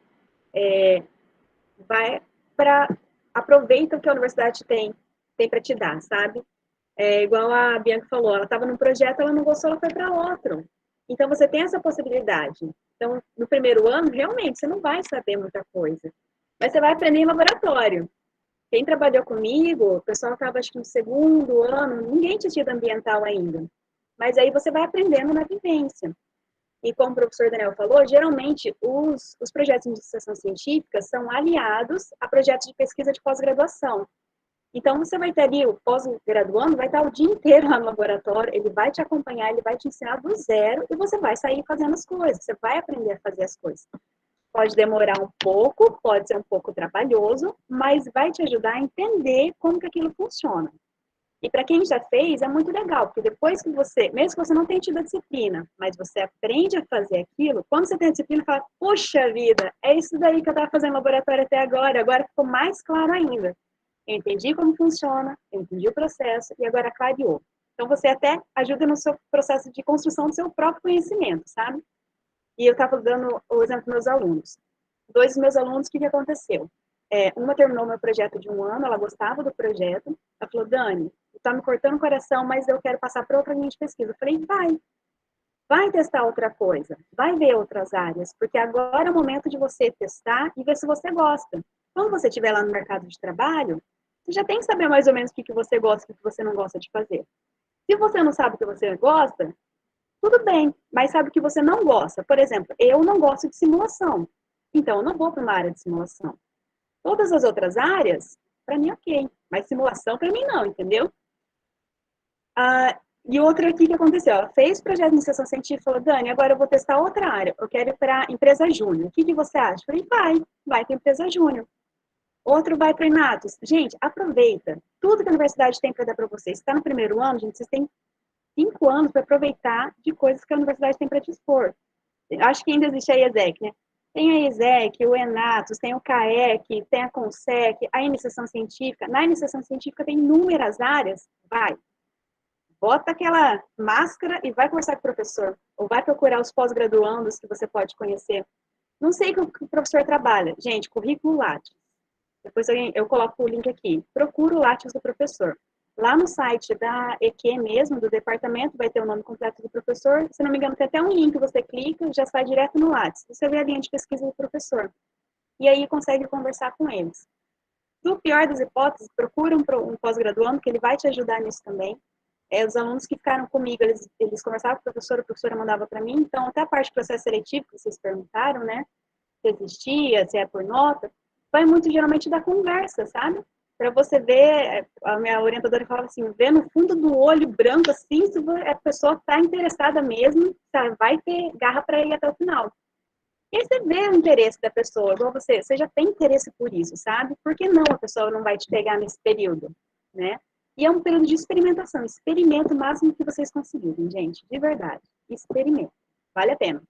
Aproveita o que a universidade tem para te dar, sabe? Igual a Bianca falou, ela estava num projeto, ela não gostou, ela foi para outro. Então, você tem essa possibilidade. Então, no primeiro ano, realmente, você não vai saber muita coisa. Mas você vai aprender em laboratório. Quem trabalhou comigo, o pessoal estava, acho que no segundo ano, ninguém tinha tido ambiental ainda. Mas aí você vai aprendendo na vivência. E como o professor Daniel falou, geralmente os projetos de iniciação científica são aliados a projetos de pesquisa de pós-graduação. Então, você vai ter ali, o pós-graduando vai estar o dia inteiro lá no laboratório, ele vai te acompanhar, ele vai te ensinar do zero, e você vai sair fazendo as coisas, você vai aprender a fazer as coisas. Pode demorar um pouco, pode ser um pouco trabalhoso, mas vai te ajudar a entender como que aquilo funciona. E para quem já fez, é muito legal, porque depois que você, mesmo que você não tenha tido a disciplina, mas você aprende a fazer aquilo, quando você tem a disciplina, fala, puxa vida, é isso daí que eu estava fazendo no laboratório até agora ficou mais claro ainda. Eu entendi como funciona, eu entendi o processo e agora clareou. Então, você até ajuda no seu processo de construção do seu próprio conhecimento, sabe? E eu estava dando o exemplo dos meus alunos. 2 dos meus alunos, o que aconteceu? Uma terminou meu projeto de 1 ano, ela gostava do projeto. Ela falou, Dani, está me cortando o coração, mas eu quero passar para outra linha de pesquisa. Eu falei, vai testar outra coisa, vai ver outras áreas, porque agora é o momento de você testar e ver se você gosta. Quando você estiver lá no mercado de trabalho, você já tem que saber mais ou menos o que você gosta e o que você não gosta de fazer. Se você não sabe o que você gosta, tudo bem, mas sabe o que você não gosta. Por exemplo, eu não gosto de simulação, então eu não vou para uma área de simulação. Todas as outras áreas, para mim, ok, mas simulação para mim não, entendeu? E outra aqui que aconteceu, ela fez projeto de iniciação científica e falou, Dani, agora eu vou testar outra área, eu quero ir para empresa júnior. O que você acha? Eu falei, vai para empresa júnior. Outro vai para Inatos. Gente, aproveita. Tudo que a universidade tem para dar para vocês. Se está no primeiro ano, gente, vocês têm 5 anos para aproveitar de coisas que a universidade tem para dispor. Acho que ainda existe a IESEC, né? Tem a IESEC, o Enatos, tem o CAEC, tem a CONSEC, a iniciação científica. Na iniciação científica tem inúmeras áreas. Vai. Bota aquela máscara e vai conversar com o professor. Ou vai procurar os pós-graduandos que você pode conhecer. Não sei o que o professor trabalha. Gente, currículo Lattes. Depois eu coloco o link aqui. Procura o Lattes do professor. Lá no site da EQ mesmo, do departamento, vai ter o nome completo do professor. Se não me engano, tem até um link, você clica, já sai direto no Lattes. Você vê a linha de pesquisa do professor. E aí consegue conversar com eles. No pior das hipóteses, procura um pós-graduando, que ele vai te ajudar nisso também. Os alunos que ficaram comigo, eles conversavam com a professora mandava para mim. Então, até a parte do processo seletivo, que vocês perguntaram, né? Se existia, se é por nota, vai muito geralmente da conversa, sabe? Para você ver, a minha orientadora falava assim, ver no fundo do olho branco, assim, se a pessoa está interessada mesmo, tá, vai ter garra para ir até o final. E aí você vê o interesse da pessoa, igual você já tem interesse por isso, sabe? Por que não a pessoa não vai te pegar nesse período, né? E é um período de experimentação, experimenta o máximo que vocês conseguirem, gente, de verdade, experimenta, vale a pena.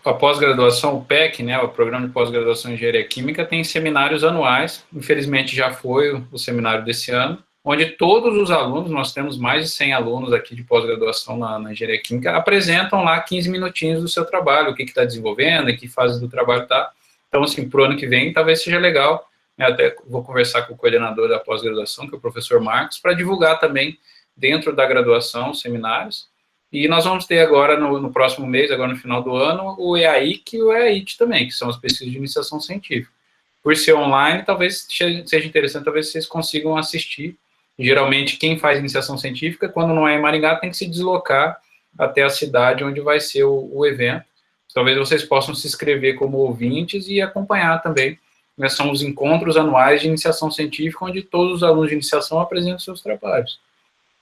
A pós-graduação, o PEC, né, o Programa de Pós-Graduação em Engenharia Química, tem seminários anuais, infelizmente já foi o seminário desse ano, onde todos os alunos, nós temos mais de 100 alunos aqui de pós-graduação na Engenharia Química, apresentam lá 15 minutinhos do seu trabalho, o que está desenvolvendo, em que fase do trabalho está. Então, assim, para o ano que vem, talvez seja legal, né, até vou conversar com o coordenador da pós-graduação, que é o professor Marcos, para divulgar também, dentro da graduação, seminários. E nós vamos ter agora, no próximo mês, agora no final do ano, o EAIC e o EAIT também, que são as pesquisas de iniciação científica. Por ser online, talvez seja interessante, talvez vocês consigam assistir. Geralmente, quem faz iniciação científica, quando não é em Maringá, tem que se deslocar até a cidade onde vai ser o evento. Talvez vocês possam se inscrever como ouvintes e acompanhar também. Né, são os encontros anuais de iniciação científica, onde todos os alunos de iniciação apresentam seus trabalhos.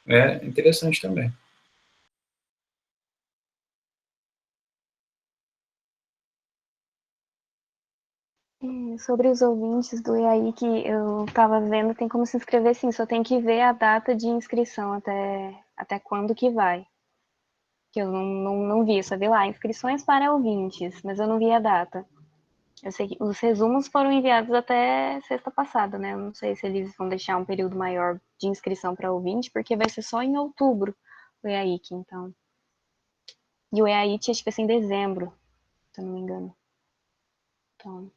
É interessante também. Sobre os ouvintes do EAI que eu estava vendo, tem como se inscrever sim, só tem que ver a data de inscrição, até quando que vai. Que eu não vi, só vi lá, inscrições para ouvintes, mas eu não vi a data. Eu sei que os resumos foram enviados até sexta passada, né? Eu não sei se eles vão deixar um período maior de inscrição para ouvinte, porque vai ser só em outubro o EAIC, então. E o EAIT acho que vai ser em dezembro, se eu não me engano. Então...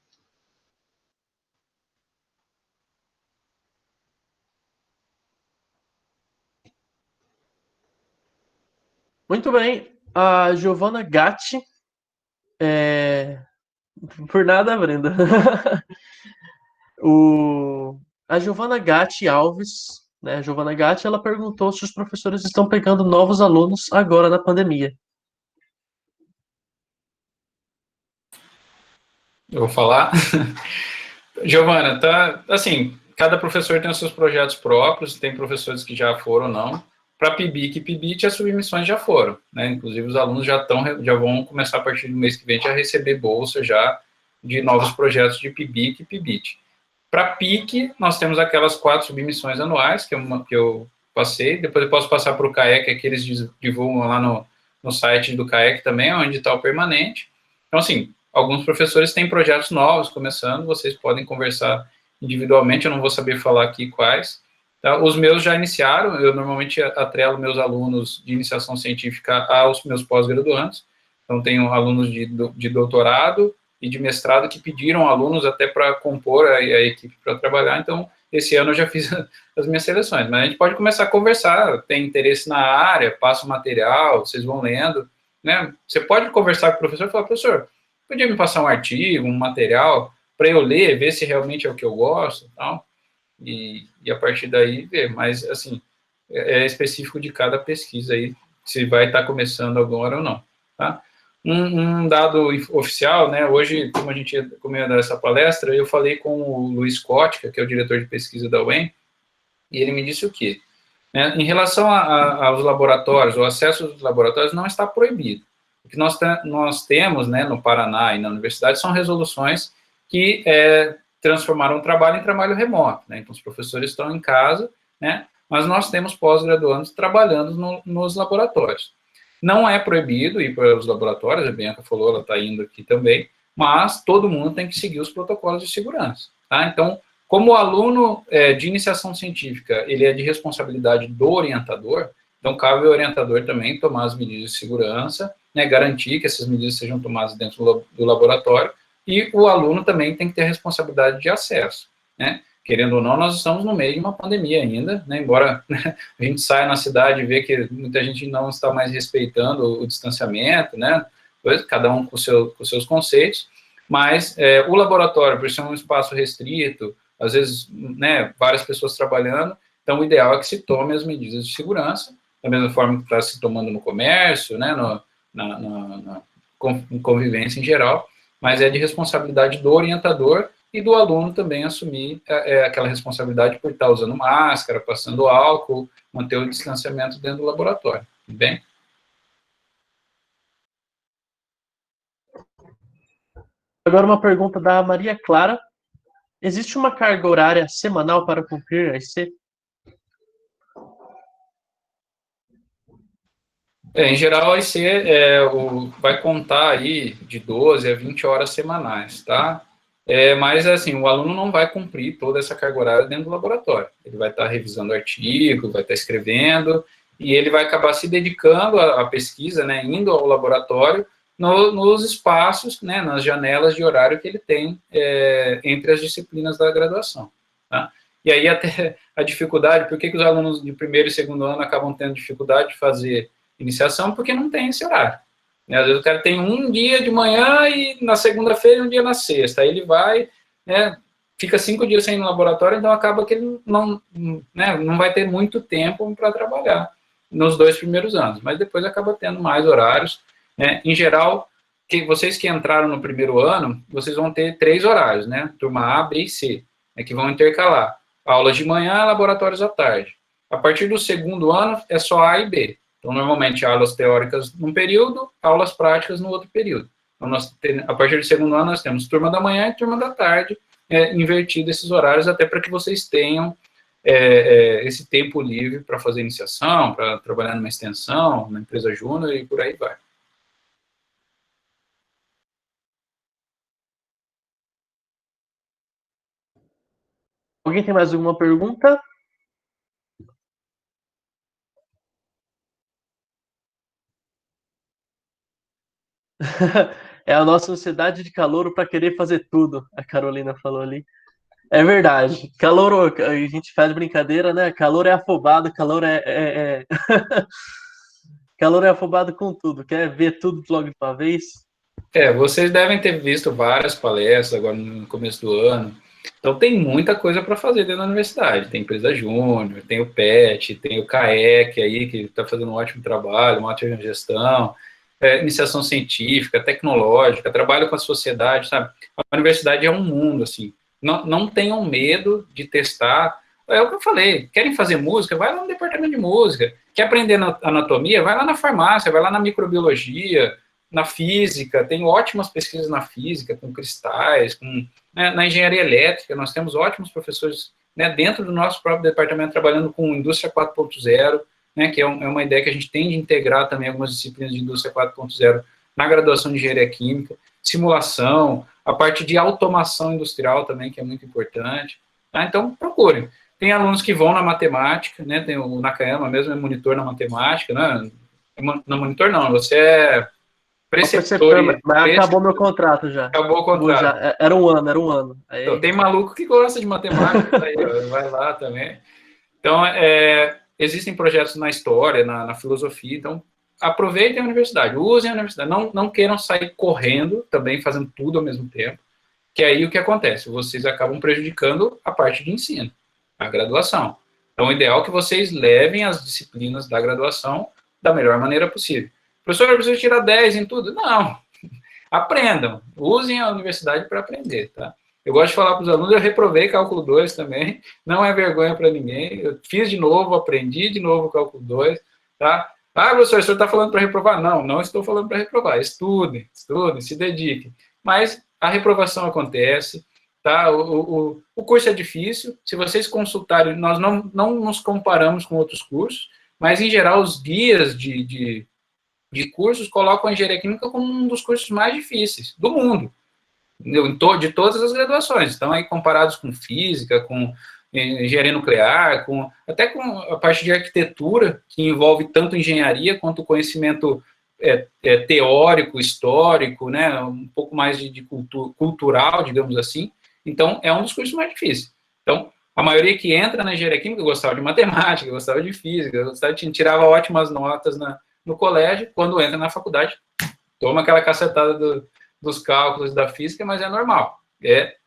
Muito bem. A Giovana Gatti. Por nada, Brenda. A Giovana Gatti Alves, né? A Giovana Gatti, ela perguntou se os professores estão pegando novos alunos agora na pandemia. Eu vou falar. Giovana, tá, assim, cada professor tem os seus projetos próprios, tem professores que já foram ou não. Para PIBIC e PIBIT, as submissões já foram, né? Inclusive, os alunos já vão começar a partir do mês que vem a receber bolsa já de novos projetos de PIBIC e PIBIT. Para PIC, nós temos aquelas 4 submissões anuais que eu passei, depois eu posso passar para o CAEC, que eles divulgam lá no site do CAEC também, é um edital permanente. Então, assim, alguns professores têm projetos novos começando, vocês podem conversar individualmente, eu não vou saber falar aqui quais. Tá? Os meus já iniciaram, eu normalmente atrelo meus alunos de iniciação científica aos meus pós-graduandos, então tenho alunos de doutorado e de mestrado que pediram alunos até para compor a equipe para trabalhar, então esse ano eu já fiz as minhas seleções, mas a gente pode começar a conversar, tem interesse na área, passa o material, vocês vão lendo, né? Você pode conversar com o professor e falar, professor, podia me passar um artigo, um material, para eu ler, ver se realmente é o que eu gosto, tal, e a partir daí ver, mas assim, é específico de cada pesquisa aí, se vai estar começando agora ou não, tá? Um dado oficial, né, hoje, como a gente ia dar essa palestra, eu falei com o Luiz Kotka, que é o diretor de pesquisa da UEM, e ele me disse o quê? Né, em relação aos laboratórios, o acesso aos laboratórios não está proibido. O que nós temos, né, no Paraná e na universidade são resoluções que transformaram o trabalho em trabalho remoto, né, então os professores estão em casa, né, mas nós temos pós-graduandos trabalhando nos laboratórios. Não é proibido ir para os laboratórios, a Bianca falou, ela está indo aqui também, mas todo mundo tem que seguir os protocolos de segurança, tá? Então, como o aluno de iniciação científica, ele é de responsabilidade do orientador, então cabe ao orientador também tomar as medidas de segurança, né, garantir que essas medidas sejam tomadas dentro do laboratório, e o aluno também tem que ter a responsabilidade de acesso, né? querendo ou não, nós estamos no meio de uma pandemia ainda, né, embora a gente saia na cidade e vê que muita gente não está mais respeitando o distanciamento, né, cada um com seus conceitos, mas o laboratório, por ser um espaço restrito, às vezes, né, várias pessoas trabalhando, então o ideal é que se tome as medidas de segurança, da mesma forma que está se tomando no comércio, né, na convivência em geral, mas é de responsabilidade do orientador e do aluno também assumir aquela responsabilidade por estar usando máscara, passando álcool, manter o distanciamento dentro do laboratório, tudo bem? Agora uma pergunta da Maria Clara. Existe uma carga horária semanal para cumprir a IC? Em geral, a IC vai contar aí de 12 a 20 horas semanais, tá? Mas, assim, o aluno não vai cumprir toda essa carga horária dentro do laboratório. Ele vai estar revisando artigo, vai estar escrevendo, e ele vai acabar se dedicando à pesquisa, né, indo ao laboratório, nos espaços, né, nas janelas de horário que ele tem entre as disciplinas da graduação, tá? E aí até a dificuldade, por que os alunos de primeiro e segundo ano acabam tendo dificuldade de fazer iniciação? Porque não tem esse horário. Né? Às vezes o cara tem um dia de manhã e na segunda-feira e um dia na sexta. Aí ele vai, né, fica 5 dias sem ir no laboratório, então acaba que ele não vai ter muito tempo para trabalhar nos 2 primeiros anos, mas depois acaba tendo mais horários. Né? Em geral, vocês que entraram no primeiro ano, vocês vão ter 3 horários, né? Turma A, B e C, né, que vão intercalar. Aulas de manhã, laboratórios à tarde. A partir do segundo ano, é só A e B. Então, normalmente, aulas teóricas num período, aulas práticas no outro período. Então, a partir do segundo ano, nós temos turma da manhã e turma da tarde, invertido esses horários, até para que vocês tenham esse tempo livre para fazer iniciação, para trabalhar numa extensão, na empresa júnior e por aí vai. Alguém tem mais alguma pergunta? É a nossa ansiedade de calor para querer fazer tudo, a Carolina falou ali. É verdade. Calor, a gente faz brincadeira, né? Calor é afobado, calor calor é afobado com tudo, quer ver tudo logo de uma vez. Vocês devem ter visto várias palestras agora no começo do ano. Então, tem muita coisa para fazer dentro da universidade. Tem empresa júnior, tem o PET, tem o CAEC aí, que está fazendo um ótimo trabalho, uma ótima gestão, iniciação científica, tecnológica, trabalho com a sociedade, sabe? A universidade é um mundo, assim. Não tenham medo de testar. É o que eu falei, querem fazer música? Vai lá no departamento de música. Quer aprender anatomia? Vai lá na farmácia, vai lá na microbiologia, na física, tem ótimas pesquisas na física, com cristais, na engenharia elétrica, nós temos ótimos professores, né, dentro do nosso próprio departamento, trabalhando com indústria 4.0, né, que é uma ideia que a gente tem de integrar também algumas disciplinas de indústria 4.0 na graduação de engenharia química, simulação, a parte de automação industrial também, que é muito importante. Tá? Então, procurem. Tem alunos que vão na matemática, né, tem o Nakayama mesmo, é monitor na matemática, né, não monitor não, você é preceptor. Mas acabou meu contrato já. Acabou o contrato. Já. Era um ano. Aí... Então, tem maluco que gosta de matemática, aí, vai lá também. Então, existem projetos na história, na filosofia, então aproveitem a universidade, usem a universidade, não queiram sair correndo, também fazendo tudo ao mesmo tempo, que aí o que acontece? Vocês acabam prejudicando a parte de ensino, a graduação. Então, o ideal é que vocês levem as disciplinas da graduação da melhor maneira possível. Professor, eu preciso tirar 10 em tudo? Não. Aprendam. Usem a universidade para aprender, tá? Eu gosto de falar para os alunos, eu reprovei cálculo 2 também, não é vergonha para ninguém, eu fiz de novo, aprendi de novo cálculo 2, tá? Ah, professor, o senhor está falando para reprovar? Não estou falando para reprovar. Estudem, se dediquem. Mas a reprovação acontece, tá? O curso é difícil, se vocês consultarem, nós não nos comparamos com outros cursos, mas, em geral, os guias de cursos colocam a engenharia química como um dos cursos mais difíceis do mundo, de todas as graduações. Então, aí, comparados com física, com engenharia nuclear, até com a parte de arquitetura, que envolve tanto engenharia quanto conhecimento teórico, histórico, né, um pouco mais de cultural, digamos assim. Então, é um dos cursos mais difíceis. Então, A maioria que entra na engenharia química gostava de matemática, gostava de física, tirava ótimas notas no colégio, quando entra na faculdade, toma aquela cacetada dos cálculos da física, mas é normal.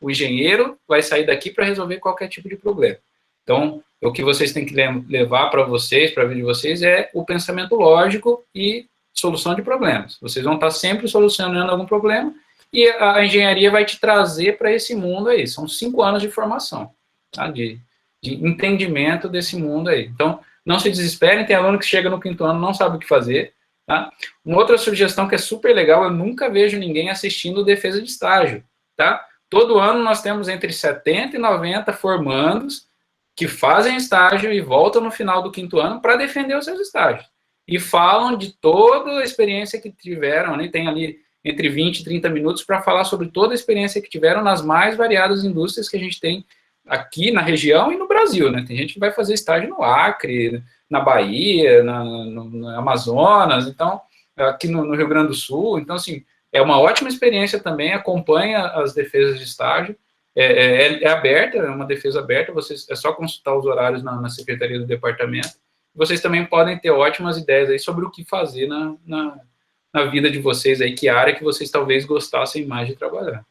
O engenheiro vai sair daqui para resolver qualquer tipo de problema. Então, o que vocês têm que levar para vocês, para a vida de vocês, é o pensamento lógico e solução de problemas. Vocês vão estar sempre solucionando algum problema e a engenharia vai te trazer para esse mundo aí. São 5 anos de formação, tá? de entendimento desse mundo aí. Então, não se desesperem, tem aluno que chega no 5º ano e não sabe o que fazer, tá? Uma outra sugestão que é super legal, eu nunca vejo ninguém assistindo defesa de estágio, tá? Todo ano nós temos entre 70 e 90 formandos que fazem estágio e voltam no final do 5º ano para defender os seus estágios. E falam de toda a experiência que tiveram, né? Tem ali entre 20 e 30 minutos para falar sobre toda a experiência que tiveram nas mais variadas indústrias que a gente tem aqui na região e no Brasil, né? Tem gente que vai fazer estágio no Acre, na Bahia, no Amazonas, então, aqui no Rio Grande do Sul. Então, assim, é uma ótima experiência também, acompanha as defesas de estágio, é aberta, é uma defesa aberta, é só consultar os horários na secretaria do departamento. Vocês também podem ter ótimas ideias aí sobre o que fazer na vida de vocês aí, que área que vocês talvez gostassem mais de trabalhar.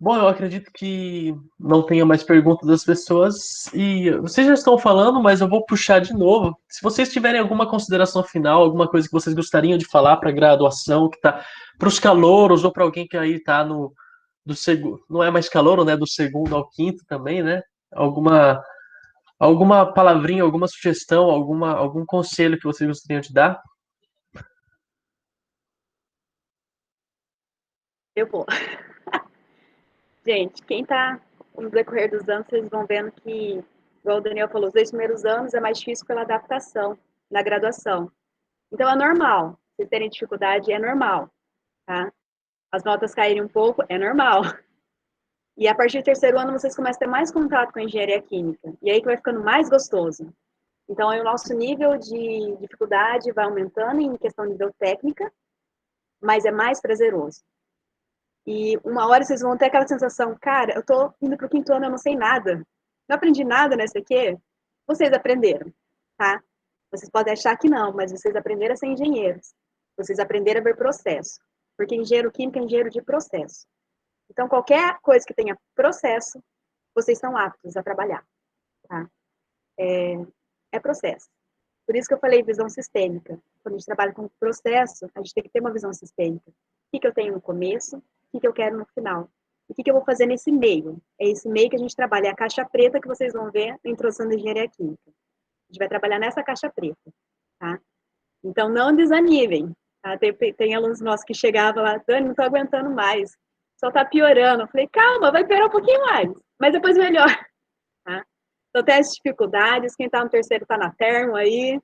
Bom, eu acredito que não tenha mais perguntas das pessoas e vocês já estão falando, mas eu vou puxar de novo. Se vocês tiverem alguma consideração final, alguma coisa que vocês gostariam de falar para a graduação, que tá para os calouros ou para alguém que aí está do segundo, não é mais calouro, né? Do 2º ao 5º também, né? Alguma palavrinha, alguma sugestão, algum conselho que vocês gostariam de dar? Eu vou. Gente, quem está no decorrer dos anos, vocês vão vendo que, igual o Daniel falou, os 2 primeiros anos é mais difícil pela adaptação na graduação. Então, é normal. Vocês terem dificuldade, é normal, tá? As notas caírem um pouco, é normal. E a partir do 3º ano, vocês começam a ter mais contato com a engenharia química. E aí que vai ficando mais gostoso. Então, aí o nosso nível de dificuldade vai aumentando em questão de nível técnica, mas é mais prazeroso. E uma hora vocês vão ter aquela sensação, cara, eu tô indo pro 5º ano, eu não sei nada. Não aprendi nada nessa aqui. Vocês aprenderam, tá? Vocês podem achar que não, mas vocês aprenderam a ser engenheiros. Vocês aprenderam a ver processo. Porque engenheiro químico é engenheiro de processo. Então, qualquer coisa que tenha processo, vocês estão aptos a trabalhar, tá? É processo. Por isso que eu falei visão sistêmica. Quando a gente trabalha com processo, a gente tem que ter uma visão sistêmica. O que eu tenho no começo, o que eu quero no final. E o que eu vou fazer nesse meio? É esse meio que a gente trabalha, é a caixa preta que vocês vão ver na introdução da engenharia química. A gente vai trabalhar nessa caixa preta, tá? Então, não desanimem, tá? Tem alunos nossos que chegavam lá, Dani, não tô aguentando mais, só tá piorando. Eu falei, calma, vai piorar um pouquinho mais, mas depois melhor, tá? Então, tem as dificuldades, quem tá no 3º tá na termo aí,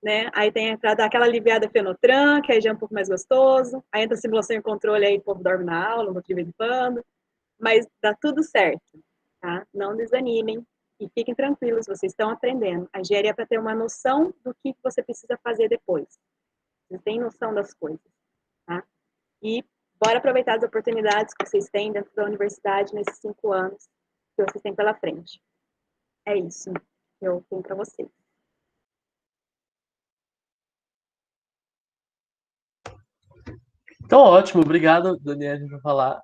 né? Aí tem para dar aquela aliviada Fenotran, que aí já é um pouco mais gostoso. Aí entra a simulação e controle, aí o povo dorme na aula, não motiva de pano. Mas dá tudo certo, tá? Não desanimem e fiquem tranquilos, vocês estão aprendendo. A engenharia é para ter uma noção do que você precisa fazer depois. Vocês têm noção das coisas, tá? E bora aproveitar as oportunidades que vocês têm dentro da universidade nesses 5 anos que vocês têm pela frente. É isso que eu tenho para vocês. Então, ótimo, obrigado, Daniel, por falar.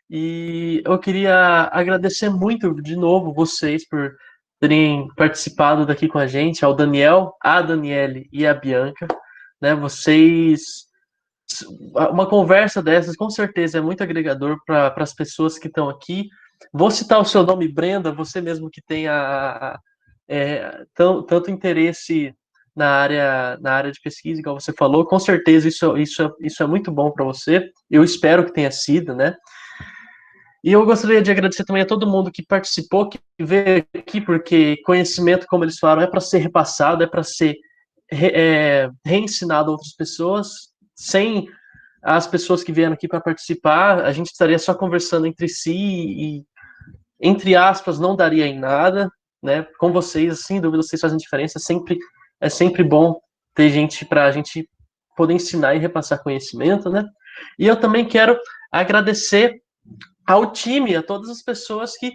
E eu queria agradecer muito de novo vocês por terem participado daqui com a gente, ao Daniel, a Daniele e a Bianca, né? Vocês, uma conversa dessas com certeza é muito agregador para as pessoas que estão aqui. Vou citar o seu nome, Brenda, você mesmo que tem tanto interesse na área de pesquisa, igual você falou, com certeza isso é muito bom para você. Eu espero que tenha sido, né? E eu gostaria de agradecer também a todo mundo que participou, que veio aqui, porque conhecimento, como eles falaram, é para ser repassado, é para ser reensinado a outras pessoas. Sem as pessoas que vieram aqui para participar, a gente estaria só conversando entre si e, entre aspas, não daria em nada, né? Com vocês, sem dúvida, vocês fazem diferença. É sempre bom ter gente para a gente poder ensinar e repassar conhecimento, né? E eu também quero agradecer ao time, a todas as pessoas que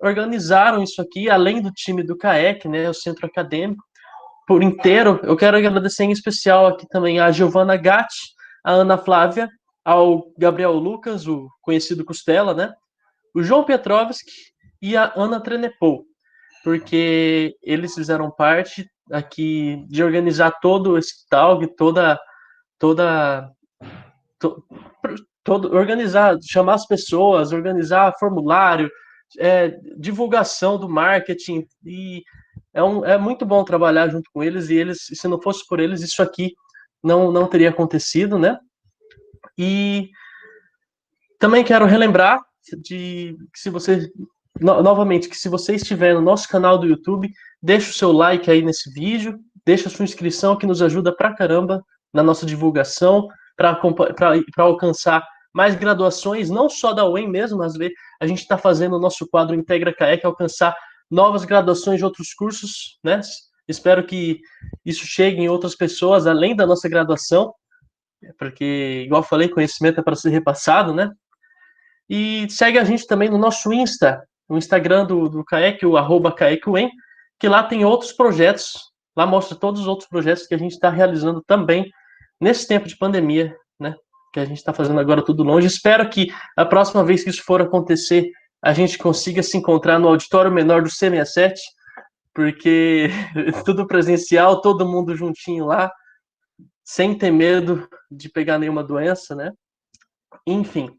organizaram isso aqui, além do time do CAEC, né, o Centro Acadêmico, por inteiro. Eu quero agradecer em especial aqui também a Giovana Gatti, a Ana Flávia, ao Gabriel Lucas, o conhecido Costela, né, o João Petrovski e a Ana Trenepol, porque eles fizeram parte aqui de organizar todo esse talk, organizar, chamar as pessoas, organizar formulário, divulgação do marketing, e é muito bom trabalhar junto com eles, e eles, se não fosse por eles, isso aqui não teria acontecido, né? E também quero relembrar de que se você, novamente, que se você estiver no nosso canal do YouTube, deixa o seu like aí nesse vídeo, deixa a sua inscrição que nos ajuda pra caramba na nossa divulgação, para alcançar mais graduações, não só da UEM mesmo, mas a gente está fazendo o nosso quadro Integra CAEC alcançar novas graduações de outros cursos, né? Espero que isso chegue em outras pessoas, além da nossa graduação, porque, igual eu falei, conhecimento é para ser repassado, né? E segue a gente também no nosso Insta, no Instagram do CAEC, o @CAECUEM, que lá tem outros projetos, lá mostra todos os outros projetos que a gente está realizando também nesse tempo de pandemia, né? Que a gente está fazendo agora tudo longe. Espero que a próxima vez que isso for acontecer, a gente consiga se encontrar no auditório menor do C67, porque tudo presencial, todo mundo juntinho lá, sem ter medo de pegar nenhuma doença, né? Enfim.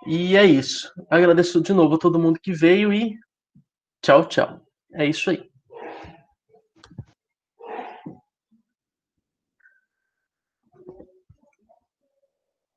E é isso. Agradeço de novo a todo mundo que veio e tchau, tchau. É isso aí.